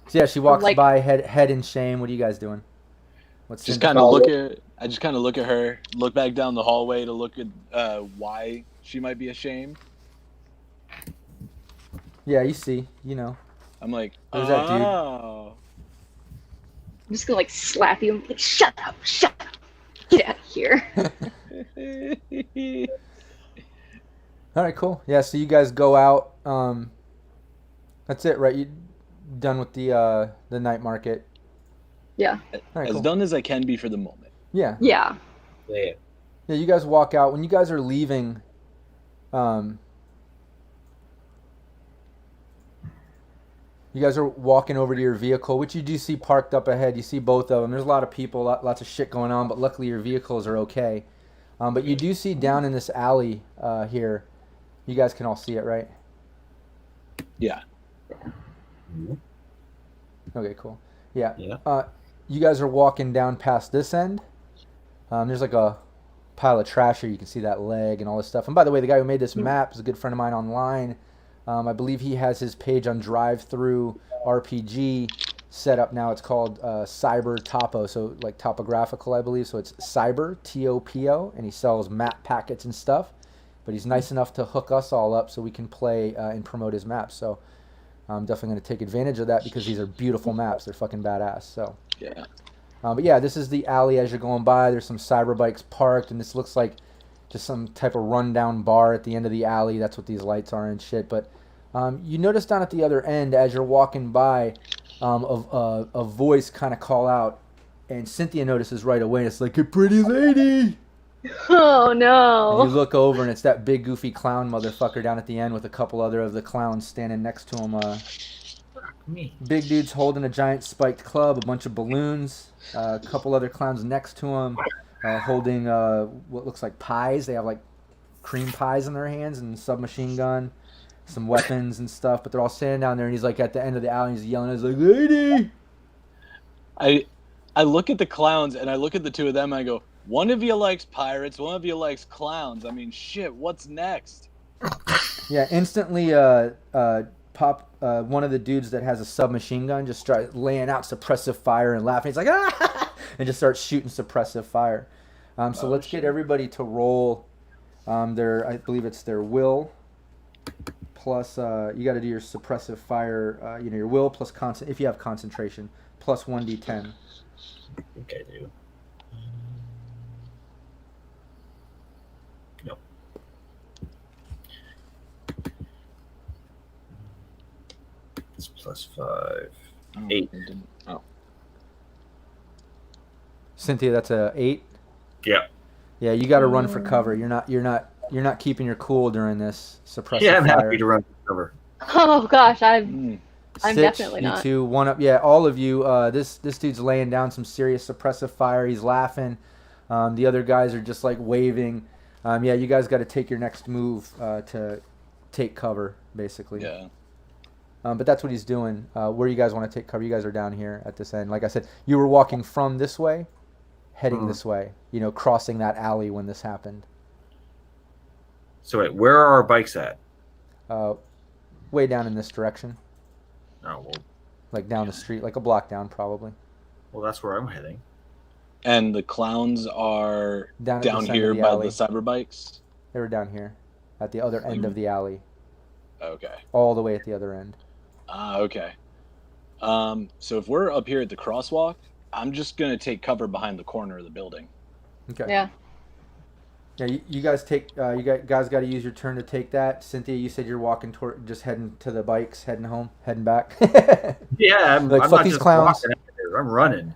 So yeah, she walks by, head in shame. What are you guys doing? What's just Cynthia? kind of look at. I just kind of look at her, look back down the hallway to look at why she might be ashamed. Yeah, you see, you know. I'm like, Who's that dude? oh. I'm just gonna like slap you and be like, shut up, get out of here. All right, cool. Yeah, so you guys go out. That's it, right? You done with the night market? Yeah. All right, As cool. done as I can be for the moment. Yeah. Yeah. Yeah. Yeah, you guys walk out. When you guys are leaving, you guys are walking over to your vehicle, which you do see parked up ahead. You see both of them. There's a lot of people, lots of shit going on, but luckily your vehicles are okay. But you do see down in this alley here, you guys can all see it, right? Yeah. Okay, cool. Yeah. Yeah. You guys are walking down past this end. There's like a pile of trash here. You can see that leg and all this stuff. And by the way, the guy who made this map is a good friend of mine online. I believe he has his page on Drive-Through RPG set up now. It's called Cyber Topo, so like topographical, I believe. So it's Cyber, T-O-P-O, and he sells map packets and stuff. But he's nice enough to hook us all up so we can play and promote his maps. So I'm definitely going to take advantage of that because these are beautiful maps. They're fucking badass. So Yeah. but yeah, this is the alley as you're going by. There's some cyber bikes parked, and this looks like just some type of rundown bar at the end of the alley. That's what these lights are and shit. But you notice down at the other end as you're walking by, a voice kind of call out, and Cynthia notices right away. It's like, a pretty lady. Oh And no. you look over, and it's that big goofy clown motherfucker down at the end with a couple other of the clowns standing next to him. Me. Big dude's holding a giant spiked club, a bunch of balloons, a couple other clowns next to him, holding what looks like pies. They have like cream pies in their hands and a submachine gun, some weapons and stuff. But they're all standing down there, and he's like at the end of the alley, he's yelling, he's like, "Lady!" I look at the clowns and I look at the two of them and I go, one of you likes pirates, one of you likes clowns. I mean, shit, what's next? Yeah, instantly, pop. One of the dudes that has a submachine gun just starts laying out suppressive fire and laughing. He's like, ah! And just starts shooting suppressive fire. So let's get everybody to roll I believe it's their will plus, you got to do your suppressive fire, your will plus, if you have concentration, plus 1d10. Okay, dude. Nope. It's plus 5. Oh, 8. it didn't- Oh. Cynthia, that's a 8. Yeah. Yeah, you got to run for cover. You're not keeping your cool during this suppressive Yeah, I'm fire. happy to run for cover. Oh gosh, I'm Mm. I'm Stitch, definitely you not. two, one up. Yeah, all of you. This dude's laying down some serious suppressive fire. He's laughing. The other guys are just like waving. Yeah, you guys got to take your next move to take cover, basically. Yeah. But that's what he's doing. Where you guys want to take cover? You guys are down here at this end. Like I said, you were walking from this way, heading this way. Crossing that alley when this happened. So wait, where are our bikes at? Way down in this direction. Oh, Like down the street, like a block down probably. well, that's where I'm heading. And the clowns are Down at down this end here of the by alley. the cyber bikes. They were down here, at the other end of the alley, Okay. all the way at the other end. Okay. So if we're up here at the crosswalk, I'm just gonna take cover behind the corner of the building. Okay. Yeah. Yeah, you guys take. Guys got to use your turn to take that. Cynthia, you said you're walking toward, just heading to the bikes, heading home, heading back. Yeah, I'm Like, I'm fuck not these just clowns. walking out there, I'm running.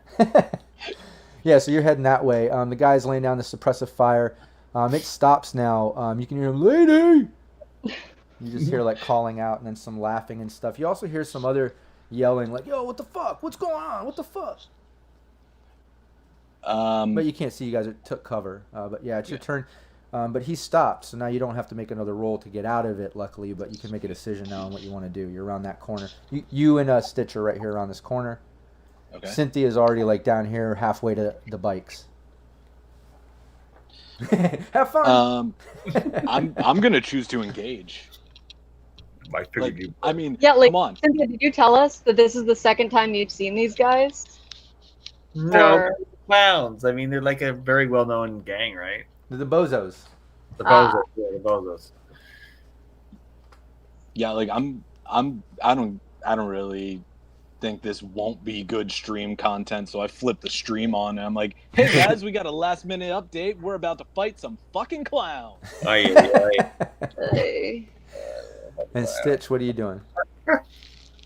Yeah, so you're heading that way. The guy's laying down the suppressive fire. It stops now. You can hear him, lady. You just hear like calling out and then some laughing and stuff. You also hear some other yelling, like, "Yo, what the fuck? What's going on? What the fuck?" But you can't see. You guys took cover. But yeah, it's your turn. But he stopped, so now you don't have to make another roll to get out of it, luckily. But you can make a decision now on what you want to do. You're around that corner. You and Stitch are right here around this corner. Okay. Cynthia's already like down here, halfway to the bikes. Have fun. I'm gonna choose to engage. I figured Like, you. I mean, Yeah, like come on. Cynthia, did you tell us that this is the second time you've seen these guys? No, Or- Clowns. I mean, they're like a very well-known gang, right? They're the bozos. The Bozos. Yeah, the Bozos. Yeah, like I don't really think this won't be good stream content, so I flipped the stream on and I'm like, hey guys, we got a last minute update. We're about to fight some fucking clowns. Hey. And Stitch, what are you doing?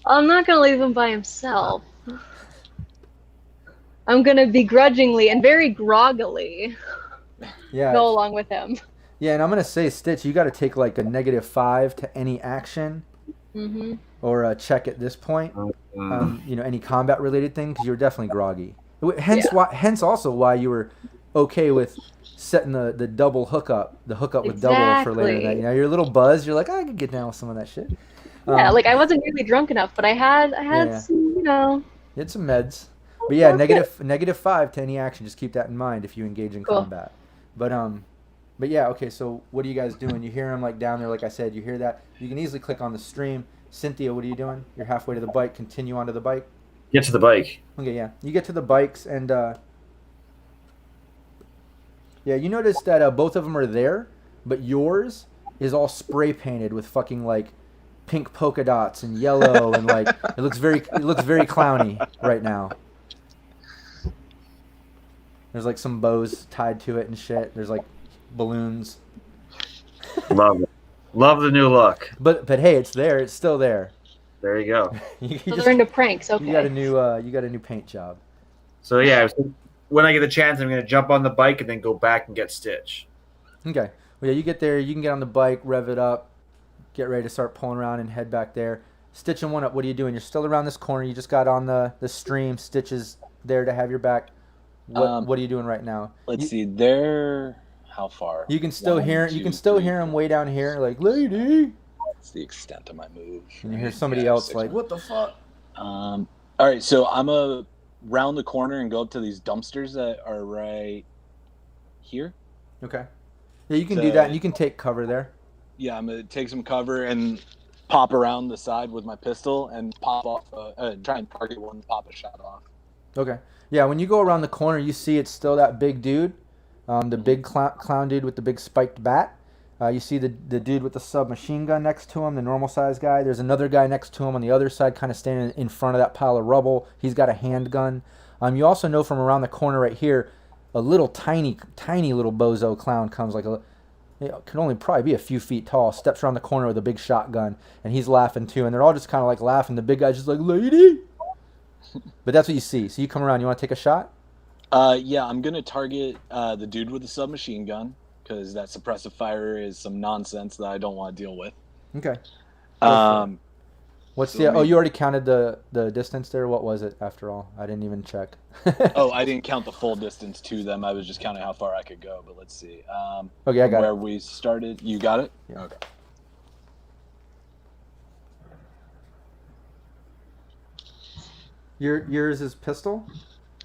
I'm not gonna leave him by himself. I'm gonna begrudgingly and very groggily go along with him. Yeah, and I'm gonna say, Stitch, you got to take like a -5 to any action, or a check at this point. Any combat related thing, because you're definitely groggy. Hence also why you were okay with setting the double hookup, with double for later tonight. You're a little buzzed. You're like, I could get down with some of that shit. Yeah, like I wasn't really drunk enough, but I had some, You had some meds. But yeah, -5 to any action. Just keep that in mind if you engage in combat. But yeah, okay. So what are you guys doing? You hear him like down there, like I said. You hear that? You can easily click on the stream. Cynthia, what are you doing? You're halfway to the bike. Continue onto the bike. Get to the bike. Okay, yeah. You get to the bikes and you notice that both of them are there, but yours is all spray painted with fucking like pink polka dots and yellow and like it looks very clowny right now. There's like some bows tied to it and shit. There's like balloons. Love it. Love the new look. But hey, it's there. It's still there. There you go. They're into pranks. Okay. You got a new paint job. So yeah, when I get the chance, I'm gonna jump on the bike and then go back and get Stitch. Okay. Well, yeah, you get there. You can get on the bike, rev it up, get ready to start pulling around and head back there. Stitch and One Up, what are you doing? You're still around this corner. You just got on the stream. Stitch is there to have your back. What are you doing right now? Let's see. They're how far? You can still hear him way down here, like, lady. That's the extent of my move. And you hear somebody else like, what the fuck? All right, so I'm a round the corner and go up to these dumpsters that are right here. Okay. Yeah, you can do that, and you can take cover there. Yeah, I'm gonna take some cover and pop around the side with my pistol and pop off. Try and target one, pop a shot off. Okay. Yeah, when you go around the corner, you see it's still that big dude, the big clown dude with the big spiked bat. You see the dude with the submachine gun next to him, the normal size guy. There's another guy next to him on the other side, kind of standing in front of that pile of rubble. He's got a handgun. You also know from around the corner right here, a little tiny little bozo clown comes, like can only probably be a few feet tall, steps around the corner with a big shotgun, and he's laughing too. And they're all just kind of like laughing. The big guy's just like, lady. But that's what you see. So you come around. You want to take a shot? Yeah, I'm gonna target the dude with the submachine gun, because that suppressive fire is some nonsense that I don't want to deal with. Okay. What's so you already counted the distance there? What was it after all? I didn't even check. Oh, I didn't count the full distance to them. I was just counting how far I could go. But let's see. Okay, I got where we started. You got it? Yeah. Okay. Yours is pistol?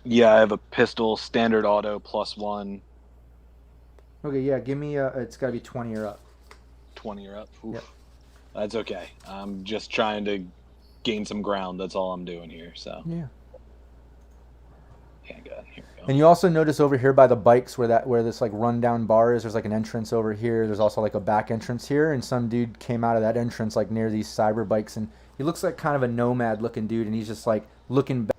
Yeah, I have a pistol, standard auto, +1. Okay, yeah, give me it's got to be 20 or up. 20 or up? Oof. Yep. That's okay. I'm just trying to gain some ground. That's all I'm doing here, so. Yeah. Handgun, here we go. And you also notice over here by the bikes where this like rundown bar is, there's like an entrance over here. There's also like a back entrance here, and some dude came out of that entrance like near these cyber bikes, and he looks like kind of a nomad looking dude, and he's just like looking back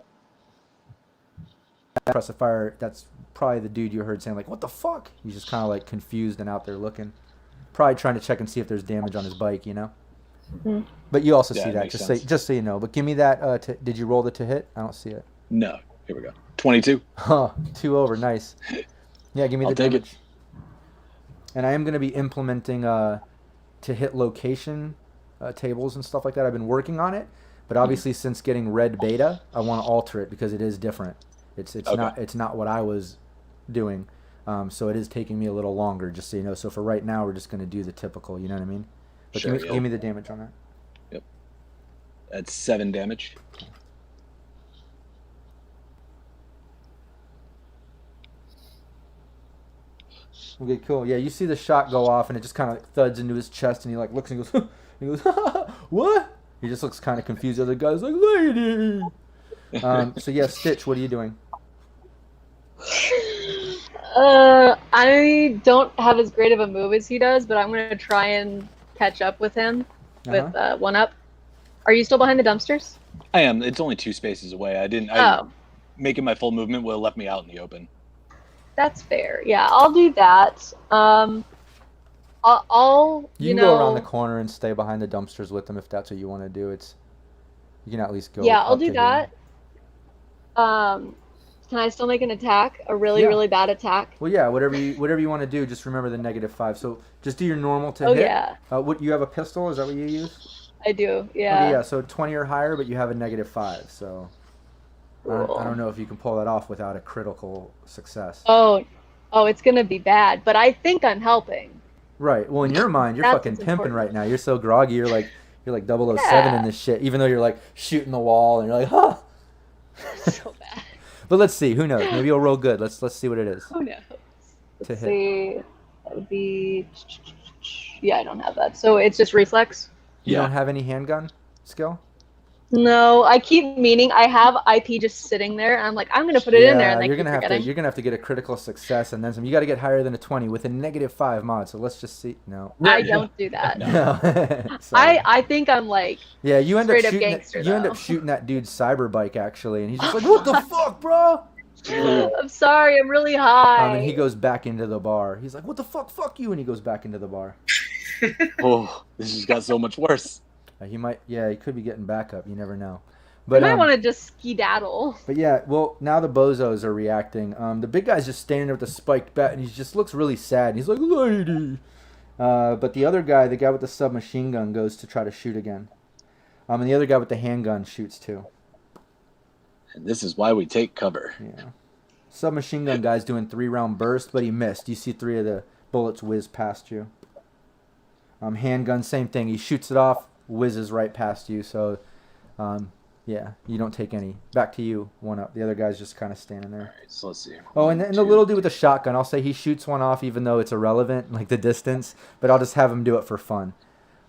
across the fire. That's probably the dude you heard saying like, what the fuck? He's just kind of like confused and out there looking, probably trying to check and see if there's damage on his bike, you know. Mm-hmm. But you also see that, just so you know. But give me that. Did you roll the to hit? I don't see it. No. Here we go. 22. Huh. 2 over. Nice. Yeah, give me the take damage. it. And I am going to be implementing to hit location tables and stuff like that. I've been working on it, but obviously since getting red beta, I want to alter it because it is different. It's Okay. not what I was doing. So it is taking me a little longer, just so you know. So for right now, we're just going to do the typical. You know what I mean? But Sure, give me the damage on that. Yep. That's 7 damage. Okay, cool. Yeah, you see the shot go off, and it just kind of thuds into his chest, and he like looks and goes, he goes, what? He just looks kind of confused. The other guy's like, lady. So yeah, Stitch, what are you doing? I don't have as great of a move as he does, but I'm gonna try and catch up with him with one up. Are you still behind the dumpsters? I am. It's only 2 spaces away. Making my full movement would have left me out in the open. That's fair. Yeah, I'll do that. I'll you can go around the corner and stay behind the dumpsters with them if that's what you want to do. You can at least go. Yeah, I'll do that. Can I still make an attack? A really bad attack? Well, yeah, whatever you want to do, just remember the -5. So just do your normal to hit. Yeah. What you have a pistol? Is that what you use? I do. Yeah. Okay, yeah. So 20 or higher, but you have a -5. So I don't know if you can pull that off without a critical success. Oh, it's gonna be bad. But I think I'm helping. Right. Well, in your mind, you're fucking pimping right now. You're so groggy. You're like 007 in this shit. Even though you're like shooting the wall and you're like, huh. So bad. But let's see. Who knows? Maybe you'll roll good. Let's see what it is. Who knows? Let's see. That would be. Yeah, I don't have that. So it's just reflex. You don't have any handgun skill? No, I keep meaning I have IP just sitting there, and I'm like, I'm gonna put it in there, and you're gonna have to get a critical success, and then some. You got to get higher than a 20 with a -5 mod. So let's just see. No, I don't do that. No. I think I'm like. Yeah, you end up shooting. Gangster, you end up shooting that dude's cyber bike actually, and he's just like, "What the fuck, bro?" I'm sorry, I'm really high. And he goes back into the bar. He's like, "What the fuck, fuck you," and he goes back into the bar. Oh, this just got so much worse. He could be getting backup. You never know. But I might want to just skedaddle. But yeah, well, now the bozos are reacting. The big guy's just standing there with the spiked bat, and he just looks really sad. And he's like, "Lady." But the other guy, the guy with the submachine gun, goes to try to shoot again. And the other guy with the handgun shoots too. And this is why we take cover. Yeah. Submachine gun guy's doing 3-round burst, but he missed. You see 3 of the bullets whiz past you. Handgun, same thing. He shoots it off, whizzes right past you. So, yeah, you don't take any. Back to you, one up. The other guy's just kind of standing there. All right, so let's see. Oh, and the little dude with the shotgun, I'll say he shoots one off even though it's irrelevant, like the distance, but I'll just have him do it for fun.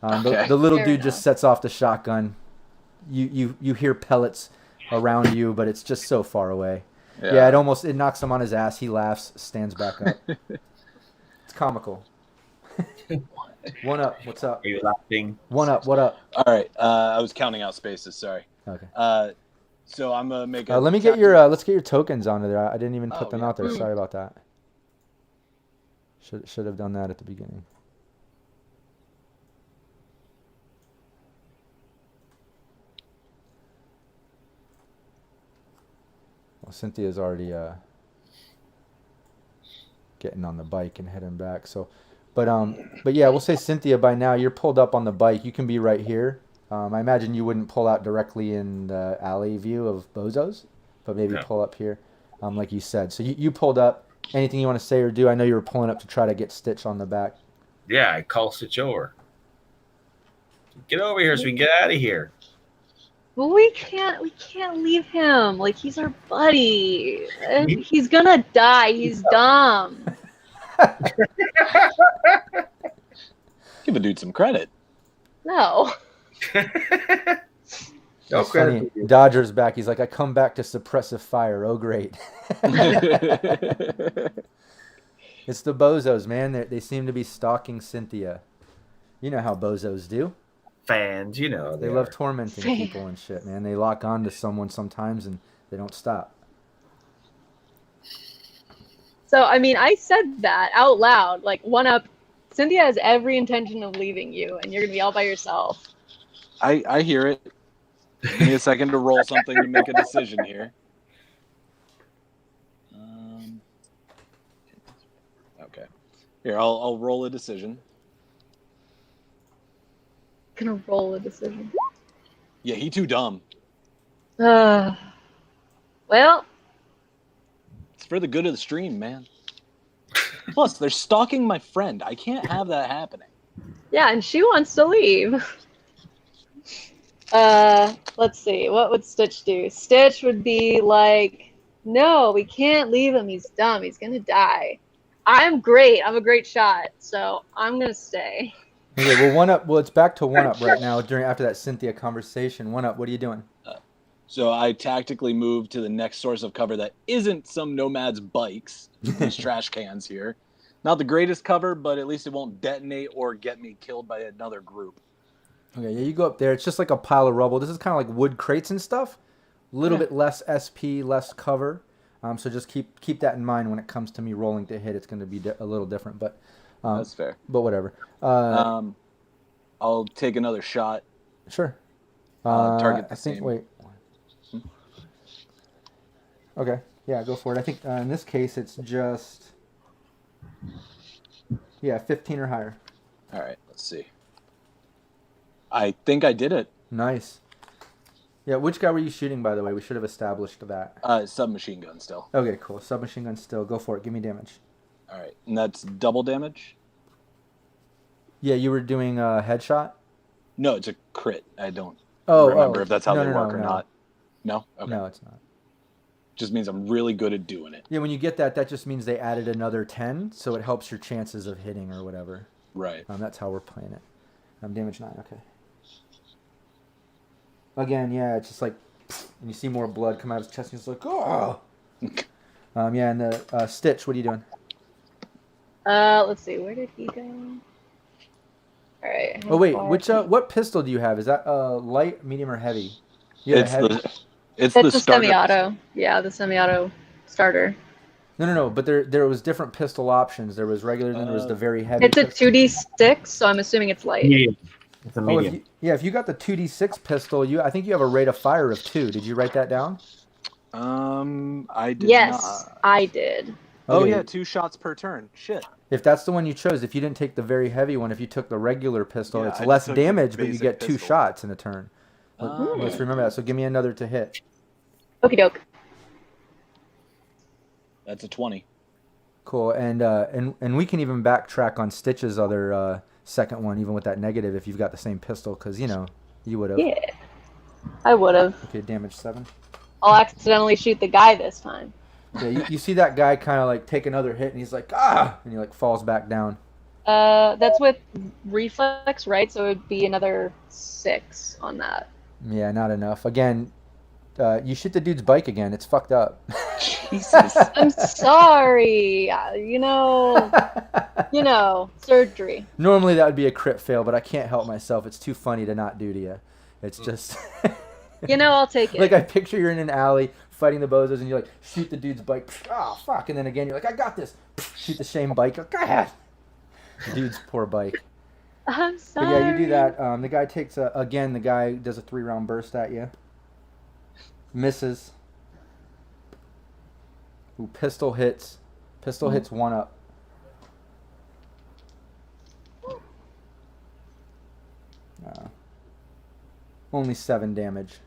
The little dude just sets off the shotgun. You hear pellets around you, but it's just so far away. Yeah, it knocks him on his ass. He laughs, stands back up. It's comical. One up. What's up? Are you laughing? One up. What up? All right. I was counting out spaces. Sorry. Okay. So I'm gonna make. Let me get your. Let's get your tokens onto there. I didn't even put them out there. Sorry about that. Should have done that at the beginning. Well, Cynthia's already getting on the bike and heading back. So. But yeah, we'll say Cynthia, by now you're pulled up on the bike. You can be right here. I imagine you wouldn't pull out directly in the alley view of Bozo's, but maybe pull up here, like you said. So you pulled up. Anything you want to say or do? I know you were pulling up to try to get Stitch on the back. Yeah, I call Stitch over. Get over here so we can get out of here. Well, we can't leave him. Like, he's our buddy. He's gonna die. He's dumb. Give a dude some credit. No. No credit. Dodger's back. He's like, I come back to suppress a fire. Oh, great. It's the bozos, man. They seem to be stalking Cynthia. You know how bozos do. Fans, you know. They love tormenting people and shit, man. They lock on to someone sometimes and they don't stop. So, I mean, I said that out loud. Like, one up, Cynthia has every intention of leaving you, and you're going to be all by yourself. I hear it. Give me a second to roll something to make a decision here. Okay. Here, I'll roll a decision. Gonna roll a decision. Yeah, he too dumb. Well... It's for the good of the stream, man. Plus, they're stalking my friend. I can't have that happening. Yeah, and she wants to leave. Let's see. What would Stitch do? Stitch would be like, no, we can't leave him. He's dumb. He's gonna die. I'm great. I'm a great shot, so I'm gonna stay. Okay, well, one up. Well, it's back to one up right now. After that Cynthia conversation, one up. What are you doing? So I tactically moved to the next source of cover that isn't some nomad's bikes, these trash cans here. Not the greatest cover, but at least it won't detonate or get me killed by another group. Okay, yeah, you go up there. It's just like a pile of rubble. This is kind of like wood crates and stuff. A little bit less SP, less cover. So just keep that in mind when it comes to me rolling to hit. It's going to be a little different, but That's fair. But whatever. I'll take another shot. Sure. Target the I think. same. Wait. Okay. Yeah, go for it. I think in this case it's just 15 or higher. All right. Let's see. I think I did it. Nice. Yeah, which guy were you shooting, by the way? We should have established that. Submachine gun still. Okay, cool. Submachine gun still. Go for it. Give me damage. All right. And that's double damage? Yeah, you were doing a headshot? No, it's a crit. I don't remember if that's how they work or not. No? Okay. No, it's not. Just means I'm really good at doing it. Yeah, when you get that just means they added another 10, so it helps your chances of hitting or whatever. Right. That's how we're playing it. Damage 9, okay. Again, yeah, it's just like, and you see more blood come out of his chest, and he's like, oh! Yeah, and the Stitch, what are you doing? Let's see, where did he go? All right. Oh wait, what pistol do you have? Is that light, medium, or heavy? It's the the starter semi-auto. pistol. Yeah, the semi-auto starter. No, but there was different pistol options. There was regular, then there was the very heavy. It's a 2d6, so I'm assuming it's light. Medium. It's a medium. If you got the 2d6 pistol, I think you have a rate of fire of 2. Did you write that down? I did Yes, not. I did. Oh yeah, 2 shots per turn. Shit. If that's the one you chose, if you didn't take the very heavy one, if you took the regular pistol, Yeah, it's I less took the damage, but you basic get 2 pistol. shots in a turn. Let's remember that. So give me another to hit. Okie doke. That's a 20. Cool, and we can even backtrack on Stitch's other second one, even with that negative, if you've got the same pistol, because you would have. Yeah, I would have. Okay, damage 7. I'll accidentally shoot the guy this time. Yeah, you see that guy kind of like take another hit, and he's like, ah, and he like falls back down. That's with reflex, right? So it would be another 6 on that. Yeah, not enough. Again, you shoot the dude's bike again. It's fucked up. Jesus. I'm sorry. Surgery. Normally that would be a crit fail, but I can't help myself. It's too funny to not do to you. It's just... I'll take it. Like, I picture you're in an alley fighting the bozos, and you like shoot the dude's bike. Oh, fuck. And then again, you're like, I got this. Shoot the same bike. Go ahead. Dude's poor bike. I'm sorry. But yeah, you do that. The guy takes the guy does a 3-round burst at you. Misses. Ooh, pistol hits. Pistol hits 1 up. Only 7 damage.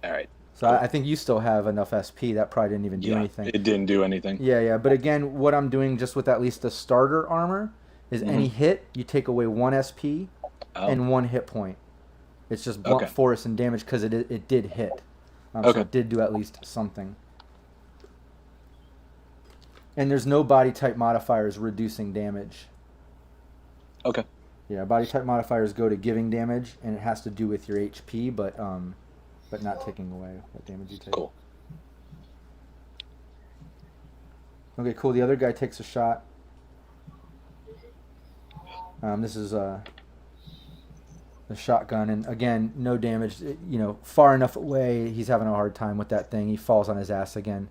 All right. So I think you still have enough SP. That probably didn't even do anything. It didn't do anything. Yeah. But again, what I'm doing just with at least the starter armor is any hit, you take away 1 SP and 1 hit point. It's just blunt force and damage because it did hit. So it did do at least something. And there's no body type modifiers reducing damage. Okay. Yeah, body type modifiers go to giving damage, and it has to do with your HP, but not taking away what damage you take. Cool. Okay, cool. The other guy takes a shot. This is a shotgun, and again, no damage. Far enough away, he's having a hard time with that thing. He falls on his ass again.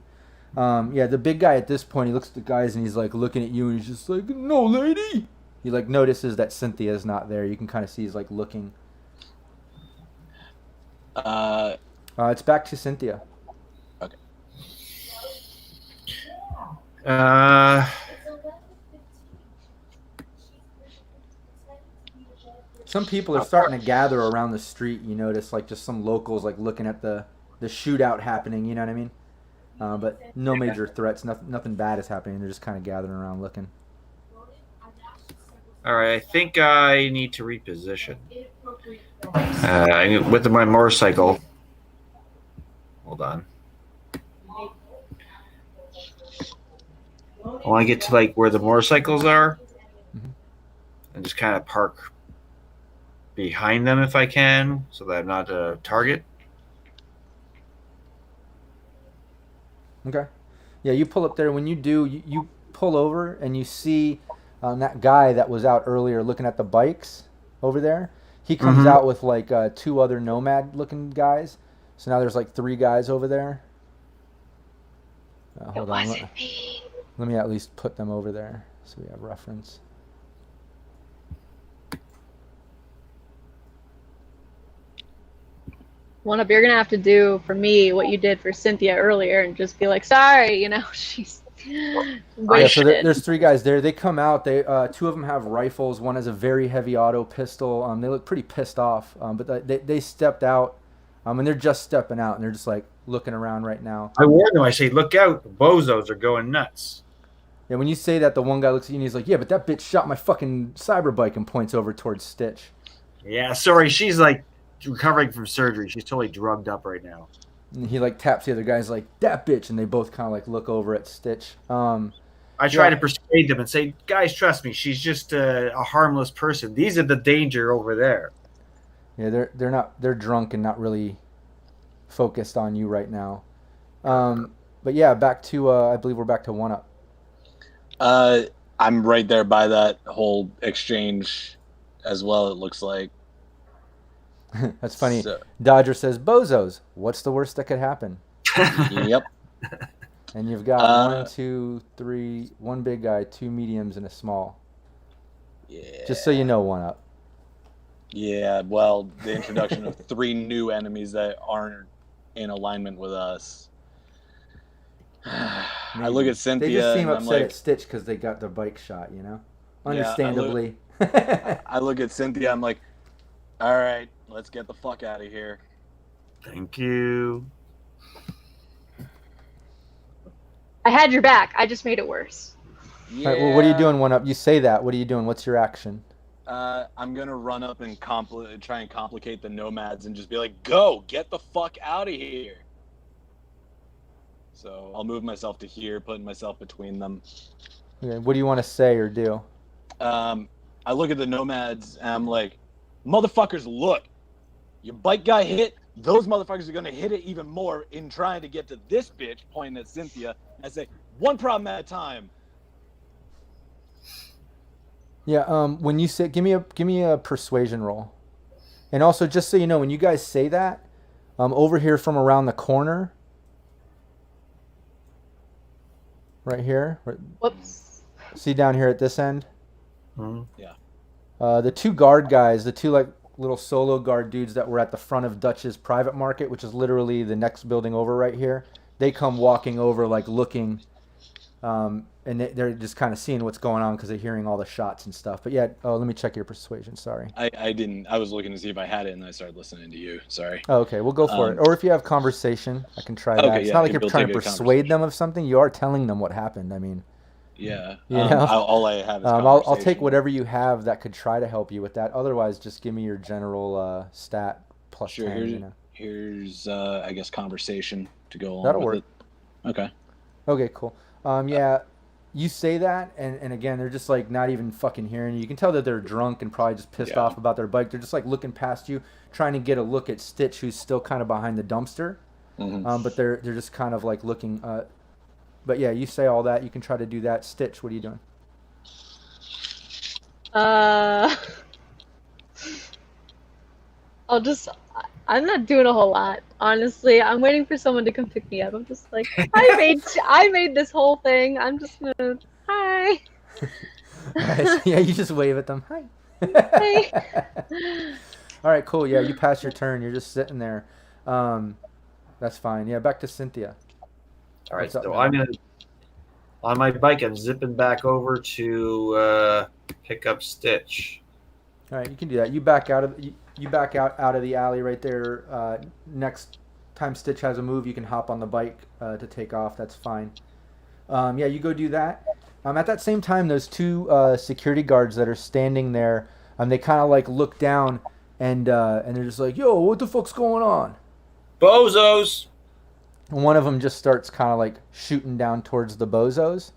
The big guy at this point, he looks at the guys and he's like looking at you, and he's just like, "No, lady." He like notices that Cynthia is not there. You can kind of see he's like looking. It's back to Cynthia. Okay. Some people are starting to gather around the street. You notice, like, just some locals like looking at the shootout happening. You know what I mean? But no major threats. Nothing bad is happening. They're just kind of gathering around looking. All right, I think I need to reposition. With my motorcycle. Hold on. I want to get to like where the motorcycles are, and just kind of park behind them if I can, so that I'm not a target. Okay. Yeah, you pull up there. When you do, you pull over and you see that guy that was out earlier looking at the bikes over there. He comes out with like 2 other nomad-looking guys. So now there's like 3 guys over there. Hold on. Let me at least put them over there so we have reference. One up, you're gonna have to do for me what you did for Cynthia earlier, and just be like, sorry, she's wasted. Yeah, so there's 3 guys there. They come out. They 2 of them have rifles. One has a very heavy auto pistol. They look pretty pissed off. But they stepped out. And they're just stepping out, and they're just like looking around right now. I warn them. I say, look out! The bozos are going nuts. Yeah, when you say that, the one guy looks at you and he's like, "Yeah, but that bitch shot my fucking cyberbike," and points over towards Stitch. Yeah, sorry. She's like recovering from surgery. She's totally drugged up right now. And he like taps the other guys like, "That bitch," and they both kind of like look over at Stitch. I try to persuade them and say, guys, trust me. She's just a harmless person. These are the danger over there. Yeah, they're drunk and not really focused on you right now. But yeah, back to I believe we're back to 1UP. I'm right there by that whole exchange as well, it looks like. That's funny. So, Dodger says, "Bozos, what's the worst that could happen?" Yep. And you've got 1, 2, 3, 1 big guy, 2 mediums, and a small. Yeah. Just so you know, 1UP. Yeah, well, the introduction of 3 new enemies that aren't in alignment with us. I look at Cynthia. They just seem and upset at Stitch because they got their bike shot, Understandably. Yeah, I look at Cynthia, I'm like, all right, let's get the fuck out of here. Thank you. I had your back. I just made it worse. Yeah. All right, well, what are you doing, 1UP? You say that. What are you doing? What's your action? I'm going to run up and try and complicate the nomads and just be like, go, get the fuck out of here. So I'll move myself to here, putting myself between them. Okay, what do you want to say or do? I look at the nomads and I'm like, motherfuckers, look, your bike guy hit. Those motherfuckers are going to hit it even more in trying to get to this bitch, pointing at Cynthia, and say, one problem at a time. Yeah, when you say, give me a persuasion roll. And also, just so you know, when you guys say that, over here from around the corner, right here. Whoops. See down here at this end? Mm-hmm. Yeah. The 2 guard guys, the 2 like little solo guard dudes that were at the front of Dutch's private market, which is literally the next building over right here. They come walking over, like looking, and they're just kind of seeing what's going on because they're hearing all the shots and stuff. But yeah, let me check your persuasion. Sorry. I didn't. I was looking to see if I had it, and I started listening to you. Sorry. Oh, okay, we'll go for it. Or if you have conversation, I can try that. Okay, It's yeah, not like you're we'll trying to take a persuade them of something. You are telling them what happened. I mean, yeah. You know? All I have is I'll take whatever you have that could try to help you with that. Otherwise, just give me your general stat plus sure, 10. Here's I guess conversation to go along That'll with work. it. Okay. Okay, cool. Yeah, you say that, and again, they're just like not even fucking hearing you. You can tell that they're drunk and probably just pissed off about their bike. They're just like looking past you, trying to get a look at Stitch, who's still kind of behind the dumpster. Mm-hmm. But they're just kind of like looking. But yeah, you say all that. You can try to do that. Stitch, what are you doing? I'm not doing a whole lot, honestly. I'm waiting for someone to come pick me up. I'm just like, I made this whole thing. I'm just gonna, hi. Yeah, you just wave at them. Hi. Hey. All right, cool. Yeah, you pass your turn. You're just sitting there. That's fine. Yeah, back to Cynthia. All right, so I'm gonna on my bike. I'm zipping back over to pick up Stitch. All right, you can do that. You back out of the alley right there. Next time Stitch has a move, you can hop on the bike to take off. That's fine. Yeah, you go do that. At that same time, those 2 security guards that are standing there, they kind of like look down and they're just like, "Yo, what the fuck's going on?" Bozos. And one of them just starts kind of like shooting down towards the bozos.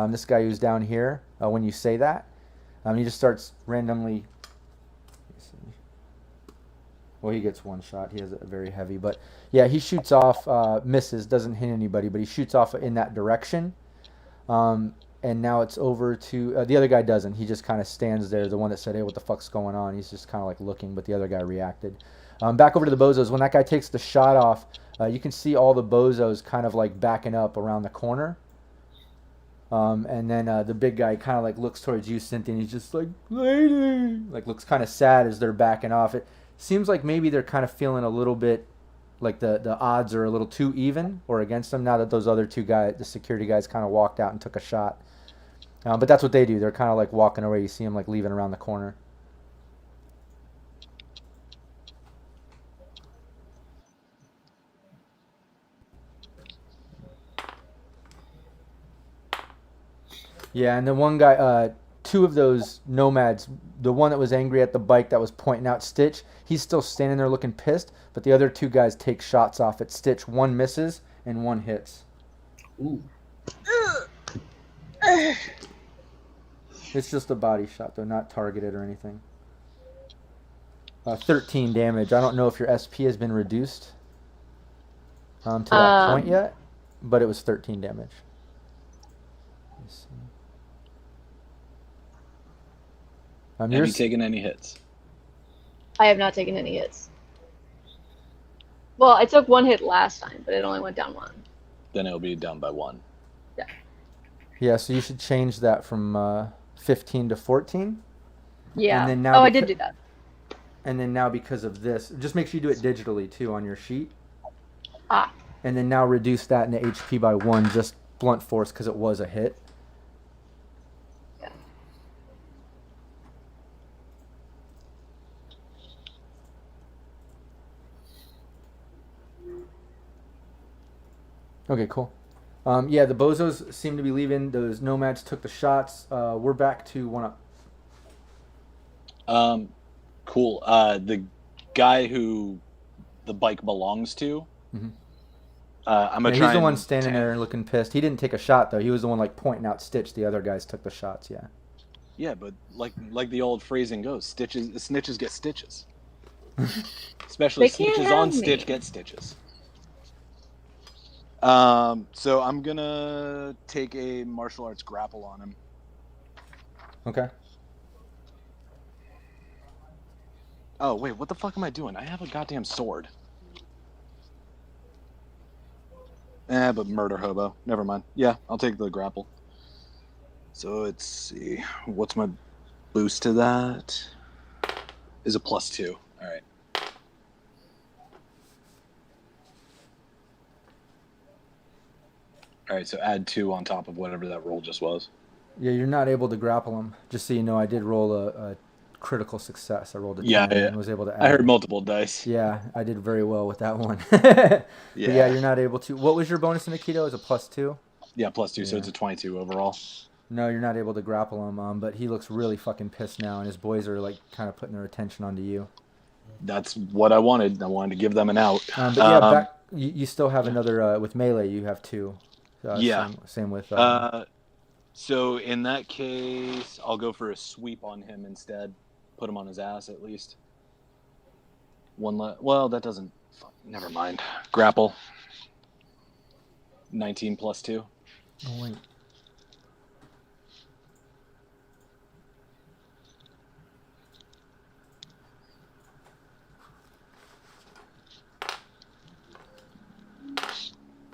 This guy who's down here. When you say that, he just starts randomly. Well, he gets one shot. He has a very heavy, but yeah, he shoots off, misses, doesn't hit anybody, but he shoots off in that direction. And now it's over to the other guy doesn't. He just kind of stands there. The one that said, "Hey, what the fuck's going on?" He's just kind of like looking, but the other guy reacted. Back over to the bozos. When that guy takes the shot off, you can see all the bozos kind of like backing up around the corner. And then the big guy kind of like looks towards you, Cynthia, and he's just like, "Lady," like looks kind of sad as they're backing off. It seems like maybe they're kind of feeling a little bit like the odds are a little too even or against them now that those other two guys, the security guys, kind of walked out and took a shot. But that's what they do. They're kind of like walking away. You see them like leaving around the corner. Yeah, and the one guy, two of those nomads, the one that was angry at the bike that was pointing out Stitch, he's still standing there looking pissed, but the other two guys take shots off at Stitch. One misses and one hits. Ooh. It's just a body shot, though, not targeted or anything. 13 damage. I don't know if your SP has been reduced to that point yet, but it was 13 damage. Let me see. Have you taken any hits? I have not taken any hits. Well, I took one hit last time, but it only went down one. Then it'll be down by 1. Yeah. Yeah, so you should change that from 15 to 14. Yeah. And then now I did do that. And then now because of this, just make sure you do it digitally too on your sheet. Ah. And then now reduce that into HP by 1, just blunt force because it was a hit. Yeah. Okay, cool. Yeah, the bozos seem to be leaving. Those nomads took the shots. We're back to 1 up. Cool. The guy who the bike belongs to, Mm-hmm. I'm gonna Yeah, try. he's the one standing there looking pissed. He didn't take a shot though. He was the one like pointing out Stitch. The other guys took the shots. Yeah. Yeah, but like the old phrasing goes, snitches get stitches. Especially They can't snitches have on me. Stitch get stitches. So I'm gonna take a martial arts grapple on him. Okay. Oh wait, what the fuck am I doing? I have a goddamn sword. But murder hobo. Never mind. Yeah, I'll take the grapple. So let's see. What's my boost to that? Is a +2. All right. All right, so add 2 on top of whatever that roll just was. Yeah, you're not able to grapple him. Just so you know, I did roll a critical success. I rolled a 10 Yeah, and was able to add. I heard multiple dice. Yeah, I did very well with that one. But Yeah. yeah, you're not able to. What was your bonus in Aikido? Is a +2? Yeah, +2, so Yeah. it's a 22 overall. No, you're not able to grapple him. But he looks really fucking pissed now, and his boys are like kind of putting their attention onto you. That's what I wanted. I wanted to give them an out. But yeah, back. You still have another with melee. You have 2. Yeah. Same with. So in that case, I'll go for a sweep on him instead. Put him on his ass at least. Well, that doesn't. Never mind. Grapple. 19 +2. Oh wait.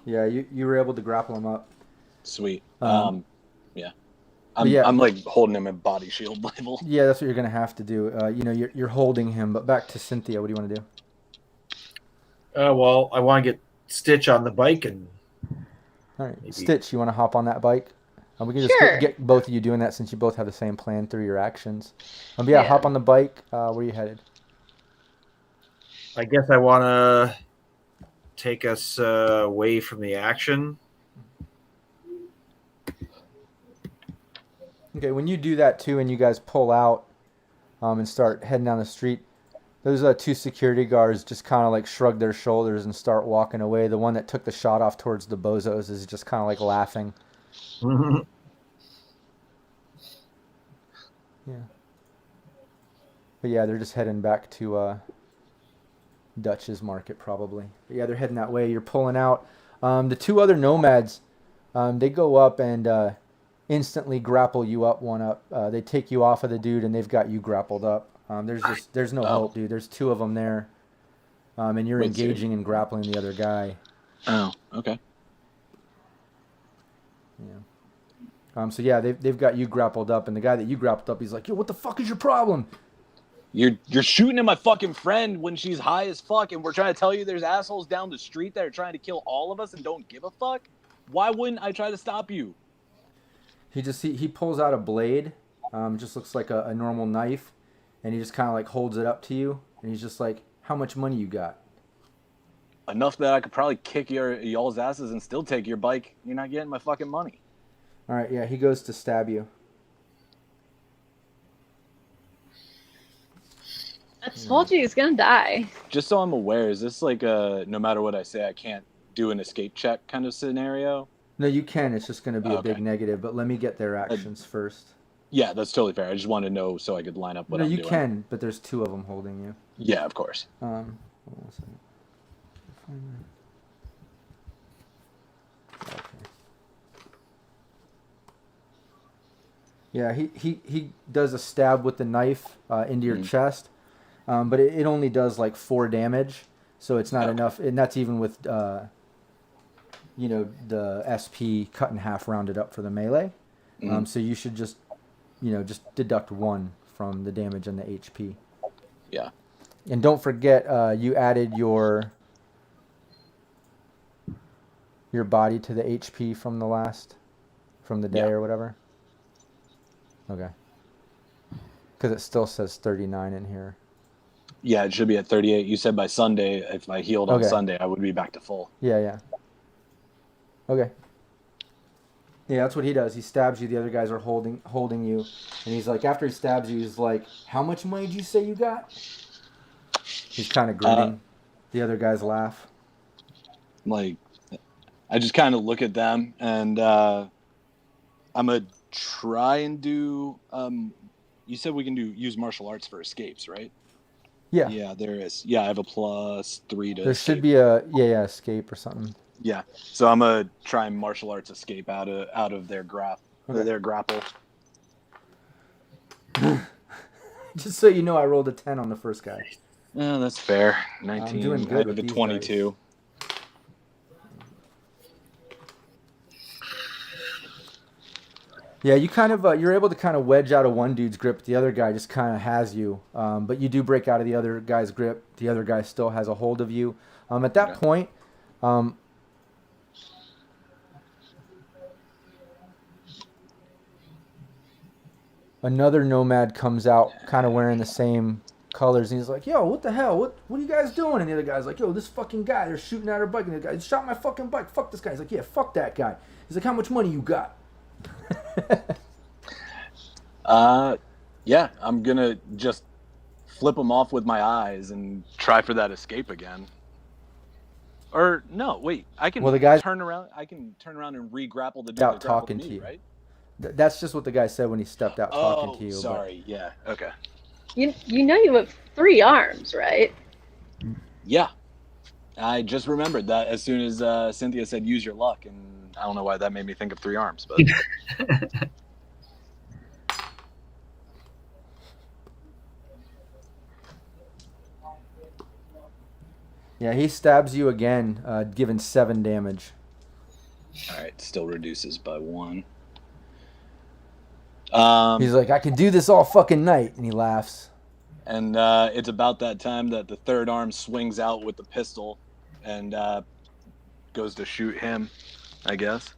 Yeah, you were able to grapple him up. Sweet. Yeah. yeah. I'm like holding him at body shield level. Yeah, that's what you're gonna have to do. You're holding him. But back to Cynthia. What do you want to do? Well, I want to get Stitch on the bike and. All right, Maybe. Stitch, you want to hop on that bike? We can just Sure. get both of you doing that since you both have the same plan through your actions. But yeah, Yeah. hop on the bike. Where are you headed? I guess I want to take us away from the action. Okay, when you do that too, and you guys pull out and start heading down the street, those 2 security guards just kind of like shrug their shoulders and start walking away. The one that took the shot off towards the bozos is just kind of like laughing. Yeah. But yeah, they're just heading back to Dutch's market probably. But yeah, they're heading that way. You're pulling out. The two other nomads, they go up and instantly grapple you up one up. They take you off of the dude and they've got you grappled up. There's no hope, dude. There's two of them there, and you're engaging and grappling the other guy. Oh, okay. Yeah. So yeah, they've got you grappled up, and the guy that you grappled up, he's like, "Yo, what the fuck is your problem?" You're shooting at my fucking friend when she's high as fuck, and we're trying to tell you there's assholes down the street that are trying to kill all of us and don't give a fuck? Why wouldn't I try to stop you? He pulls out a blade, just looks like a normal knife, and he just kind of like holds it up to you, and he's just like, "How much money you got?" Enough that I could probably kick y'all's asses and still take your bike. You're not getting my fucking money. All right, yeah, he goes to stab you. I told you he's gonna die. Just so I'm aware, is this like a no matter what I say, I can't do an escape check kind of scenario? No, you can. It's just going to be a Okay. big negative, but let me get their actions first. Yeah, that's totally fair. I just want to know so I could line up what I'm doing. No, you can, but there's two of them holding you. Yeah, of course. Hold on a second. Okay. Yeah, he does a stab with the knife into your chest, but it only does like 4 damage, so it's not enough, and that's even with the SP cut in half rounded up for the melee. So you should just deduct 1 from the damage and the HP. Yeah. And don't forget, you added your body to the HP from the day or whatever. Okay. Because it still says 39 in here. Yeah, it should be at 38. You said by Sunday, if I healed on Sunday, I would be back to full. Yeah. Okay. Yeah, that's what he does. He stabs you. The other guys are holding you, and he's like, after he stabs you, he's like, "How much money did you say you got?" He's kind of grinning. The other guys laugh. Like, I just kind of look at them, and I'm gonna try and do. You said we can use martial arts for escapes, right? Yeah. Yeah, there is. Yeah, I have a +3 to. There should be a escape or something. Yeah, so I'm gonna try and martial arts escape out of their their grapple. Just so you know, I rolled a 10 on the first guy. Yeah, that's fair. 19. I'm doing good with a these 22. Yeah, you kind of you're able to kind of wedge out of one dude's grip. The other guy just kind of has you, but you do break out of the other guy's grip. The other guy still has a hold of you. At that point, another nomad comes out, kind of wearing the same colors, and he's like, "Yo, what the hell? What are you guys doing?" And the other guy's like, "Yo, this fucking guy, they're shooting at our bike, and the guy shot my fucking bike. Fuck this guy." He's like, "Yeah, fuck that guy." He's like, "How much money you got?" Yeah, I'm gonna just flip them off with my eyes and try for that escape again. Or no, wait, I can turn around. I can turn around and re-grapple the dude out that grappled talking me, to you, right? That's just what the guy said when he stepped out talking to you. Sorry. Yeah. Okay. You know you have 3 arms, right? Yeah. I just remembered that as soon as Cynthia said use your luck, and I don't know why that made me think of 3 arms, but Yeah, he stabs you again, giving 7 damage. all right, still reduces by 1. He's like, "I can do this all fucking night," and he laughs. And it's about that time that the third arm swings out with the pistol and goes to shoot him, I guess.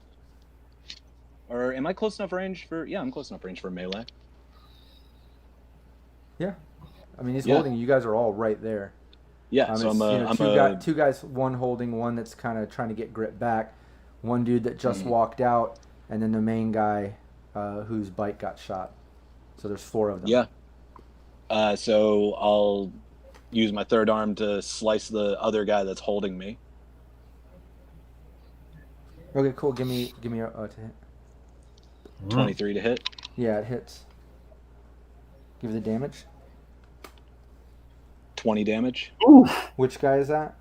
Or am I close enough range for... Yeah, I'm close enough range for melee. Yeah. I mean, he's holding you. You guys are all right there. Yeah, so I'm two guys, one holding, one that's kind of trying to get grip back, one dude that just walked out, and then the main guy whose bike got shot. So there's 4 of them. Yeah. So I'll use my third arm to slice the other guy that's holding me. Okay, cool. Give me a to hit. 23 to hit. Yeah, it hits. Give the damage. 20 damage. Ooh, Which guy is that?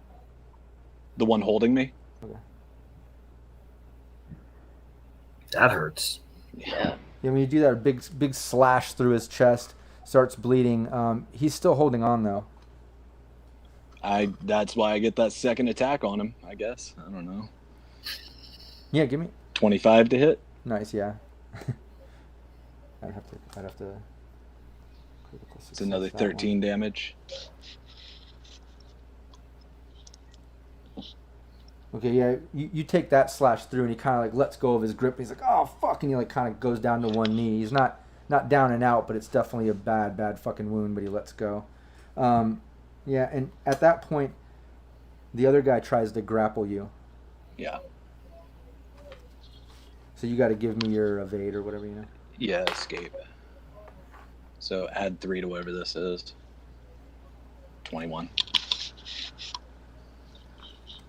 The one holding me. Okay. that hurts. Yeah. Yeah, when you do that big slash through his chest, starts bleeding. He's still holding on though. That's why I get that second attack on him, I guess. I don't know. Yeah, give me 25 to hit. nice. Yeah. I'd have to. It's another 13 damage. Okay, yeah, you take that slash through, and he kind of like lets go of his grip. He's like, "Oh fuck!" and he like kind of goes down to one knee. He's not down and out, but it's definitely a bad fucking wound. But he lets go. Yeah, and at that point, the other guy tries to grapple you. Yeah. So you got to give me your evade or whatever, you know. Yeah, escape. So add 3 to whatever this is. 21.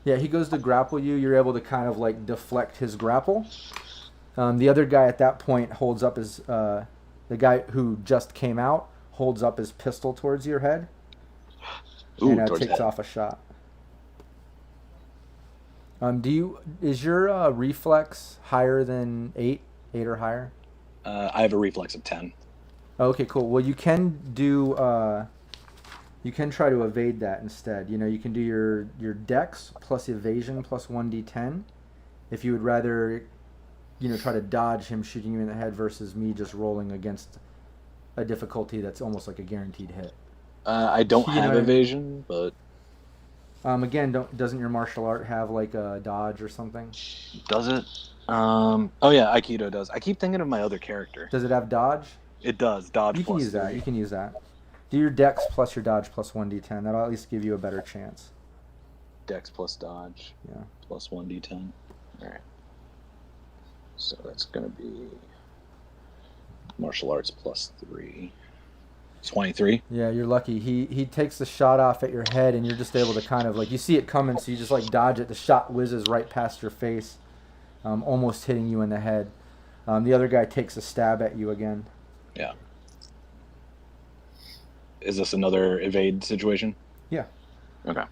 Yeah, he goes to grapple you. You're able to kind of like deflect his grapple. The other guy at that point holds up his the guy who just came out holds up his pistol towards your head. Ooh, And towards takes head. off a shot. Is your reflex higher than 8 or higher? I have a reflex of 10. Oh, okay, cool. Well, you can do you can try to evade that instead. You know, you can do your dex plus evasion plus 1d10 if you would rather, you know, try to dodge him shooting you in the head versus me just rolling against a difficulty that's almost like a guaranteed hit. I don't You know have what I mean? evasion, but Again, doesn't your martial art have like a dodge or something? does it? Oh yeah, Aikido does. I keep thinking of my other character. Does it have dodge? It does. Dodge You can plus use that. 3. You can use that. Do your dex plus your dodge plus 1d10. That'll at least give you a better chance. Dex plus dodge. Yeah. Plus 1d10. Alright. So that's going to be martial arts plus 3. 23. Yeah, you're lucky. He takes the shot off at your head, and you're just able to kind of like, you see it coming, so you just like dodge it. The shot whizzes right past your face, almost hitting you in the head. The other guy takes a stab at you again. Yeah. Is this another evade situation? Yeah. Okay.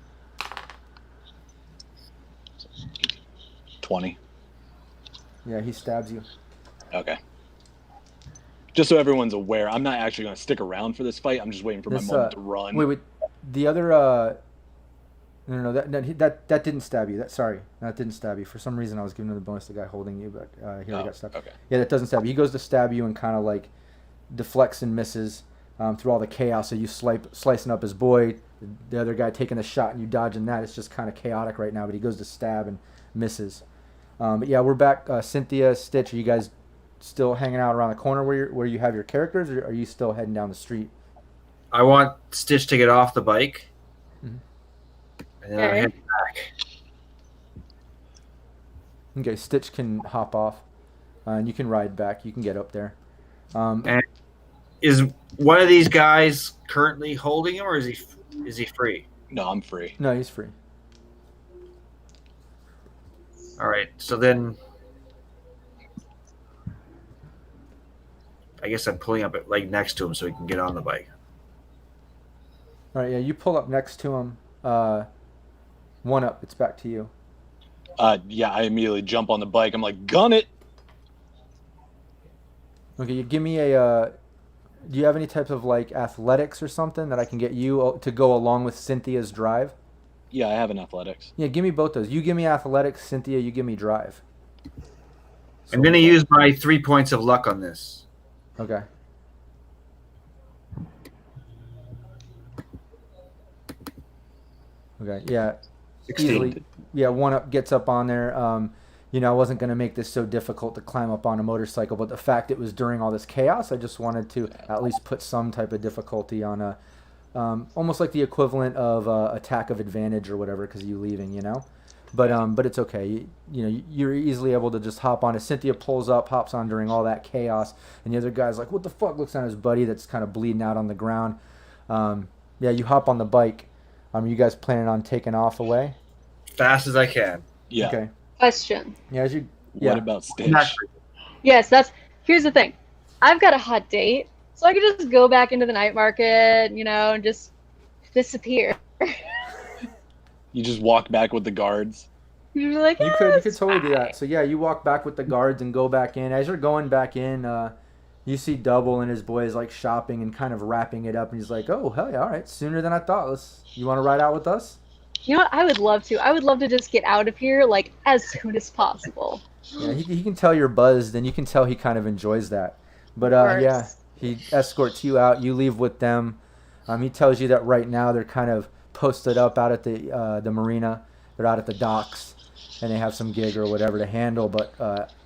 20. Yeah, he stabs you. Okay. Just so everyone's aware, I'm not actually going to stick around for this fight. I'm just waiting for my moment to run. Wait. The other no, that didn't stab you. That didn't stab you. For some reason, I was giving him the bonus to the guy holding you, but here I got stabbed. Okay. Yeah, that doesn't stab you. He goes to stab you and kind of like deflects and misses through all the chaos. So you slicing up his boy, the other guy taking a shot, and you dodging that. It's just kind of chaotic right now. But he goes to stab and misses. But yeah, we're back. Cynthia, Stitch, are you guys still hanging out around the corner where you have your characters, or are you still heading down the street? I want Stitch to get off the bike. Mhm. And then I head back. Okay, Stitch can hop off, and you can ride back. You can get up there. And is one of these guys currently holding him, or is he free? No, I'm free. No, he's free. All right, so then I guess I'm pulling up like next to him so he can get on the bike. All right, yeah, you pull up next to him. One up. It's back to you. Yeah, I immediately jump on the bike. I'm like, gun it. Okay, you give me a. Do you have any types of like athletics or something that I can get you to go along with Cynthia's drive? Yeah, I have an athletics. Yeah, give me both those. You give me athletics, Cynthia. You give me drive. I'm going to use my 3 points of luck on this. Okay. Okay. Yeah. 16. Easily. Yeah, one up gets up on there. You know, I wasn't going to make this so difficult to climb up on a motorcycle, but the fact it was during all this chaos, I just wanted to at least put some type of difficulty on a, almost like the equivalent of attack of advantage or whatever, because of you leaving, you know. But it's okay. You know, you're easily able to just hop on it. Cynthia pulls up, hops on during all that chaos, and the other guy's like, "What the fuck?" Looks at his buddy that's kind of bleeding out on the ground. Yeah, you hop on the bike. You guys planning on taking off away? Fast as I can. Yeah. Okay. Question. Yeah, as you. Yeah. What about Stitch? Yes, here's the thing. I've got a hot date, so I could just go back into the night market, you know, and just disappear. You just walk back with the guards. You're like, You "Ah, could it's totally do that. fine." So yeah, you walk back with the guards and go back in. As you're going back in, you see Double and his boys like shopping and kind of wrapping it up, and he's like, "Oh hell yeah, all right, sooner than I thought. You want to ride out with us?" You know what? I would love to. I would love to just get out of here like as soon as possible. Yeah, he can tell you're buzzed, and you can tell he kind of enjoys that. But Of course. yeah, he escorts you out. You leave with them. He tells you that right now they're kind of posted up out at the marina. They're out at the docks, and they have some gig or whatever to handle. But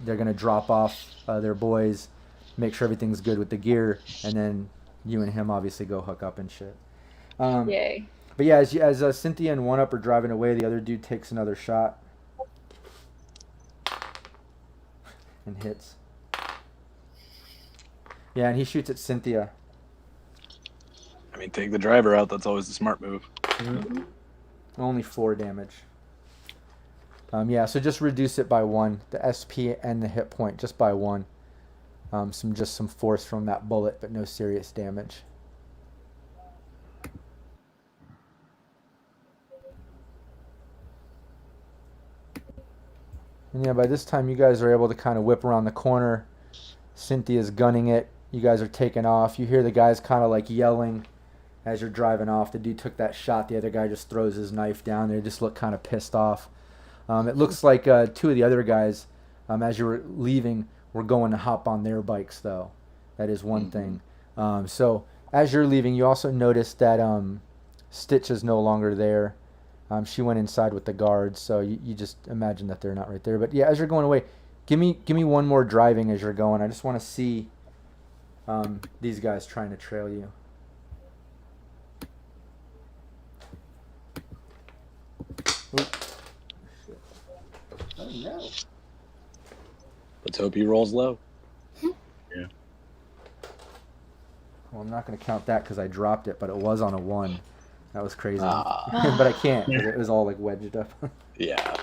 they're gonna drop off their boys, make sure everything's good with the gear, and then you and him obviously go hook up and shit. Yay. But yeah, as Cynthia and One Up are driving away, the other dude takes another shot and hits. Yeah, and he shoots at Cynthia. I mean, take the driver out. That's always the smart move. Mm-hmm. Only 4 damage. Yeah, so just reduce it by 1. The SP and the hit point just by 1. Some force from that bullet, but no serious damage. And yeah, by this time you guys are able to kind of whip around the corner. Cynthia's gunning it. You guys are taking off. You hear the guys kind of like yelling as you're driving off. The dude took that shot. The other guy just throws his knife down. They just look kind of pissed off. It looks like 2 of the other guys, as you were leaving, were going to hop on their bikes, though. That is one thing. So as you're leaving, you also notice that Stitch is no longer there. She went inside with the guards, so you just imagine that they're not right there. But yeah, as you're going away, give me one more driving as you're going. I just want to see these guys trying to trail you. Oop. Oh no. Let's hope he rolls low. Yeah. Well, I'm not going to count that because I dropped it, but it was on a 1. That was crazy. But I can't because it was all like wedged up. Yeah.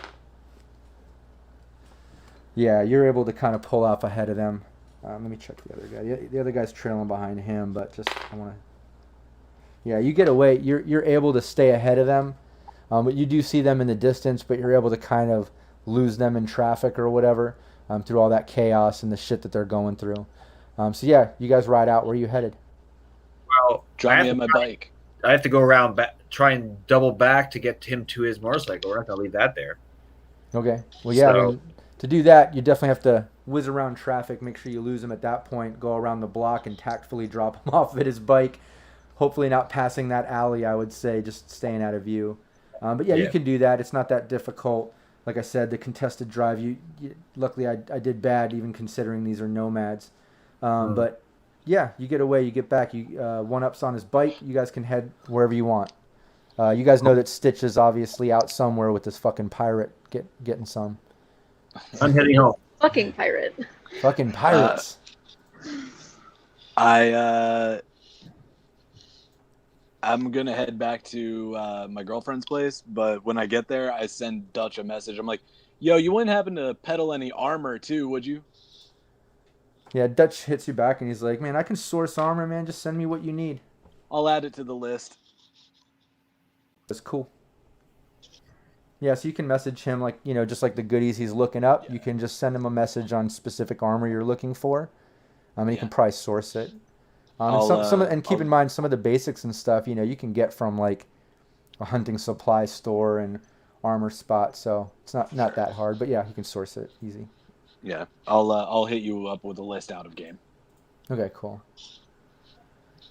Yeah, you're able to kind of pull off ahead of them. Let me check the other guy. The other guy's trailing behind him, but just I want to. Yeah, you get away. You're able to stay ahead of them, but you do see them in the distance. But you're able to kind of lose them in traffic or whatever through all that chaos and the shit that they're going through. So yeah, you guys ride out. Where are you headed? Well, Drive me on my bike. I have to go around, try and double back to get him to his motorcycle. We're not going to leave that there. Okay. Well, yeah. So- Then, to do that, you definitely have to whiz around traffic, make sure you lose him at that point, go around the block and tactfully drop him off at his bike. Hopefully not passing that alley, I would say, just staying out of view. But yeah, you can do that. It's not that difficult. Like I said, the contested drive, luckily I did bad even considering these are nomads. But yeah, you get away, you get back. One Up's on his bike. You guys can head wherever you want. You guys know that Stitch is obviously out somewhere with this fucking pirate getting some. I'm heading home. Fucking pirate. Fucking pirates. I'm gonna head back to my girlfriend's place, but when I get there, I send Dutch a message. I'm like, "Yo, you wouldn't happen to peddle any armor too, would you?" Yeah, Dutch hits you back and he's like, "Man, I can source armor, man. Just send me what you need." I'll add it to the list. That's cool. Yeah, so you can message him like, just like the goodies he's looking up. Yeah. You can just send him a message on specific armor you're looking for. And you can probably source it. And keep in mind some of the basics and stuff, you can get from like a hunting supply store and armor spot. So it's not that hard, but yeah, you can source it easy. Yeah, I'll hit you up with a list out of game. Okay, cool.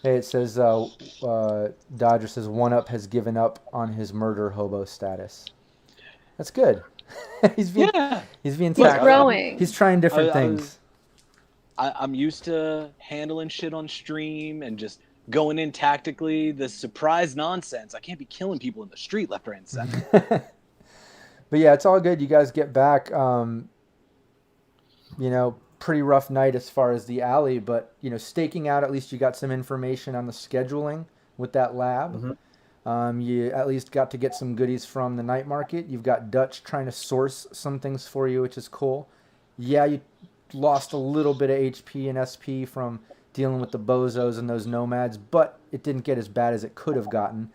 Hey, it says Dodger says One Up has given up on his murder hobo status. That's good. he's being tactical. growing. He's trying different things. I'm used to handling shit on stream and just going in tactically. The surprise nonsense. I can't be killing people in the street left, right, and center. But yeah, it's all good. You guys get back. Pretty rough night as far as the alley, but staking out, at least you got some information on the scheduling with that lab. Mm-hmm. You at least got to get some goodies from the night market. You've got Dutch trying to source some things for you, which is cool. Yeah, you lost a little bit of HP and SP from dealing with the bozos and those nomads, but it didn't get as bad as it could have gotten.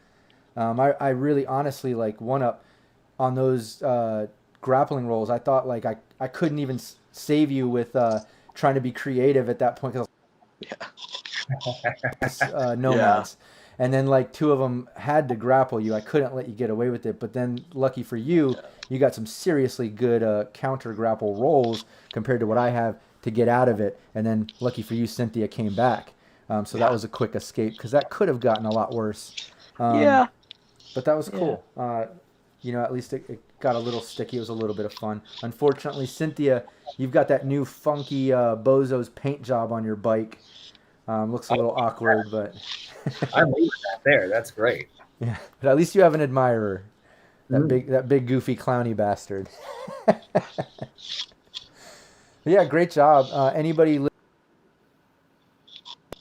I really honestly like one up on those grappling rolls. I thought like I couldn't even save you with trying to be creative at that point because nomads. And then like 2 of them had to grapple you. I couldn't let you get away with it. But then lucky for you, you got some seriously good counter grapple rolls compared to what I have to get out of it. And then lucky for you, Cynthia came back. So that was a quick escape because that could have gotten a lot worse. But that was cool. You know, at least it got a little sticky. It was a little bit of fun. Unfortunately, Cynthia, you've got that new funky Bozo's paint job on your bike. Looks a little awkward, but I'm leaving that there. That's great. Yeah, but at least you have an admirer. That big goofy clowny bastard. Yeah, great job. Anybody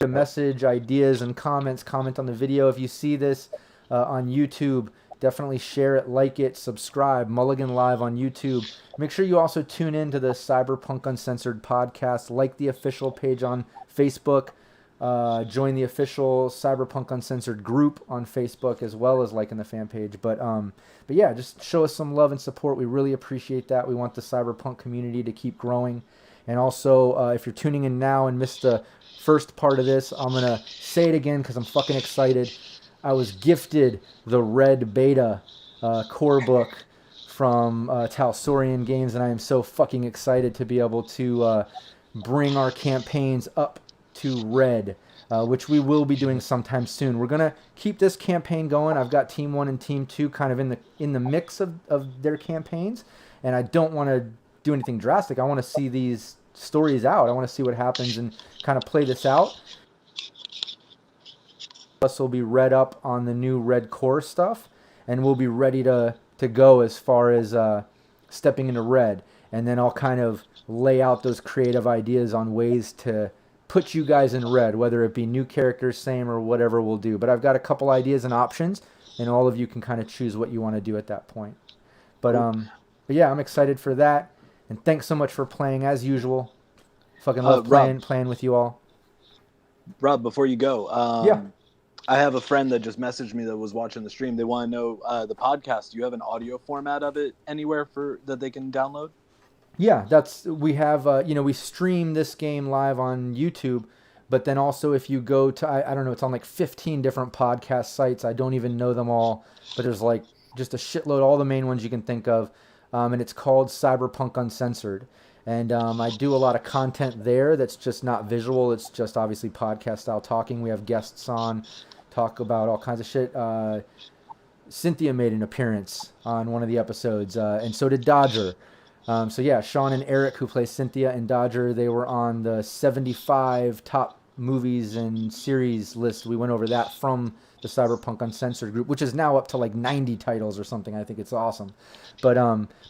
a message, ideas, and comments, comment on the video. If you see this on YouTube, definitely share it, like it, subscribe. Mulligan Live on YouTube. Make sure you also tune in to the Cyberpunk Uncensored podcast. Like the official page on Facebook. Join the official Cyberpunk Uncensored group on Facebook as well as liking the fan page. But yeah, just show us some love and support. We really appreciate that. We want the Cyberpunk community to keep growing. And also, if you're tuning in now and missed the first part of this, I'm going to say it again because I'm fucking excited. I was gifted the Red Beta core book from Talsorian Games, and I am so fucking excited to be able to bring our campaigns up to Red, which we will be doing sometime soon. We're going to keep this campaign going. I've got Team 1 and Team 2 kind of in the mix of their campaigns, and I don't want to do anything drastic. I want to see these stories out. I want to see what happens and kind of play this out. Us will be read up on the new Red Core stuff, and we'll be ready to go as far as stepping into Red, and then I'll kind of lay out those creative ideas on ways to put you guys in Red, whether it be new characters, same, or whatever we'll do. But I've got a couple ideas and options, and all of you can kind of choose what you want to do at that point. But yeah, I'm excited for that. And thanks so much for playing as usual. Fucking love playing with you all. Rob, before you go, yeah. I have a friend that just messaged me that was watching the stream. They want to know the podcast. Do you have an audio format of it anywhere that they can download? Yeah, we have we stream this game live on YouTube, but then also if you go to I don't know, it's on like 15 different podcast sites. I don't even know them all, but there's like just a shitload, all the main ones you can think of. And it's called Cyberpunk Uncensored. And I do a lot of content there that's just not visual. It's just obviously podcast style talking. We have guests on, talk about all kinds of shit. Cynthia made an appearance on one of the episodes, and so did Dodger. So yeah, Sean and Eric, who play Cynthia and Dodger, they were on the 75 top movies and series list. We went over that from the Cyberpunk Uncensored group, which is now up to like 90 titles or something. I think it's awesome. But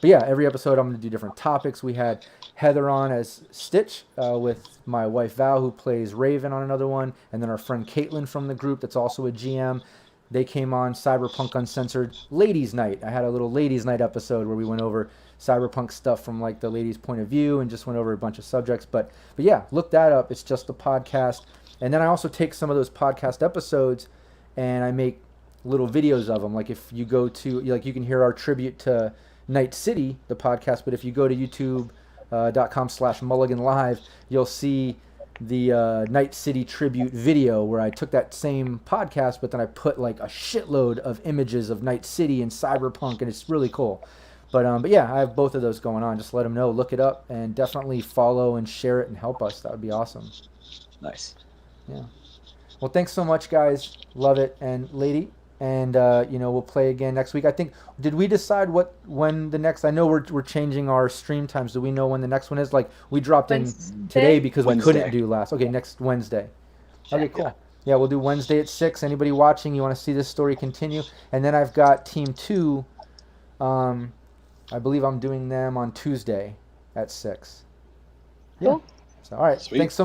yeah, every episode I'm going to do different topics. We had Heather on as Stitch with my wife Val, who plays Raven on another one, and then our friend Caitlin from the group that's also a GM. They came on Cyberpunk Uncensored Ladies Night. I had a little Ladies Night episode where we went over Cyberpunk stuff from like the ladies' point of view and just went over a bunch of subjects. But yeah, look that up. It's just a podcast. And then I also take some of those podcast episodes and I make little videos of them. Like if you go to, like you can hear our tribute to Night City, the podcast, but if you go to youtube.com/Mulligan Live, you'll see the Night City tribute video where I took that same podcast, but then I put like a shitload of images of Night City and Cyberpunk, and it's really cool. But yeah, I have both of those going on. Just let them know, look it up, and definitely follow and share it and help us. That would be awesome. Nice. Yeah. Well, thanks so much, guys. Love it. And lady, and we'll play again next week. I think, did we decide when the next? I know we're changing our stream times. Do we know when the next one is? Like we dropped in today because we couldn't do last. Okay, next Wednesday. Okay, cool. Yeah, we'll do Wednesday at 6. Anybody watching, you want to see this story continue? And then I've got Team 2. I believe I'm doing them on Tuesday at 6. Yeah. Cool. So all right. Sweet. Thanks so much.